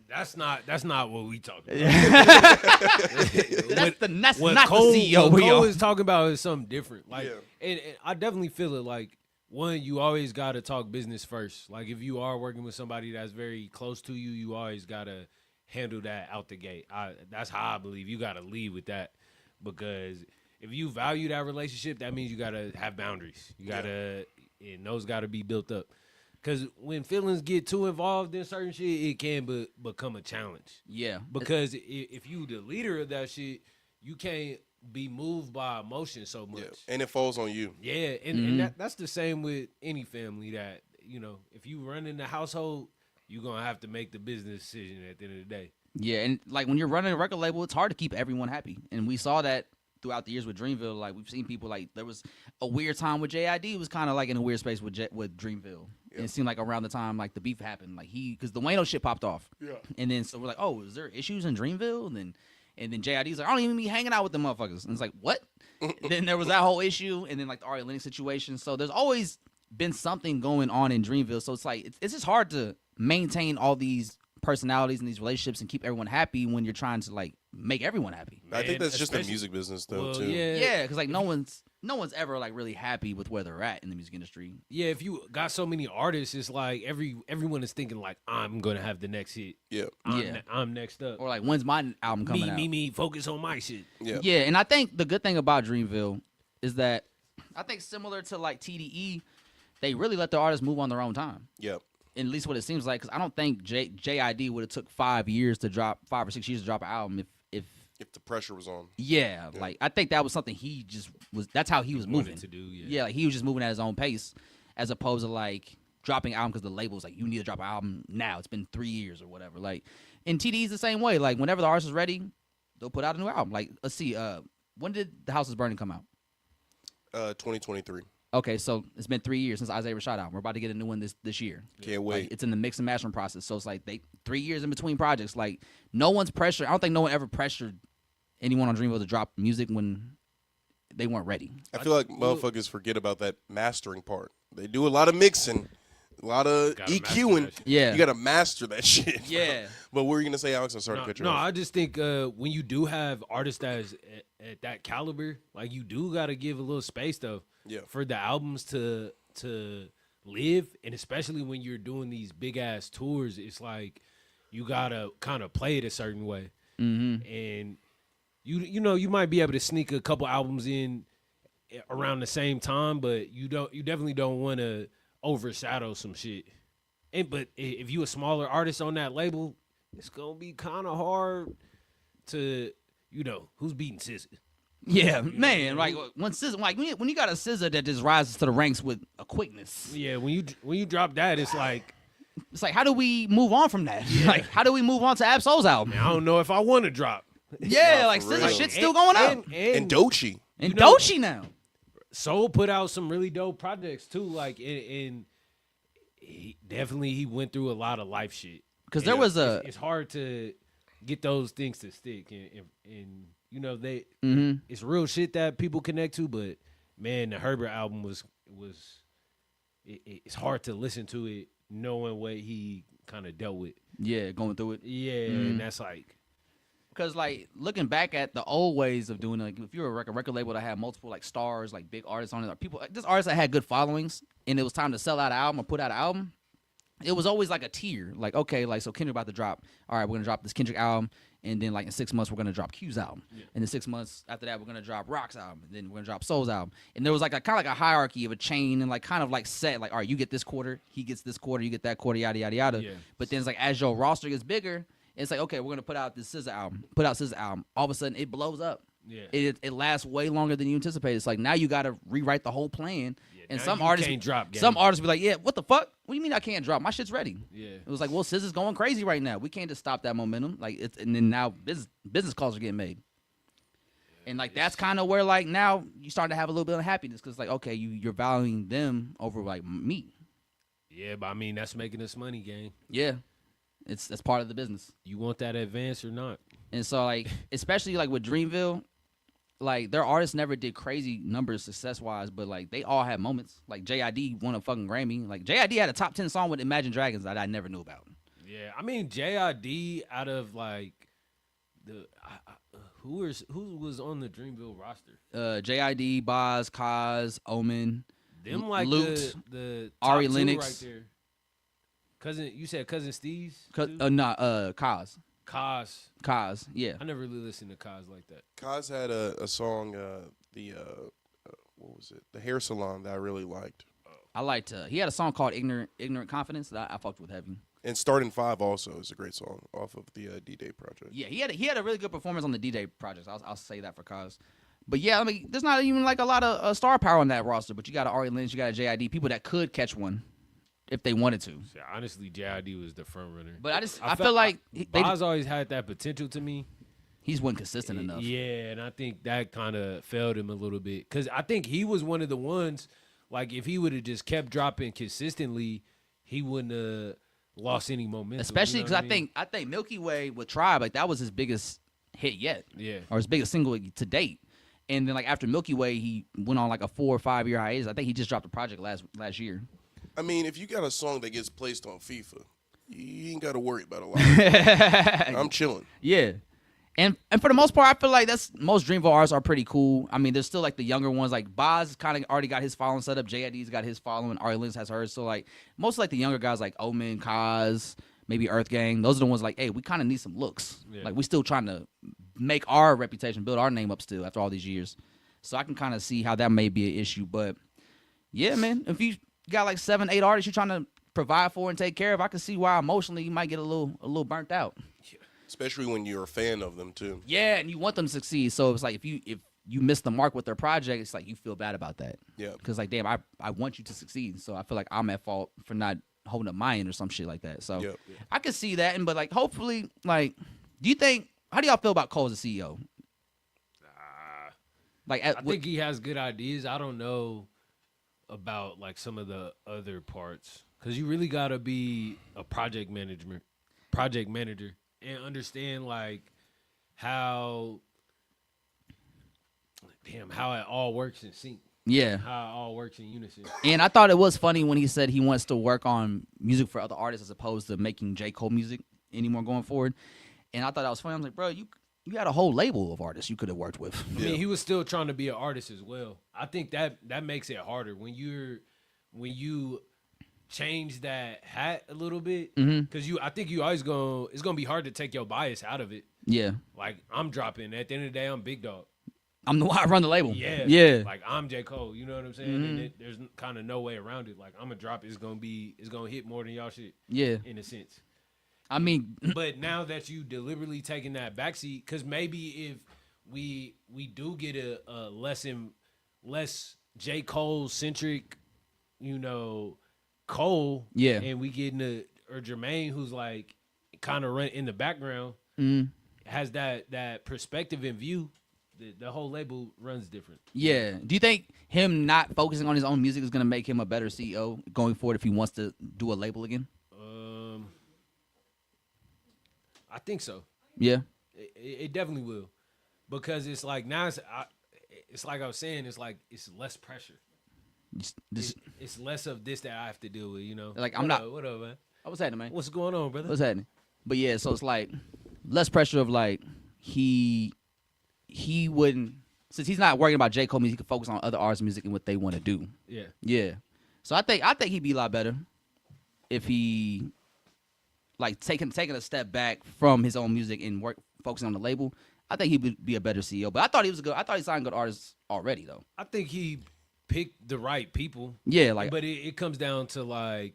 That's not what we talking about. That's What not Cole, the CEO. what we Cole are. is talking about is something different. Like, Yeah. and I definitely feel it. Like, one, you always got to talk business first. Like, if you are working with somebody that's very close to you, you always got to handle that out the gate. That's how I believe. You got to lead with that, because if you value that relationship, that means you got to have boundaries. You got to, and those got to be built up. Because when feelings get too involved in certain shit, it can become a challenge. Yeah. Because if you the leader of that shit, you can't be moved by emotion so much. Yeah. And it falls on you. Yeah, and that's the same with any family that, if you run in the household, you're going to have to make the business decision at the end of the day. Yeah, and like when you're running a record label, it's hard to keep everyone happy. And we saw that throughout the years with Dreamville. Like we've seen people, like there was a weird time with JID was kind of like in a weird space with Dreamville. Yeah. And it seemed like around the time like the beef happened, like because the Wayno shit popped off. Yeah. And then so we're like, oh, is there issues in Dreamville? And then JID's like, I don't even be hanging out with them motherfuckers. And it's like, what? Then there was that whole issue, and then like the Ari Lennox situation. So there's always been something going on in Dreamville. So it's like it's just hard to maintain all these personalities and these relationships and keep everyone happy when you're trying to like make everyone happy. I think that's just the music business though too. Yeah, because like no one's ever like really happy with where they're at in the music industry. Yeah, if you got so many artists, it's like everyone is thinking like, I'm gonna have the next hit. Yeah, I'm next up. Or like, when's my album coming out? Me, focus on my shit. Yeah, and I think the good thing about Dreamville is that I think similar to like TDE, they really let the artists move on their own time. Yeah. At least what it seems like, because I don't think JID would have took 5 or 6 years to drop an album if the pressure was on. Yeah, like I think that was something he just was. That's how he was moving. To do, yeah, like he was just moving at his own pace, as opposed to like dropping an album because the label's like, you need to drop an album now. It's been 3 years or whatever. Like, and TDE's the same way. Like whenever the artist is ready, they'll put out a new album. Like let's see, when did The House Is Burning come out? 2023. Okay, so it's been 3 years since Isaiah Rashad album. We're about to get a new one this year. Can't wait. Like, it's in the mix and mastering process. So it's like 3 years in between projects. Like no one's pressured. I don't think no one ever pressured anyone on Dreamville to drop music when they weren't ready. I feel like motherfuckers forget about that mastering part. They do a lot of mixing, a lot of EQing. Yeah. You got to master that shit. Yeah. But what were you going to say, Alex? I'm sorry to cut you off. No, I just think when you do have artists that's at that caliber, like you do got to give a little space though. Yeah. For the albums to live, and especially when you're doing these big ass tours, it's like you gotta kind of play it a certain way, and you might be able to sneak a couple albums in around the same time, but you definitely don't want to overshadow some shit. But if you a smaller artist on that label, it's gonna be kind of hard to who's beating SZA. Yeah, You know, man. Like when SZA, like when you got a SZA that just rises to the ranks with a quickness. Yeah, when you drop that, it's like, It's like, how do we move on from that? Like, how do we move on to Ab-Soul's album? man, I don't know if I want to drop. Yeah, Nah, like for SZA real. shit's still going up. And Doechii. And you know- Doechii now. Soul put out some really dope projects too. Like, and he went through a lot of life shit. Because And there was it's hard to get those things to stick, and you know it's real shit that people connect to. But man, the Herbert album was it's hard to listen to it knowing what he kind of dealt with. yeah, going through it. Yeah, and that's like, Because like looking back at the old ways of doing it, like if you're a record label that had multiple like stars, like big artists on it, or people, like, just artists that had good followings, and it was time to sell out an album or put out an album, it was always like a tier. Like, okay, like so Kendrick about to drop. All right, we're gonna drop this Kendrick album, and then like in 6 months we're gonna drop Q's album, and then 6 months after that we're gonna drop Rock's album, and then we're gonna drop Soul's album. And there was like a kind of like a hierarchy of a chain, and like kind of like set, like all right, you get this quarter, he gets this quarter, you get that quarter, yada yada yada. Yeah. But then it's like as your roster gets bigger, it's like okay, we're gonna put out this SZA album, put out SZA album. All of a sudden it blows up. yeah. It lasts way longer than you anticipated. It's like now you got to rewrite the whole plan. And now some you artists, can't drop, gang. some artists be like, "Yeah, what the fuck? What do you mean I can't drop? My shit's ready." Yeah. It was like, "Well, SZA's going crazy right now. We can't just stop that momentum." Like, it's and then now business calls are getting made, and like that's kind of where like now you start to have a little bit of happiness because like okay, you're valuing them over like me. Yeah, but I mean that's making us money, gang. Yeah, that's part of the business. You want that advance or not? And so like especially like with Dreamville, like their artists never did crazy numbers success wise, but like they all had moments. Like JID won a fucking Grammy. Like JID had a top 10 song with Imagine Dragons that I never knew about. Yeah, I mean JID out of like the who was on the Dreamville roster? JID, Boz, Kaz, Omen, Them like Lute, the Ari top two Lennox. right there. Cousin, you said Cousin Steve's? Kaz. Kaz. Yeah. I never really listened to Kaz like that. Kaz had a song, what was it? The Hair Salon that I really liked. I liked he had a song called Ignorant Confidence that I fucked with heavy. And Starting 5 also is a great song off of the D-Day project. Yeah, he had a really good performance on the D-Day projects. I'll say that for Kaz. But yeah, I mean, there's not even like a lot of star power on that roster. But you got Ari Lennox, you got JID, people that could catch one if they wanted to. Yeah, honestly, JID was the front runner. But I feel like Boz always had that potential to me. he's wasn't consistent enough. Yeah, and I think that kind of failed him a little bit because I think he was one of the ones. Like if he would have just kept dropping consistently, he wouldn't have lost any momentum. Especially you know because what I mean? I think Milky Way with Tribe, like that was his biggest hit yet. Yeah. Or his biggest single to date. And then like after Milky Way, he went on like a 4 or 5 year hiatus. I think he just dropped a project last year. I mean, if you got a song that gets placed on FIFA, you ain't got to worry about a lot. I'm chilling. Yeah. And for the most part, I feel like that's most Dreamville artists are pretty cool. I mean, there's still like the younger ones, like Boz kind of already got his following set up. JID's got his following. Ari Lennox has hers. So like most like the younger guys like Omen, Kaz, maybe Earth Gang. Those are the ones like, hey, we kind of need some looks. Yeah. Like we still trying to make our reputation, build our name up still after all these years. So I can kind of see how that may be an issue. But yeah, man, if you got like 7, 8 artists you're trying to provide for and take care of, I can see why emotionally you might get a little burnt out. Especially when you're a fan of them, too. Yeah, and you want them to succeed. So it's like if you miss the mark with their project, it's like you feel bad about that. Yeah. Because like, damn, I want you to succeed. So I feel like I'm at fault for not holding up my end or some shit like that. So Yep. I can see that. And but like hopefully, like, how do y'all feel about Cole as a CEO? Like I think he has good ideas. I don't know about like some of the other parts because you really gotta be a project manager, and understand like how it all works in sync. Yeah. How it all works in unison. And I thought it was funny when he said he wants to work on music for other artists as opposed to making J. Cole music anymore going forward. And I thought that was funny. I was like, bro, you had a whole label of artists you could have worked with. I mean, he was still trying to be an artist as well. I think that makes it harder when you change that hat a little bit because I think you always it's gonna be hard to take your bias out of it. Yeah. Like I'm dropping at the end of the day, I'm Big Dog. I'm the one I run the label. Yeah. Yeah. Like I'm J. Cole. You know what I'm saying? And there's kind of no way around it. Like I'm gonna drop. It's gonna hit more than y'all shit. Yeah. In a sense. I mean, But now that you deliberately taking that backseat, because maybe if we do get a less J. Cole centric, Cole. Yeah. And we getting or Jermaine, who's like kind of run in the background, has that perspective and view. The whole label runs different. Yeah. Do you think him not focusing on his own music is going to make him a better CEO going forward if he wants to do a label again? I think so. Yeah. It definitely will, because it's like now it's like I was saying, it's like it's less pressure. It's less of this that I have to deal with, Like what up, man? What's happening, man? What's going on, brother? What's happening? But yeah, so it's like less pressure of like he wouldn't, since he's not worrying about J. Cole music, he can focus on other artists' music and what they want to do. Yeah. Yeah. So I think he'd be a lot better if he like taking a step back from his own music and focusing on the label. I think he would be a better CEO. But I thought he was good. I thought he signed good artists already though. I think he picked the right people. Yeah, like, but it comes down to like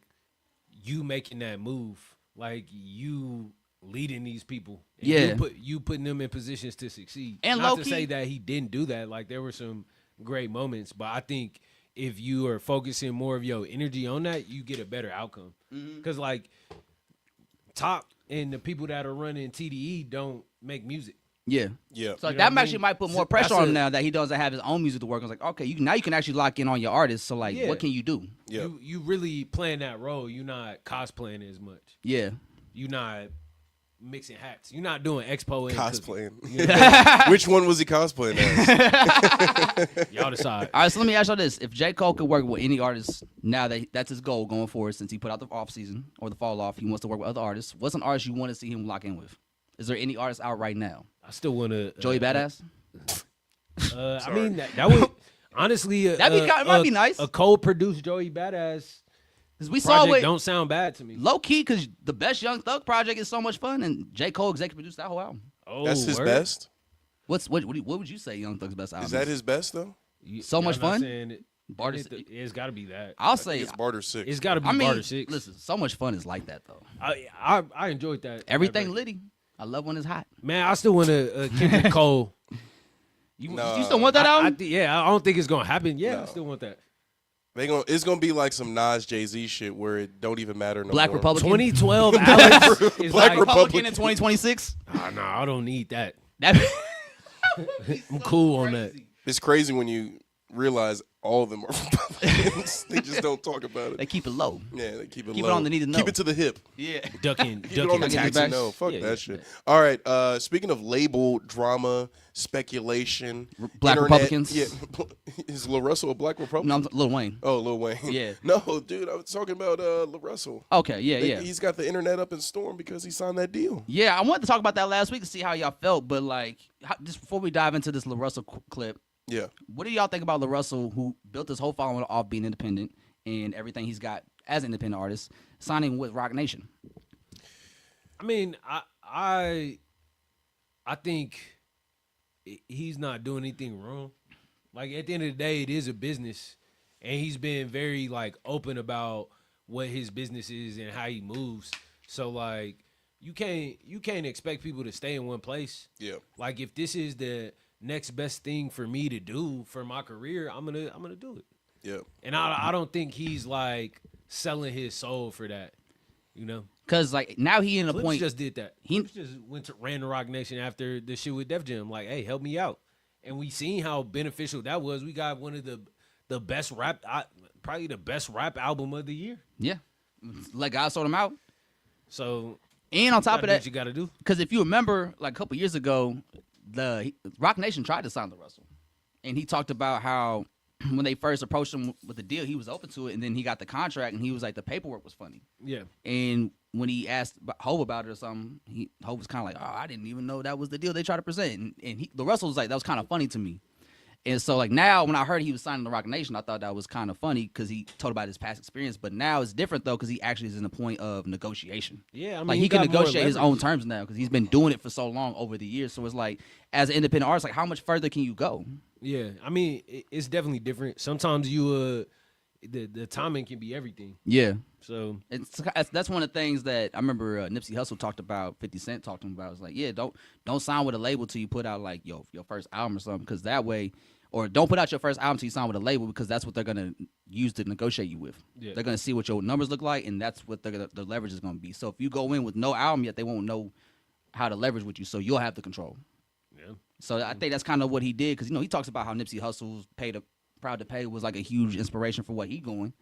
you making that move, like you leading these people. And yeah, you putting them in positions to succeed. And not low-key, to say that he didn't do that. Like there were some great moments, but I think if you are focusing more of your energy on that, you get a better outcome. Because like Top and the people that are running TDE don't make music. Yeah. Yeah. So like, that actually might put more pressure on him now that he doesn't have his own music to work on. It's like, okay, now you can actually lock in on your artist. So like, what can you do? Yeah. You really playing that role. You're not cosplaying as much. Yeah. You're not mixing hats. You're not doing expo and cosplaying. Which one was he cosplaying as? Y'all decide. All right, so let me ask y'all this: if J. Cole could work with any artist now that that's his goal going forward, since he put out the off season or the fall off, he wants to work with other artists. What's an artist you want to see him lock in with? Is there any artist out right now? I still want to Joey Badass. I mean that would honestly might be nice. A Cole-produced Joey Badass. Because we saw it. Don't sound bad to me. Low key, because the best Young Thug project is so much fun, and J. Cole executive produced that whole album. Oh, that's his best. What would you say Young Thug's best album? Is that his best though? So much fun. It's got to be that. I'll say it's Barter 6. It's got to be Barter 6. Listen, So Much Fun is like that though. I enjoyed that. Everything Liddy. I love when it's hot. Man, I still want a Kendrick Cole. You still want that album? I don't think it's gonna happen. Yeah, I still want that. It's gonna be like some Nas Jay-Z shit where it don't even matter no Black more. Republican. 2012 Alex is Black like, Republican in 2026. No, I don't need that. I'm I'm cool on that. It's crazy when you realize all of them are Republicans. They just don't talk about it. They keep it low. Yeah, they keep it Keep low. it on the need to know. Keep it to the hip. Yeah. Ducking Keep it on the taxi. back. No, fuck Yeah, that yeah. shit. All right. Speaking of label drama, speculation, Black internet, Republicans. Yeah, is Lil Russell a Black Republican? No, I'm Lil Wayne. Oh, Lil Wayne. Yeah. No, dude, I was talking about Lil Russell. Okay, yeah. He's got the internet up in storm because he signed that deal. Yeah, I wanted to talk about that last week to see how y'all felt, but like, just before we dive into this Lil Russell clip, Yeah. what do y'all think about Lil Russell, who built his whole following off being independent and everything he's got as an independent artist, signing with Roc Nation? I mean, I think he's not doing anything wrong. Like at the end of the day, it is a business, and he's been very like open about what his business is and how he moves. So like, you can't expect people to stay in one place. Yeah. Like if this is the next best thing for me to do for my career, I'm gonna do it. Yeah. And I don't think he's like selling his soul for that, Because like now he in a Clips point. just did that. Clips just ran to Roc Nation after the shit with Def Jam. Like, hey, help me out. And we seen how beneficial that was. We got one of the best rap, probably the best rap album of the year. Yeah, let God sort him out. So, and on top of that, what you got to do. Because if you remember, like a couple years ago, the Roc Nation tried to sign Lil Russell, and he talked about how when they first approached him with the deal, he was open to it, and then he got the contract, and he was like, the paperwork was funny. Yeah. And when he asked Hov about it or something, Hov was kind of like, oh, I didn't even know that was the deal they tried to present. And Lil Russell was like, that was kind of funny to me. And so like now when I heard he was signing the Roc Nation, I thought that was kind of funny because he told about his past experience. But now it's different though because he actually is in the point of negotiation. Yeah, I mean, like he can negotiate his own terms now because he's been doing it for so long over the years. So it's like as an independent artist, like how much further can you go? Yeah, I mean it's definitely different. Sometimes you the timing can be everything. Yeah. So That's one of the things that I remember Nipsey Hussle talked about. 50 Cent talking about. It's like, yeah, don't sign with a label till you put out like your first album or something, because that way, or don't put out your first album till you sign with a label, because that's what they're gonna use to negotiate you with. Yeah. They're gonna see what your numbers look like, and that's what the leverage is gonna be. So if you go in with no album yet, they won't know how to leverage with you. So you'll have the control. yeah. So I think that's kind of what he did, because he talks about how Nipsey Hussle's Proud to Pay was like a huge inspiration for what he going.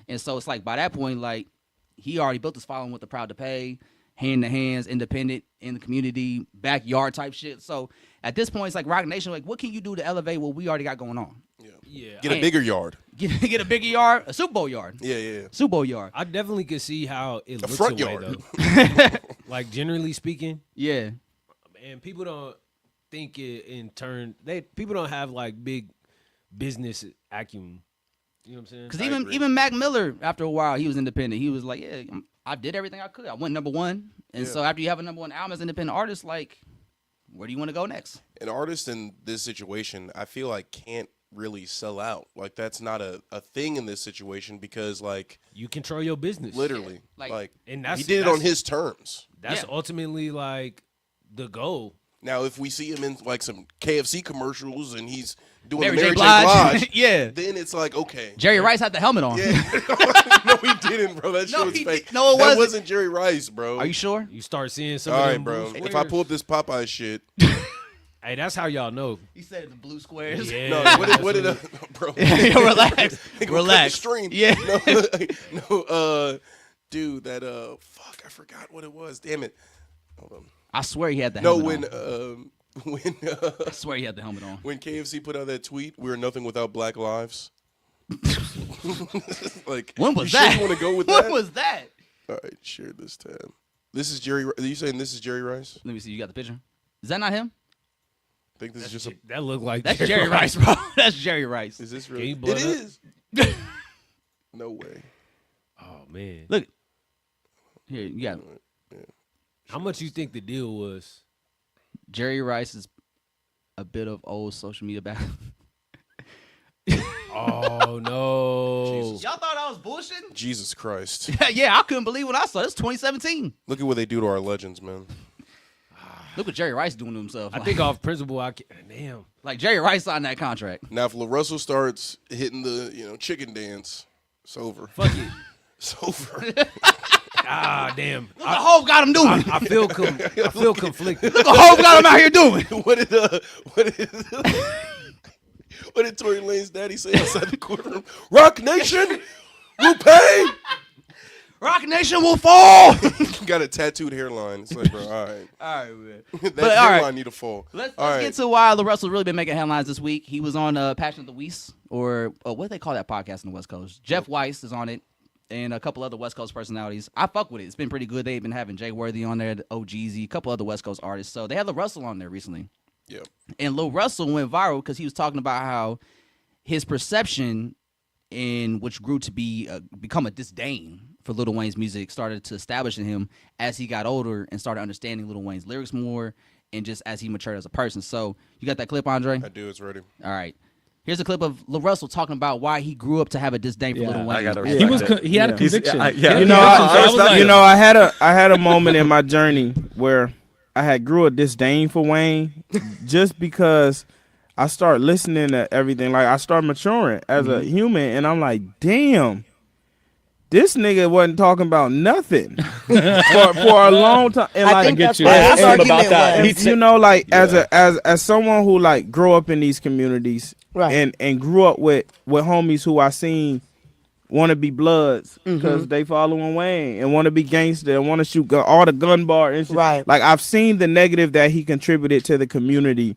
And so it's like by that point, like he already built his following with the Proud to Pay, hand to hands, independent, in the community, backyard type shit. So at this point, it's like Rock Nation, like what can you do to elevate what we already got going on? Yeah. Get a bigger yard. Get a bigger yard, a Super Bowl yard. Yeah. Super Bowl yard. I definitely could see how it looks front away, yard. though. Like generally speaking, Yeah. and people don't think it in turn. People don't have like big business acumen. You know what I'm saying? Because even Mac Miller, after a while, he was independent. He was like, yeah, I did everything I could. I went #1. And so after you have a #1 album as an independent artist, like, where do you want to go next? An artist in this situation, I feel like can't really sell out. Like that's not a thing in this situation, because like you control your business. literally, Like- like And he did it on his terms. That's Yeah. ultimately like the goal. Now, if we see him in like some KFC commercials and he's doing Mary the J. Mary J. Blige. Blige, Yeah. then it's like okay. Jerry Rice had the helmet on. Yeah. No, he didn't, bro. That shit No, was he fake. did- no, it that wasn't. wasn't Jerry Rice, bro. Are you sure? You start seeing some All of right, them bro. blue If I squares. pull up this Popeye shit, Hey, that's how y'all know. He said the blue squares. Yeah. no, what did bro? Relax. They gonna cut the Relax. stream. Yeah. No, dude, that fuck, I forgot what it was. Damn it. Hold on. I swear he had the No, helmet when on. I swear he had the helmet on. when KFC put out that tweet, we're nothing without Black lives. Like, When was you that? Sure you want to go with When that? was that? All right, share this tab. This is Jerry. Are you saying this is Jerry Rice? Let me see. You got the picture? Is that not him? I think this is just a. That look like That's Jerry Rice, bro. That's Jerry Rice. Is this Can really? you blow It it is. No way. Oh man. Look. Here, you got How much you think the deal was? Jerry Rice is a bit of old social media back. Oh no. Y'all thought I was bullshitting? Jesus Christ. Yeah, I couldn't believe when I saw it. It's 2017. Look at what they do to our legends, man. Look what Jerry Rice doing to himself. I think off principle, damn. like Jerry Rice signed that contract. Now, if LaRussell starts hitting the chicken dance, it's over. Fuck it. It's over. Ah, damn. Look what Hov got him doing. I feel conflicted. Look what Hov got him out here doing. What did Tory Lane's daddy say outside the courtroom? Rock Nation will pay. Rock Nation will fall. Got a tattooed hairline. It's like, bro, all right. All right, man. That But, all hairline right. need to fall. Let's All right. get to why LaRussell's really been making headlines this week. He was on Passion of the Weiss, or what do they call that podcast in the West Coast? Jeff Weiss is on it, and a couple other West Coast personalities. I fuck with it. It's been pretty good. They've been having Jay Worthy on there, OGZ, a couple other West Coast artists. So they had LaRussell on there recently. Yeah. And Lil Russell went viral because he was talking about how his perception, in which grew to be become a disdain for Lil Wayne's music, started to establish in him as he got older and started understanding Lil Wayne's lyrics more, and just as he matured as a person. So you got that clip, Andre? I do. It's ready. All right. Here's a clip of Lil Russell talking about why he grew up to have a disdain for Lil Wayne. He had a conviction. Yeah. I had a moment in my journey where I had grew a disdain for Wayne just because I started listening to everything. Like, I started maturing as a human, and I'm like, damn, this nigga wasn't talking about nothing for a long time. And I think that's and- what and- his argument was. you know, like as someone who like grew up in these communities, Right. and grew up with homies who I seen want to be Bloods because they following Wayne and want to be gangster and want to shoot all the gun bar and shit. Right. Like, I've seen the negative that he contributed to the community,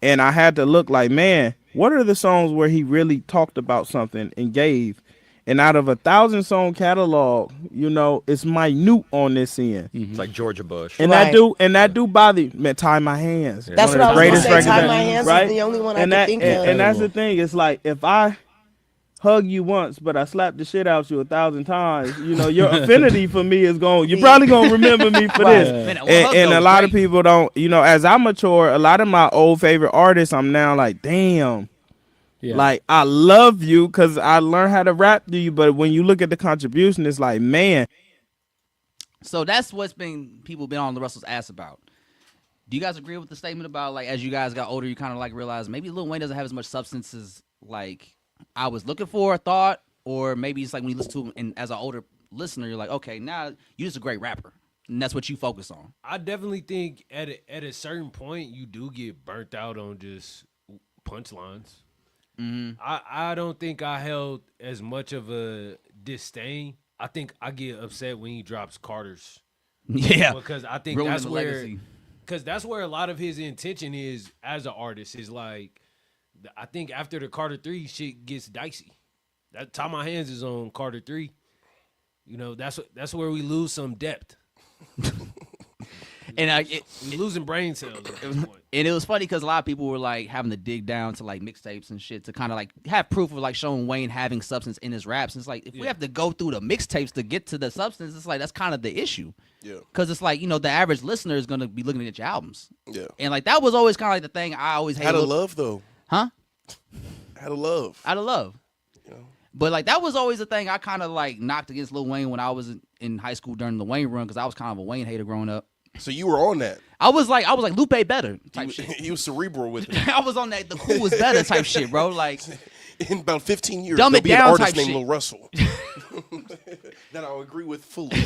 and I had to look like, man, what are the songs where he really talked about something and gave? And out of 1,000-song catalog, you know, it's minute on this end. It's like Georgia Bush. And Right. that do bother me. Man, Tie My Hands. That's One what of I the was greatest gonna say. records Tie that- My Hands right? is the only one I and could that, think and, of. and that's the thing. It's like, if I hug you once, but I slap the shit out you 1,000 times, you know, your affinity for me is going. You're probably gonna remember me for Right. this. Man, that one hug And though a was lot of great. people don't. You know, as I mature, a lot of my old favorite artists, I'm now like, damn. Yeah. Like, I love you because I learned how to rap to you, but when you look at the contribution, it's like, man. So that's what's people been on the Russell's ass about. Do you guys agree with the statement about, like, as you guys got older, you kind of like realized maybe Lil Wayne doesn't have as much substance as like I was looking for, thought, or maybe it's like when you listen to him and as an older listener, you're like, okay, now you're just a great rapper, and that's what you focus on. I definitely think at a certain point you do get burnt out on just punchlines. I don't think I held as much of a disdain. I think I get upset when he drops Carters. Yeah, Because I think ruining that's the where legacy. because that's where a lot of his intention is as an artist is like I think after the Carter 3 shit gets dicey. That Tie My Hands is on Carter 3. You know, that's where we lose some depth. And We're losing brain cells at this point. And it was funny because a lot of people were like having to dig down to like mixtapes and shit to kind of like have proof of like showing Wayne having substance in his raps. And it's like if we have to go through the mixtapes to get to the substance, it's like that's kind of the issue. Yeah. Because it's like, you know, the average listener is gonna be looking at your albums. Yeah. And like that was always kind of like the thing I always hated. Out of love, though. Huh? Out of love. Out of love. You know? But like that was always the thing I kind of like knocked against Lil Wayne when I was in high school during the Wayne run because I was kind of a Wayne hater growing up. So you were on that. I was like Lupe better type shit. He was cerebral with it. I was on that the cool was better type shit, bro. Like In about 15 years, Dumb there'll it be an down artist type named shit. Lil Russell that I'll agree with fully.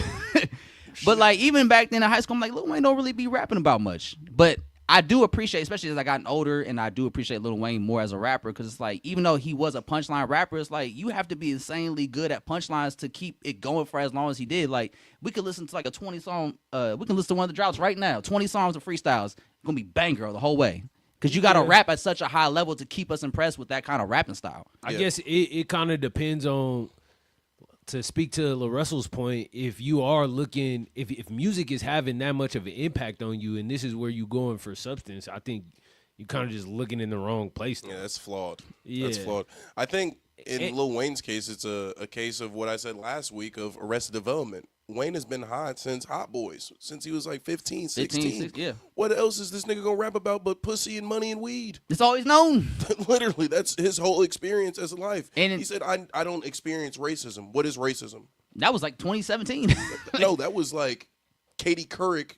But like even back then in high school, I'm like, Lil Wayne don't really be rapping about much. But I do appreciate, especially as I gotten older, and I do appreciate Lil Wayne more as a rapper because it's like even though he was a punchline rapper, it's like you have to be insanely good at punchlines to keep it going for as long as he did. Like we could listen to like a 20 song, we can listen to one of the droughts right now, 20 songs of freestyles, it's gonna be banger the whole way. Because you got to rap at such a high level to keep us impressed with that kind of rapping style. I guess it kind of depends on, to speak to Lil Russell's point, if you are looking, if music is having that much of an impact on you and this is where you're going for substance, I think you kind of just looking in the wrong place. Yeah, that's flawed. Yeah. That's flawed. I think in Lil Wayne's case, it's a case of what I said last week of Arrested Development. Wayne has been hot since Hot Boys, since he was like 15, 16. Yeah. What else is this nigga gonna rap about but pussy and money and weed? It's always known. Literally, that's his whole experience as a life. And he said, I don't experience racism. What is racism? That was like 2017. No, that was like Katie Couric,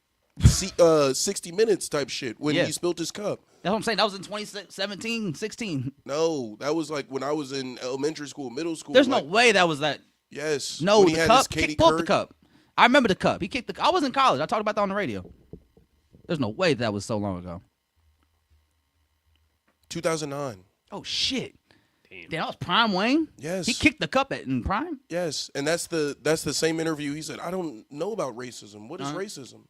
60 Minutes type shit when he spilled his cup. That's what I'm saying. That was in 2017, 16. No, that was like when I was in elementary school, middle school. There's like, no way that was that. Yes. No, when he the had cup. his Katie Pull up the Couric. cup. I remember the cup. He kicked the. I was in college. I talked about that on the radio. There's no way that was so long ago. 2009. Oh shit! Damn, that was Prime Wayne. Yes. He kicked the cup in Prime. Yes, and that's the same interview. He said, "I don't know about racism. What is racism?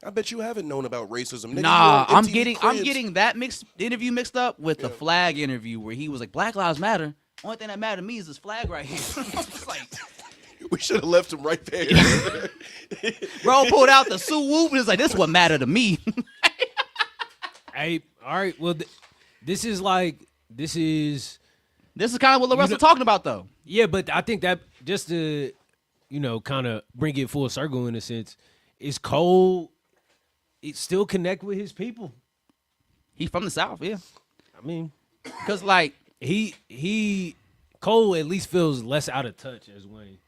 I bet you haven't known about racism." Nigga, Nah, you on I'm MTV getting Cribs. that interview mixed up with the Flag interview where he was like, "Black Lives Matter. Only thing that mattered to me is this flag right here." I was like, We should have left him right there. bro pulled out the Sue Whoop and was like, "This is what mattered to me." Hey, all right. Well, this is kind of what Russell talking about, though. Yeah, but I think that just to, kind of bring it full circle in a sense, is Cole. It still connect with his people. He's from the South, yeah. I mean, because like Cole at least feels less out of touch as Wayne.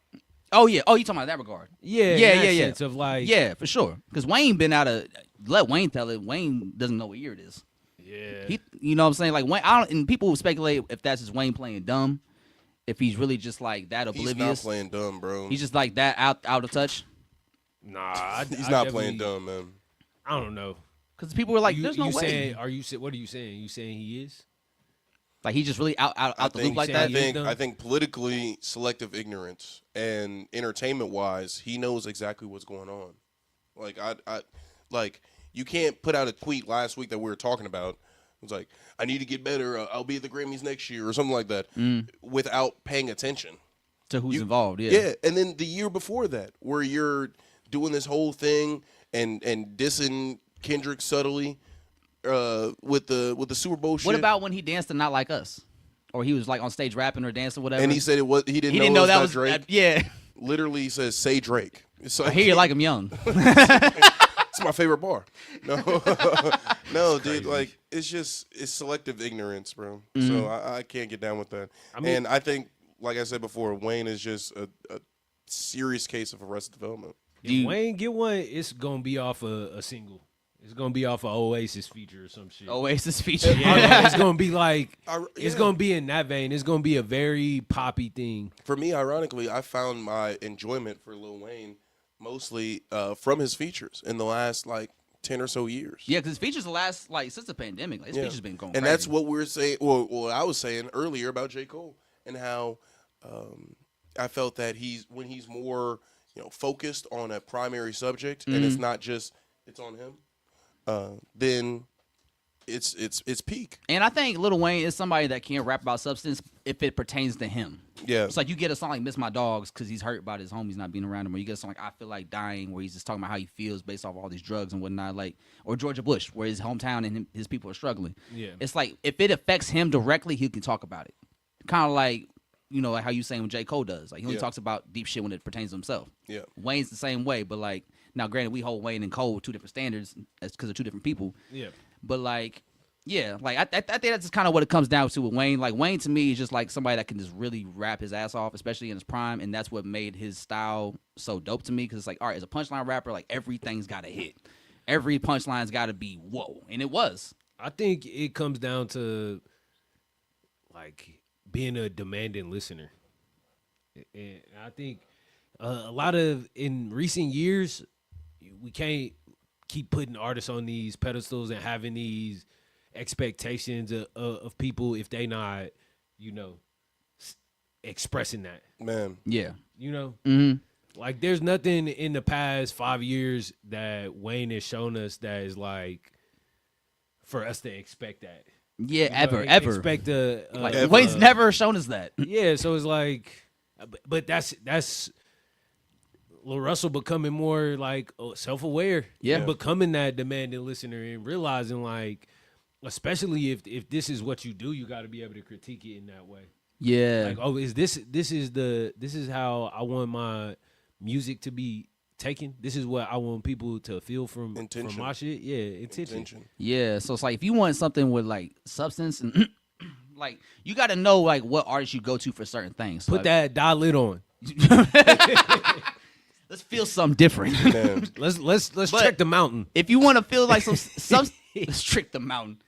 Oh yeah. Oh, you talking about that regard? Yeah, yeah. Sense of like, yeah, for sure. Because Wayne been out of. Let Wayne tell it. Wayne doesn't know what year it is. yeah. You know what I'm saying? Like Wayne, and people will speculate if that's just Wayne playing dumb, if he's really just like that He's oblivious. not playing dumb, bro. He's just like that out of touch. Nah, He's I not definitely- playing dumb, man. I don't know. Because people were like, You- "There's no you way." saying? What are you saying? You saying he is? Like he's just really out the loop like saying that. he is dumb? I think politically selective ignorance and entertainment wise, he knows exactly what's going on. Like I like you can't put out a tweet last week that we were talking about. It was like, I need to get better. I'll be at the Grammys next year or something like that, without paying attention To who's involved, yeah. Yeah, and then the year before that, where you're doing this whole thing and dissing Kendrick subtly. With the Super Bowl shit. What about when he danced to "Not Like Us," or he was like on stage rapping or dancing, whatever? And he said he didn't know that it was Drake. yeah. Literally, he says, "Say Drake." It's I hear you like him young. It's my favorite bar. No, no, dude. Like it's selective ignorance, bro. So I can't get down with that. And I think, like I said before, Wayne is just a serious case of arrested development. If Wayne get one, it's gonna be off a single. It's gonna be off an Oasis feature or some shit. Oasis feature. Yeah, it's gonna be like it's gonna be in that vein. It's gonna be a very poppy thing. For me, ironically, I found my enjoyment for Lil Wayne mostly from his features in the last like 10 or so years. Yeah, because his features last like since the pandemic. Like, his features been going. And crazy. that's what we were saying. Well, I was saying earlier about J. Cole and how I felt that when he's more focused on a primary subject and it's not just it's on him. Then it's peak. And I think Lil Wayne is somebody that can rap about substance if it pertains to him. Yeah. It's like you get a song like Miss My Dogs because he's hurt about his homies not being around him, or you get a song like I Feel Like Dying where he's just talking about how he feels based off all these drugs and whatnot, like, or Georgia Bush where his hometown and his people are struggling. Yeah. It's like if it affects him directly, he can talk about it. Kind of like, like how you saying when J. Cole does. Like he only talks about deep shit when it pertains to himself. Yeah. Wayne's the same way, but like now granted we hold Wayne and Cole with two different standards because they're two different people. Yeah. But like, yeah, like I think that's just kind of what it comes down to with Wayne. Like Wayne to me is just like somebody that can just really rap his ass off, especially in his prime, and that's what made his style so dope to me. Because it's like, all right, as a punchline rapper, like everything's got to hit, every punchline's got to be whoa, and it was. I think it comes down to like being a demanding listener, and I think a lot of in recent years we can't keep putting artists on these pedestals and having these expectations of people if they not, expressing that. Man. Yeah. Like there's nothing in the past 5 years that Wayne has shown us that is like for us to expect that. Yeah, ever. Expect like ever. Wayne's never shown us that. Yeah, so it's like, but that's Lil Russell becoming more like self-aware. Yeah. Becoming that demanding listener and realizing like, especially if this is what you do, you got to be able to critique it in that way. Yeah. Like, is this is how I want my music to be taken? This is what I want people to feel from my shit? Yeah, intention. Yeah, so it's like if you want something with like substance and like you got to know like what artists you go to for certain things. Put that dial it on. Let's feel something different. let's check the mountain. If you want to feel like some let's trick the mountain.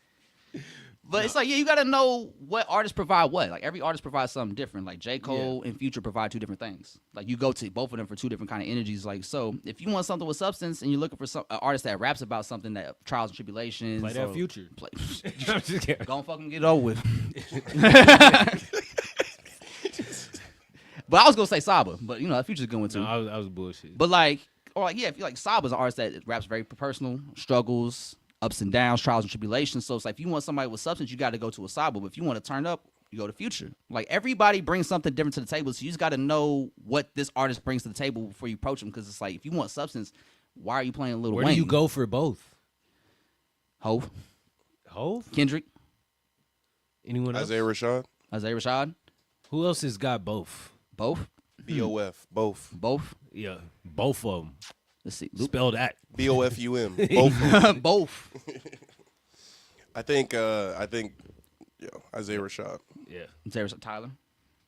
But it's like, yeah, you got to know what artists provide what. Like, every artist provides something different. Like, J. Cole and Future provide two different things. Like, you go to both of them for two different kind of energies. Like, so if you want something with substance and you're looking for an artist that raps about something that trials and tribulations. Play that Future. I'm just kidding. Go and fucking get it over with. But I was going to say Saba. But, that Future's going to. No, I was bullshit. But, like, yeah, if you like Saba's an artist that raps very personal, struggles, ups and downs, trials and tribulations. So it's like if you want somebody with substance, you got to go to a Saba. But if you want to turn up, you go to Future. Like everybody brings something different to the table, so you just got to know what this artist brings to the table before you approach them. Because it's like if you want substance, why are you playing Lil Wayne? Where do you go for both? Hove, Kendrick, anyone else? Isaiah Rashad. Who else has got both? Both. BOF. Both. Yeah, both of them. Let's see. Spell that. BOFUM. Both. Both. I think Isaiah Rashad. Yeah. Tyler.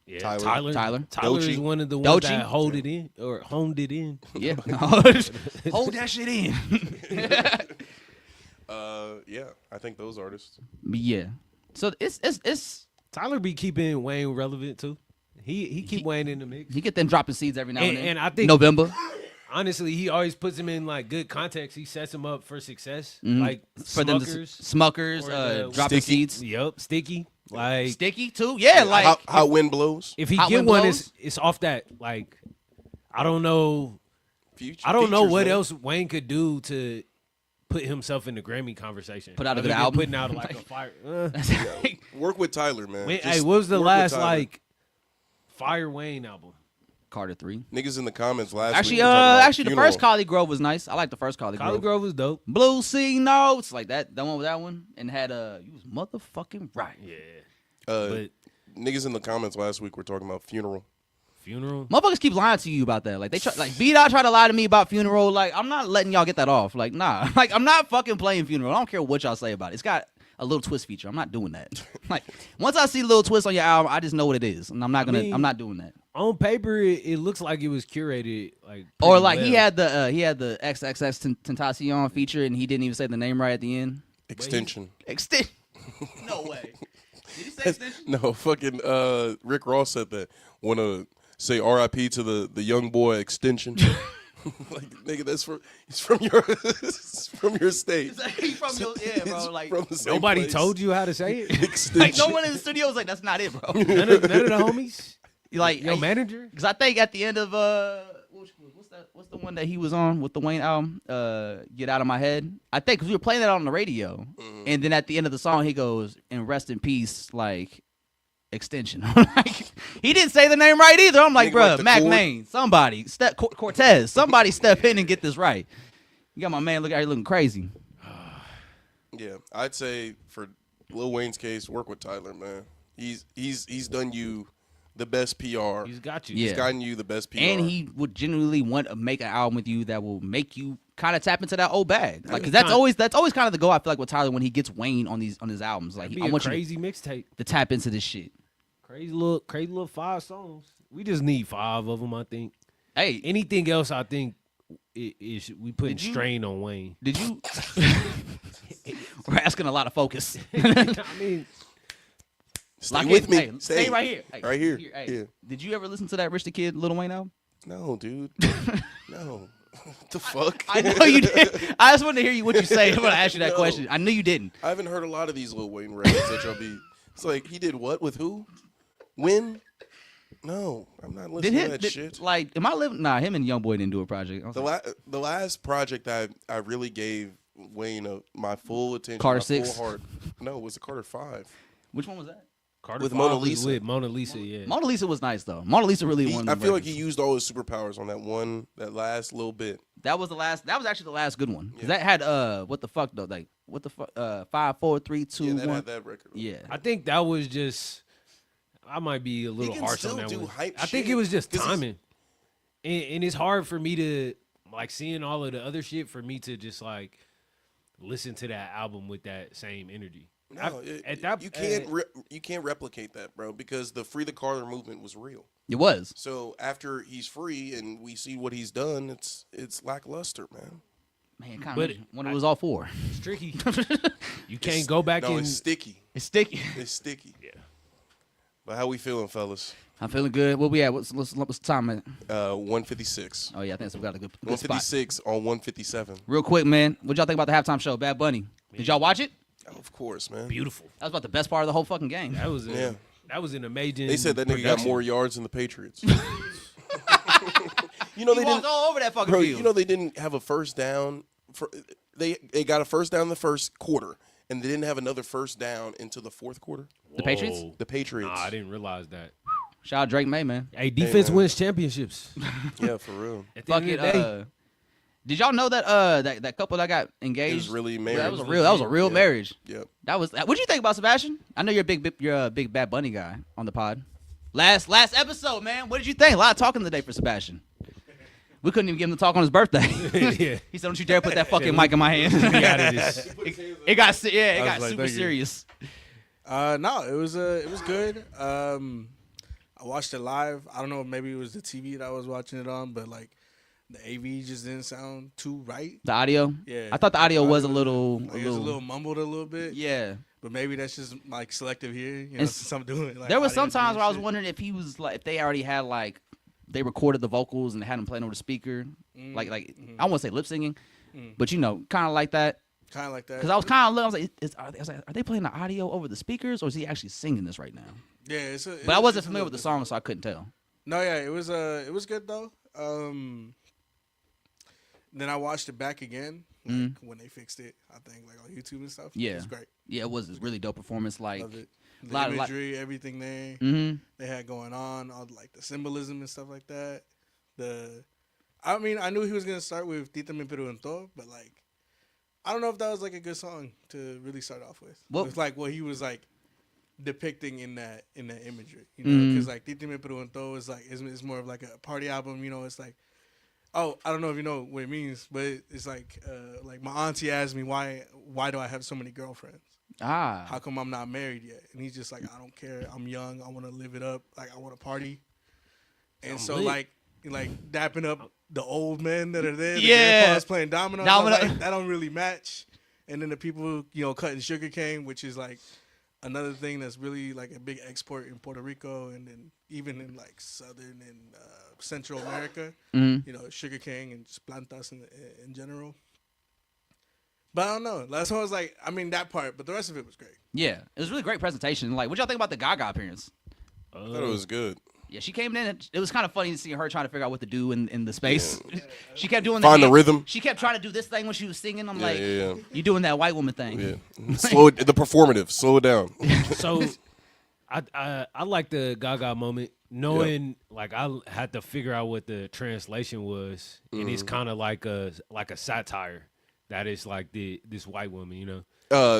Yeah. Tyler. Tyler. Is one of the ones Doechii. that hold it in or honed it in. Yeah. Hold that shit in. Yeah, I think those artists. Yeah. So it's Tyler be keeping Wayne relevant too. He keep Wayne in the mix. he get them dropping seeds every now and then. And I think November. honestly, he always puts him in like good context. He sets him up for success. Like For them to Smuckers. dropping Sticky. seeds. Yup, Sticky. Like Sticky too. Yeah, like how wind blows. if he Hot get Wind one, Blows? it's off that. Like I don't know. Future I don't know features, what man. else Wayne could do to put himself in the Grammy conversation. Put out a Other good than album? Putting out like a fire. Work with Tyler, man. Hey, Just what was the work with last Tyler. like Fire Wayne album? Carter 3. Niggas in the comments last Actually, week. were talking about the Funeral. first Collie Grove was nice. I like the first Collie Collie Grove. Grove was dope. Blue Sea Notes, like that one with that one, and had you was motherfucking right. Yeah. Uh, But niggas in the comments last week were talking about Funeral. Funeral. Motherfuckers keep lying to you about that. Like they try, like B-Dot tried to lie to me about Funeral. Like I'm not letting y'all get that off. Like nah. Like I'm not fucking playing Funeral. I don't care what y'all say about it. It's got a little twist feature. I'm not doing that. Like once I see a little twist on your album, I just know what it is, and I'm not doing that. On paper, it looks like it was curated, like Or like well. he had the XXX Tentacion feature, and he didn't even say the name right at the end. Extension. No way. Did he say extension? No, fucking Rick Ross said that. Wanna say R.I.P. to the young boy Extension. Like nigga, he's from your state. It's like, he's from your, yeah, bro. Like From the same Nobody place. told you how to say it. Extension. like no one in the studio was like, that's not it, bro. none of the homies. Like Your manager. because I think at the end of what's the one that he was on with the Wayne album? Get Out of My Head. I think because we were playing that on the radio, and then at the end of the song he goes, "And rest in peace," like Extension. Like, he didn't say the name right either. I'm like, Nigga, bro, like the Mac chord? Maine, somebody step Cortez, somebody step in and get this right. You got my man looking crazy. Yeah, I'd say for Lil Wayne's case, work with Tyler, man. He's done you the best PR. He's got you. Yeah. He's gotten you the best PR. And he would genuinely want to make an album with you that will make you kind of tap into that old bag. Like, cause that's always kind of the goal. I feel like with Tyler when he gets Wayne on his albums. Like, Be I a want crazy mixtape. you to tap into this shit. Crazy little 5 songs. We just need 5 of them, I think. Hey, Anything else, I think, we putting Did you- strain on Wayne. did you? We're asking a lot of focus. I mean, Stay Lock with in. me. Hey, stay right here. Hey, Right here. Hey, Yeah. Did you ever listen to that Rich the Kid Lil Wayne album? No, dude. No. What the fuck? I know you did. I just wanted to hear what you say when I asked you that No. question. I knew you didn't. I haven't heard a lot of these Lil Wayne records that y'all be. It's like he did what with who? When? No, I'm not listening to that shit. Like, am I living? Nah, him and YoungBoy didn't do a project. I was like, The last project I really gave Wayne my full attention, Carter my 6? full heart. No, it was the Carter 5. which one was that? Carter With 5 Mona was Lisa. With Mona Lisa, yeah. Mona Lisa was nice though. Mona Lisa really won. I feel like he used all his superpowers on that last little bit. That was the last. That was actually the last good one. 'Cause Yeah. that had what the fuck though? Like what the fuck? 5, 4, 3, 2, Yeah, 1. that had that record. Yeah. I think that was just. I might be a little can harsh still on that do one. hype I think shit, it was just 'cause he's- timing, and it's hard for me to like seeing all of the other shit for me to just like listen to that album with that same energy. No, you can't replicate that, bro, because the Free the Carter movement was real. It was. So after he's free and we see what he's done, it's lackluster, man. Man, kind But of when it was all four. It's tricky. You can't go back No, and it's sticky. It's sticky. It's sticky. Yeah. But how we feeling, fellas? I'm feeling good. What we at? What's the time at? 156. Oh yeah, I think we got a good spot. 156 on 157. Real quick, man. What y'all think about the halftime show? Bad Bunny. Did y'all watch it? Oh, of course, man. beautiful. That was about the best part of the whole fucking game. That was Yeah. That was an amazing. They said that nigga got production. more yards than the Patriots. You know He they walked didn't. all over that fucking Bro, field. you know they didn't have a first down. They got a first down in the first quarter, and they didn't have another first down until the fourth quarter. The Patriots? Whoa. The Patriots. Nah, I didn't realize that. Shout out Drake May, man. Hey, defense man. wins championships. Yeah, for real. At the Fuck end it. of the day, Did y'all know that that couple that got engaged? It was really Yeah, married. that was a real Yeah. marriage. Yep. What do you think about Sebastian? I know you're a big Bad Bunny guy on the pod. Last episode, man. What did you think? A lot of talking today for Sebastian. We couldn't even get him to talk on his birthday. Yeah. He said, "Don't you dare put that fucking mic in my hand." we out of this. It got I got was like, super thank you. serious. No, it was good. I watched it live. I don't know, maybe it was the TV that I was watching it on, but like the AV just didn't sound too right. The audio. Yeah, I thought the audio was a little. Like, it was a little mumbled a little bit. Yeah. But maybe that's just like selective here. You know, And since I'm doing. Like, There was audio some times where I was shit. wondering if he was like, if they already had like, they recorded the vocals and they had him playing over the speaker, like I won't say lip singing, but you know, kind of like that. Kind of like that. Because I was kind of looking, I was like, are they playing the audio over the speakers or is he actually singing this right now? Yeah, But I wasn't familiar with the song, so I couldn't tell. No, yeah, it was good though. Then I watched it back again like, when they fixed it. I think like on YouTube and stuff. Yeah. It was great. Yeah, it was a really dope performance. Like, Loved it. The lot of- imagery, everything there they had going on, all like the symbolism and stuff like that. I mean, I knew he was gonna start with Tita Me Preguntó, but like, I don't know if that was like a good song to really start off with. Well- With like what he was like depicting in that imagery, you know, because like Titi Me Preguntó is like it's more of like a party album, you know. It's like, oh, I don't know if you know what it means, but it's like my auntie asked me why do I have so many girlfriends? How come I'm not married yet? And he's just like, I don't care. I'm young. I want to live it up. Like I want to party. And so like dapping up the old men that are there. The grandpas playing dominoes. Like, that don't really match. And then the people, you know, cutting sugarcane, which is like another thing that's really like a big export in Puerto Rico and then even in like southern and Central America. You know, sugarcane and just plantas in general. But I don't know. Last one was like, I mean, that part, but the rest of it was great. Yeah, it was a really great presentation. Like, what y'all think about the Gaga appearance? I thought it was good. Yeah, she came in and it was kind of funny to see her trying to figure out what to do in the space. Yeah. She kept doing the rhythm. She kept trying to do this thing when she was singing. I'm you doing that white woman thing. Yeah. Slow it, the performative. Slow it down. So I like the Gaga moment, knowing like I had to figure out what the translation was, and it's kind of like a satire that is like this white woman, you know.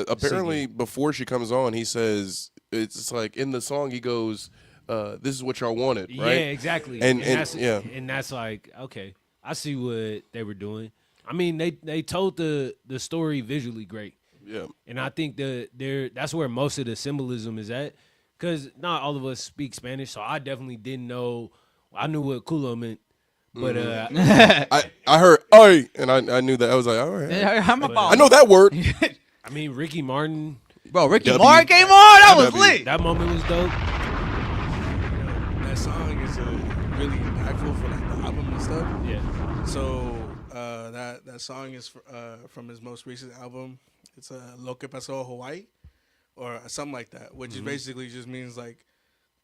Apparently, before she comes on, he says it's like in the song he goes, "This is what y'all wanted," right? Yeah, exactly. And that's like, okay, I see what they were doing. I mean, they told the story visually great. Yeah, and I think that's where most of the symbolism is at, because not all of us speak Spanish, so I definitely didn't know. I knew what culo meant, but I heard "ay" and I knew that. I was like, all right, I know that word. I mean, Ricky Martin. Bro, Ricky Martin came on. That was lit. That moment was dope. That song is really impactful for like the album and stuff. Yeah. So that song is from his most recent album. It's Lo Que Pasó Hawaii, or something like that, which is basically just means like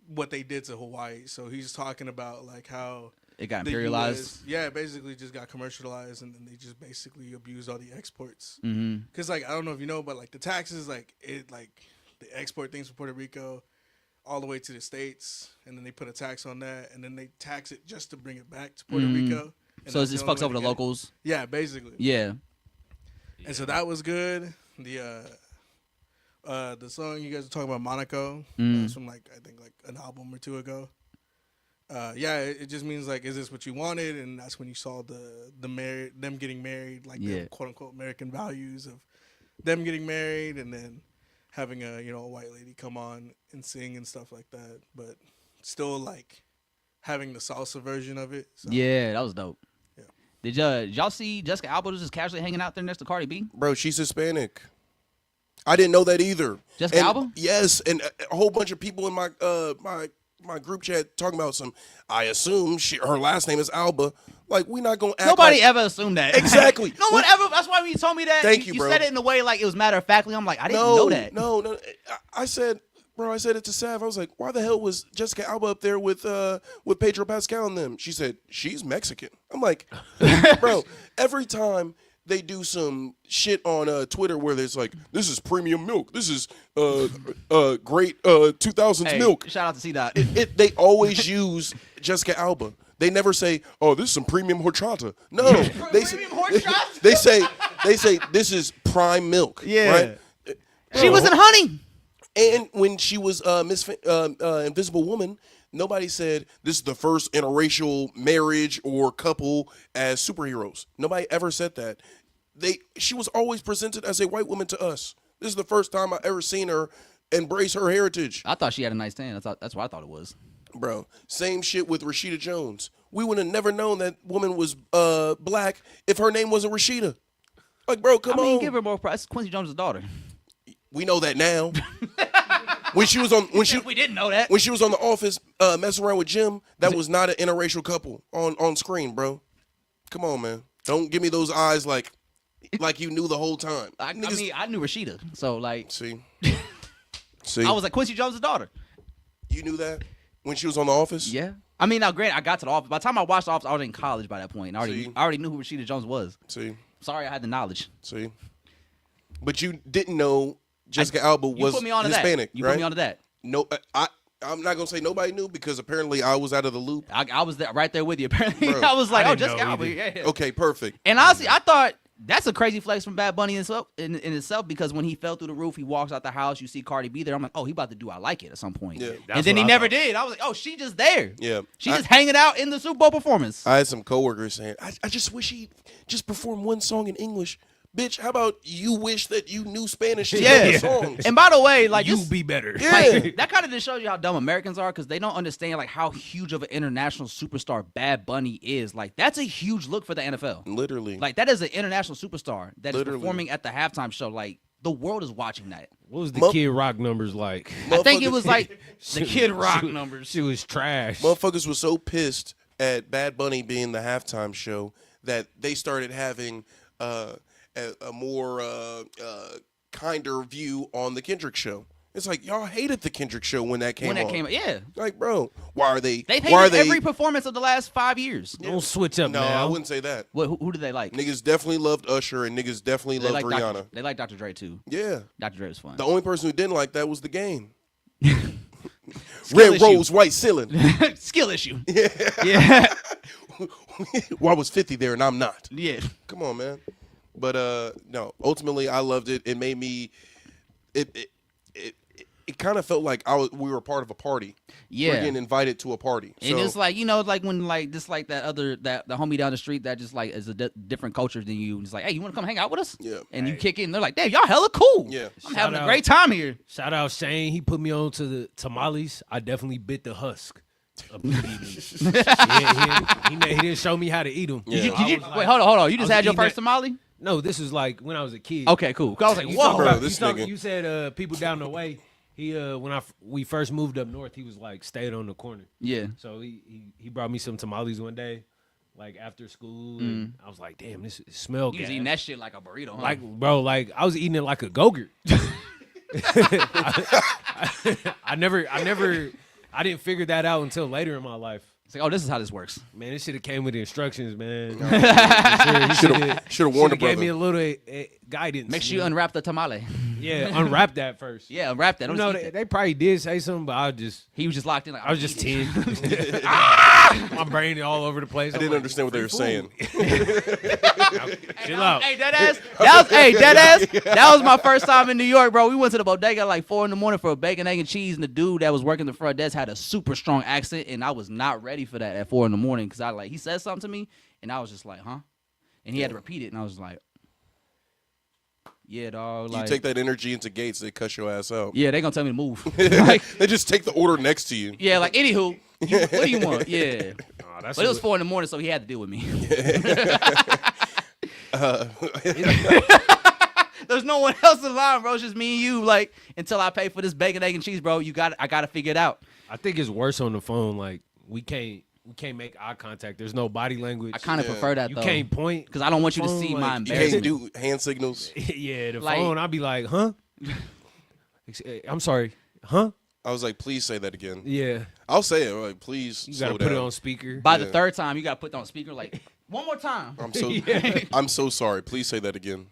what they did to Hawaii. So he's talking about like how it got imperialized. US, basically just got commercialized, and then they just basically abused all the exports. Because like I don't know if you know, but like the taxes, like the export things from Puerto Rico all the way to the States, and then they put a tax on that, and then they tax it just to bring it back to Puerto Rico. And so it just fucks over the locals. Yeah, basically. Yeah. And so that was good. The song you guys were talking about, Monaco, that's from like I think like an album or two ago. It just means like, is this what you wanted? And that's when you saw them getting married, like the quote unquote American values of them getting married, and then having a white lady come on and sing and stuff like that, but still like having the salsa version of it. So. Yeah, that was dope. Yeah. Did y'all see Jessica Alba was just casually hanging out there next to Cardi B? Bro, she's Hispanic. I didn't know that either. Jessica Alba? Yes, and a whole bunch of people in my my group chat talking about some. I assume her last name is Alba. Like, we not gonna act. Nobody ever assumed that. Exactly. No one ever. That's why when you told me that, Thank you, you bro. said it in a way like it was matter of factly. I'm like, I didn't know that. No. I said it to Sav. I was like, why the hell was Jessica Alba up there with Pedro Pascal and them? She said, she's Mexican. I'm like, bro, every time they do some shit on Twitter where there's like, this is premium milk. This is great 2000s milk. Shout out to C-Dot. They always use Jessica Alba. They never say, "Oh, this is some premium horchata." No, they say this is prime milk. Yeah, right? She was in Honey. And when she was Miss Invisible Woman, nobody said this is the first interracial marriage or couple as superheroes. Nobody ever said that. She was always presented as a white woman to us. This is the first time I ever seen her embrace her heritage. I thought she had a nice tan. That's what I thought it was. Bro, same shit with Rashida Jones. We would have never known that woman was black if her name wasn't Rashida. Like, bro, come on. Give her more price. Quincy Jones' daughter. We know that now. we didn't know that. When she was on The Office messing around with Jim, that was not an interracial couple on screen, bro. Come on, man. Don't give me those eyes like you knew the whole time. I knew Rashida. So like, see, I was like Quincy Jones' daughter. You knew that when she was on The Office? Yeah. I mean, now granted, I got to The Office. By the time I watched The Office, I was in college by that point. I already knew who Rashida Jones was. See. Sorry, I had the knowledge. See. But you didn't know Jessica Alba was Hispanic, You right? put me onto that. No, I'm not gonna say nobody knew because apparently I was out of the loop. I was right there with you. Apparently, Bro, I was like, I oh, didn't Jessica know Alba. either. Yeah. Okay, perfect. And honestly, I thought that's a crazy flex from Bad Bunny in itself because when he fell through the roof, he walks out the house, you see Cardi B there. I'm like, oh, he about to do I Like It at some point. Yeah. And then he never did. I was like, oh, she just there. Yeah. She just hanging out in the Super Bowl performance. I had some coworkers saying, I just wish he just performed one song in English. Bitch, how about you wish that you knew Spanish to Yeah. the songs? And by the way, like You this- be better. Yeah. like, that kind of just shows you how dumb Americans are because they don't understand like how huge of an international superstar Bad Bunny is. Like that's a huge look for the NFL. Literally. Like that is an international superstar that is Literally. performing at the halftime show. Like the world is watching that. What was the Kid Rock numbers like? I think it was Motherfuckers- like the Kid Rock numbers. She was trash. Motherfuckers was so pissed at Bad Bunny being the halftime show that they started having a more kinder view on the Kendrick show. It's like y'all hated the Kendrick show when that came on. Yeah. Like, bro, why are they? They've why are hated they? every performance of the last 5 years. Don't switch up no, now. I wouldn't say that. Who do they like? Niggas definitely loved Usher and niggas definitely They loved like Rihanna. They like Dr. Dre too. Yeah. Dr. Dre was fun. The only person who didn't like that was the game. Skill Red issue. rose, white ceiling. Skill issue. Yeah. Why was 50 there and I'm not? Yeah. Come on, man. But no, ultimately I loved it. It made me it kind of felt like we were part of a party. Yeah. We're getting invited to a party. And So, it's like, you know, like when like just like that the homie down the street that just like is a different culture than you. It's like, hey, you want to come hang out with us? Yeah. And you kick in, they're like, damn, y'all hella cool. Yeah. I'm Shout having a out. great time here. Shout out Shane. He put me on to the tamales. I definitely bit the husk. Immediately. He didn't show me how to eat them. Yeah. Did you wait, hold on. You just was had your eating first that- tamale? No, this was like when I was a kid. Okay, cool. I was like, You whoa. talking Bro, about- this you talking- nigga. You said people down the way. He when we first moved up north, he was like stayed on the corner. Yeah. So he brought me some tamales one day, like after school, and I was like, damn, this smell You was gas. eating that shit like a burrito, huh? Like, bro, like I was eating it like a Go-Gurt. I didn't figure that out until later in my life. It's like, oh, this is how this works. Man, this should have came with instructions, man. Should have warned the Gave me a brother. little guidance. Make sure you unwrap the tamale. Yeah, unwrap that first. Yeah, unwrap that. Don't You know, just eat they that. probably did say something, but He was just locked in. Like, I was just 10. My brain is all over the place. I didn't understand what they were saying. Chill out. Hey, that was my first time in New York, bro. We went to the bodega at like 4 a.m. for a bacon, egg, and cheese, and the dude that was working the front desk had a super strong accent, and I was not ready for that at 4 a.m. because he said something to me, and I was just like, huh? And he had to repeat it, and I was like, yeah, dog. You Like, take that energy into Gates, they cuss your ass out. yeah, they gonna tell me to move. Like, They just take the order next to you. yeah, like anywho, what do you want? Yeah, Oh, that's but it was what- 4 a.m, so he had to deal with me. There's no one else in line, bro. It's just me and you. Like, until I pay for this bacon, egg, and cheese, bro, I gotta figure it out. I think it's worse on the phone. Like we can't make eye contact. There's no body language. I kind of Yeah. prefer that You though, can't point because I don't want you to phone, see like, my you You can't embarrassment. do hand signals. Yeah, the Like- phone. I'll be like, huh? I'm sorry, huh? I was like, please say that again. Yeah, I'll say it. Like, please you slow gotta put down. it on speaker. By the Yeah. third time, you gotta put that on speaker. Like, one more time. I'm so I'm so sorry. Please say that again.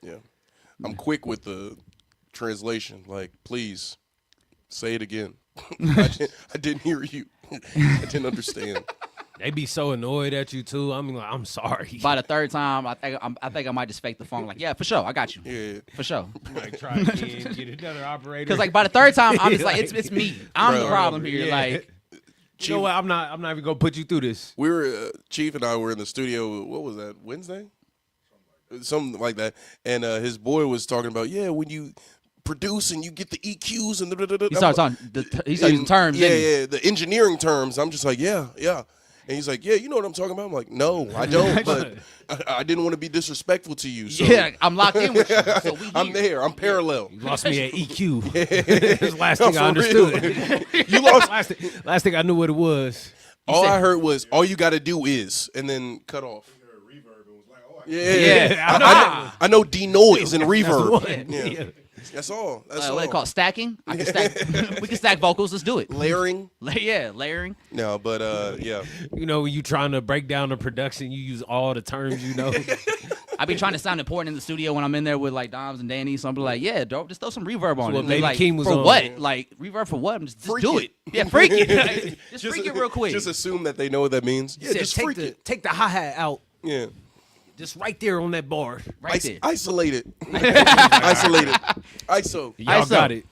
Yeah. I'm quick with the translation. Like, please say it again. I didn't hear you. I didn't understand. They be so annoyed at you too. I'm like, I'm sorry. By the third time, I think I might just fake the phone. Like, yeah, for sure, I got you. Yeah. For sure. Like, try again, get another operator. Because like by the third time, I'm just like, it's me. I'm the Bro. problem here. Yeah. Like, You know what? I'm not even gonna put you through this. We were Chief and I were in the studio. What was that? Wednesday, something like that. And his boy was talking about when you produce and you get the EQs and he starts using terms. Yeah, didn't he? yeah, the engineering terms. I'm just like, yeah. And he's like, yeah, you know what I'm talking about? I'm like, no, I don't. But I didn't want to be disrespectful to you. So Yeah, I'm locked in with you. So we I'm here. there. I'm parallel. You lost me at EQ. That's the last thing I For understood. You lost. last thing I knew what it was. All said- I heard was, all you got to do is, and then cut off. Yeah, Yeah, I know denoise and That's reverb. what. Yeah. That's all. That's What all. they call it? Stacking? I can stack. We can stack vocals. Let's do it. Layering. Yeah, layering. No, but yeah. You know, when you trying to break down the production, you use all the terms you know. I be trying to sound important in the studio when I'm in there with like Doms and Danny. So I'm be like, yeah, dope, just throw some reverb on what it. And Baby like, Keem was for on. what? Like reverb for what? I'm just Freak do it. it. Yeah, freak it. just freak it real quick. Just assume that they know what that means. Yeah, Said, just freak it. take the hi-hat out. Yeah. Just right there on that bar. Right there. Isolated. Isolated. ISO. Y'all ISO. got it.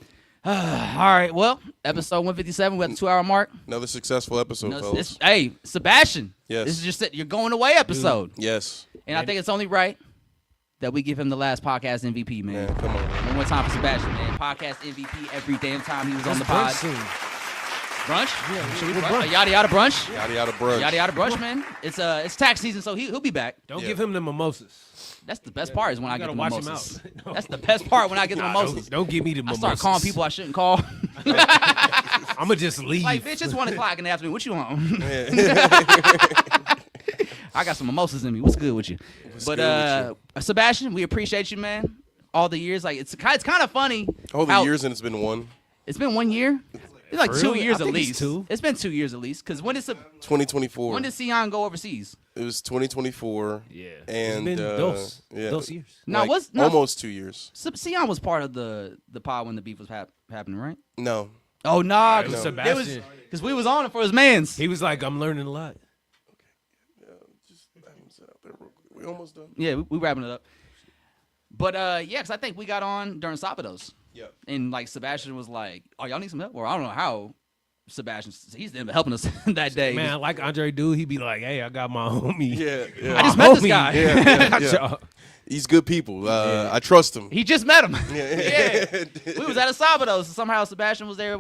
All right, well, episode 157. We're at the 2 hour mark. Another successful episode, fellas. Hey, Sebastian. Yes. This is just your going away episode. Yes. And I think it's only right that we give him the last podcast MVP, man. Man, come on, man. One more time for Sebastian, man. Podcast MVP every damn time he was on the pod. Brunch? Yeah, Should we brunch. brunch? Yada yada brunch. Yada yada brunch. Yada yada brunch, man. It's tax season, so he'll be back. Don't Yeah. give him the mimosas. That's the best part is when I get gotta the watch him mimosas. out. That's the best part when I get the mimosas. Don't give me the I mimosas. start calling people I shouldn't call. I'm going to just leave. Like, bitch, it's 1 o'clock in the afternoon. What you want? I got some mimosas in me. What's good with you? good with Sebastian, we appreciate you, man. All the years, like it's kind of funny. All the how- years and it's been one. It's been 1 year. It's like For 2 real? years I at think it's least. 2. It's been 2 years at least. Because when did 2024. Sion go overseas? It was 2024. Yeah. And it's been those yeah. years. No, Like, no. almost 2 years. Sion was part of the pod when the beef was happening, right? No. Oh nah, It was because Sebastian. we was on it for his mans. He was like, I'm learning a lot. Just have him sit out there real quick. We almost done. Yeah, we wrapping it up. But yeah, because I think we got on during Sabados. Yep. And like Sebastian was like, "Oh, y'all need some help?" Or I don't know how Sebastian, he's helping us that day. Man, like Andre do, he be like, hey, I got my homie. Yeah. I just met this Homie. guy. Yeah. He's good people. I trust him. He just met him. Yeah. We was at a Sabados. Somehow Sebastian was there.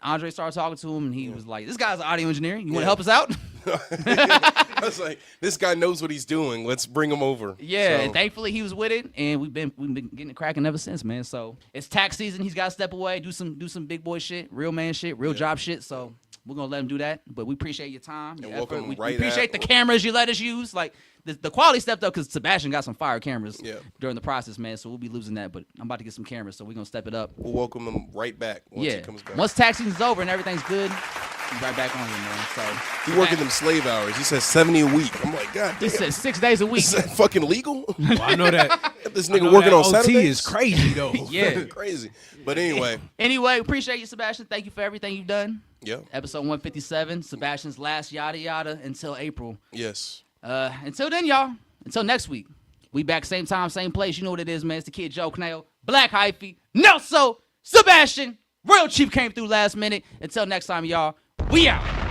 Andre started talking to him, and he was like, "This guy's an audio engineer. You want to help us out?" I was like, this guy knows what he's doing. Let's bring him over. Yeah, So, and thankfully he was with it, and we've been getting it cracking ever since, man. So it's tax season. He's got to step away, do some big boy shit, real man shit, real job shit. So we're gonna let him do that. But we appreciate your time, your And effort. welcome We right appreciate at- the cameras you let us use. Like the quality stepped up because Sebastian got some fire cameras Yeah. during the process, man. So we'll be losing that, but I'm about to get some cameras, so we're gonna step it up. we'll welcome him right back once Yeah, he comes back. once tax season's over and everything's good, he's right back on here, man. So He working them slave hours. He says 70 a week. I'm like, God he damn. said 6 days a week. Is that fucking legal? Well, I know that. This I know nigga working that on OT Saturdays? is crazy, though. Yeah. Crazy. But anyway, Anyway, appreciate you, Sebastian. Thank you for everything you've done. yeah. Episode 157, Sebastian's last yada yada until April. Yes. Until then, y'all. Until next week. We back same time, same place. You know what it is, man. It's the kid Joe Knale, Black Hyphy, Nelson, Sebastian. Royal Chief came through last minute. Until next time, y'all. We out.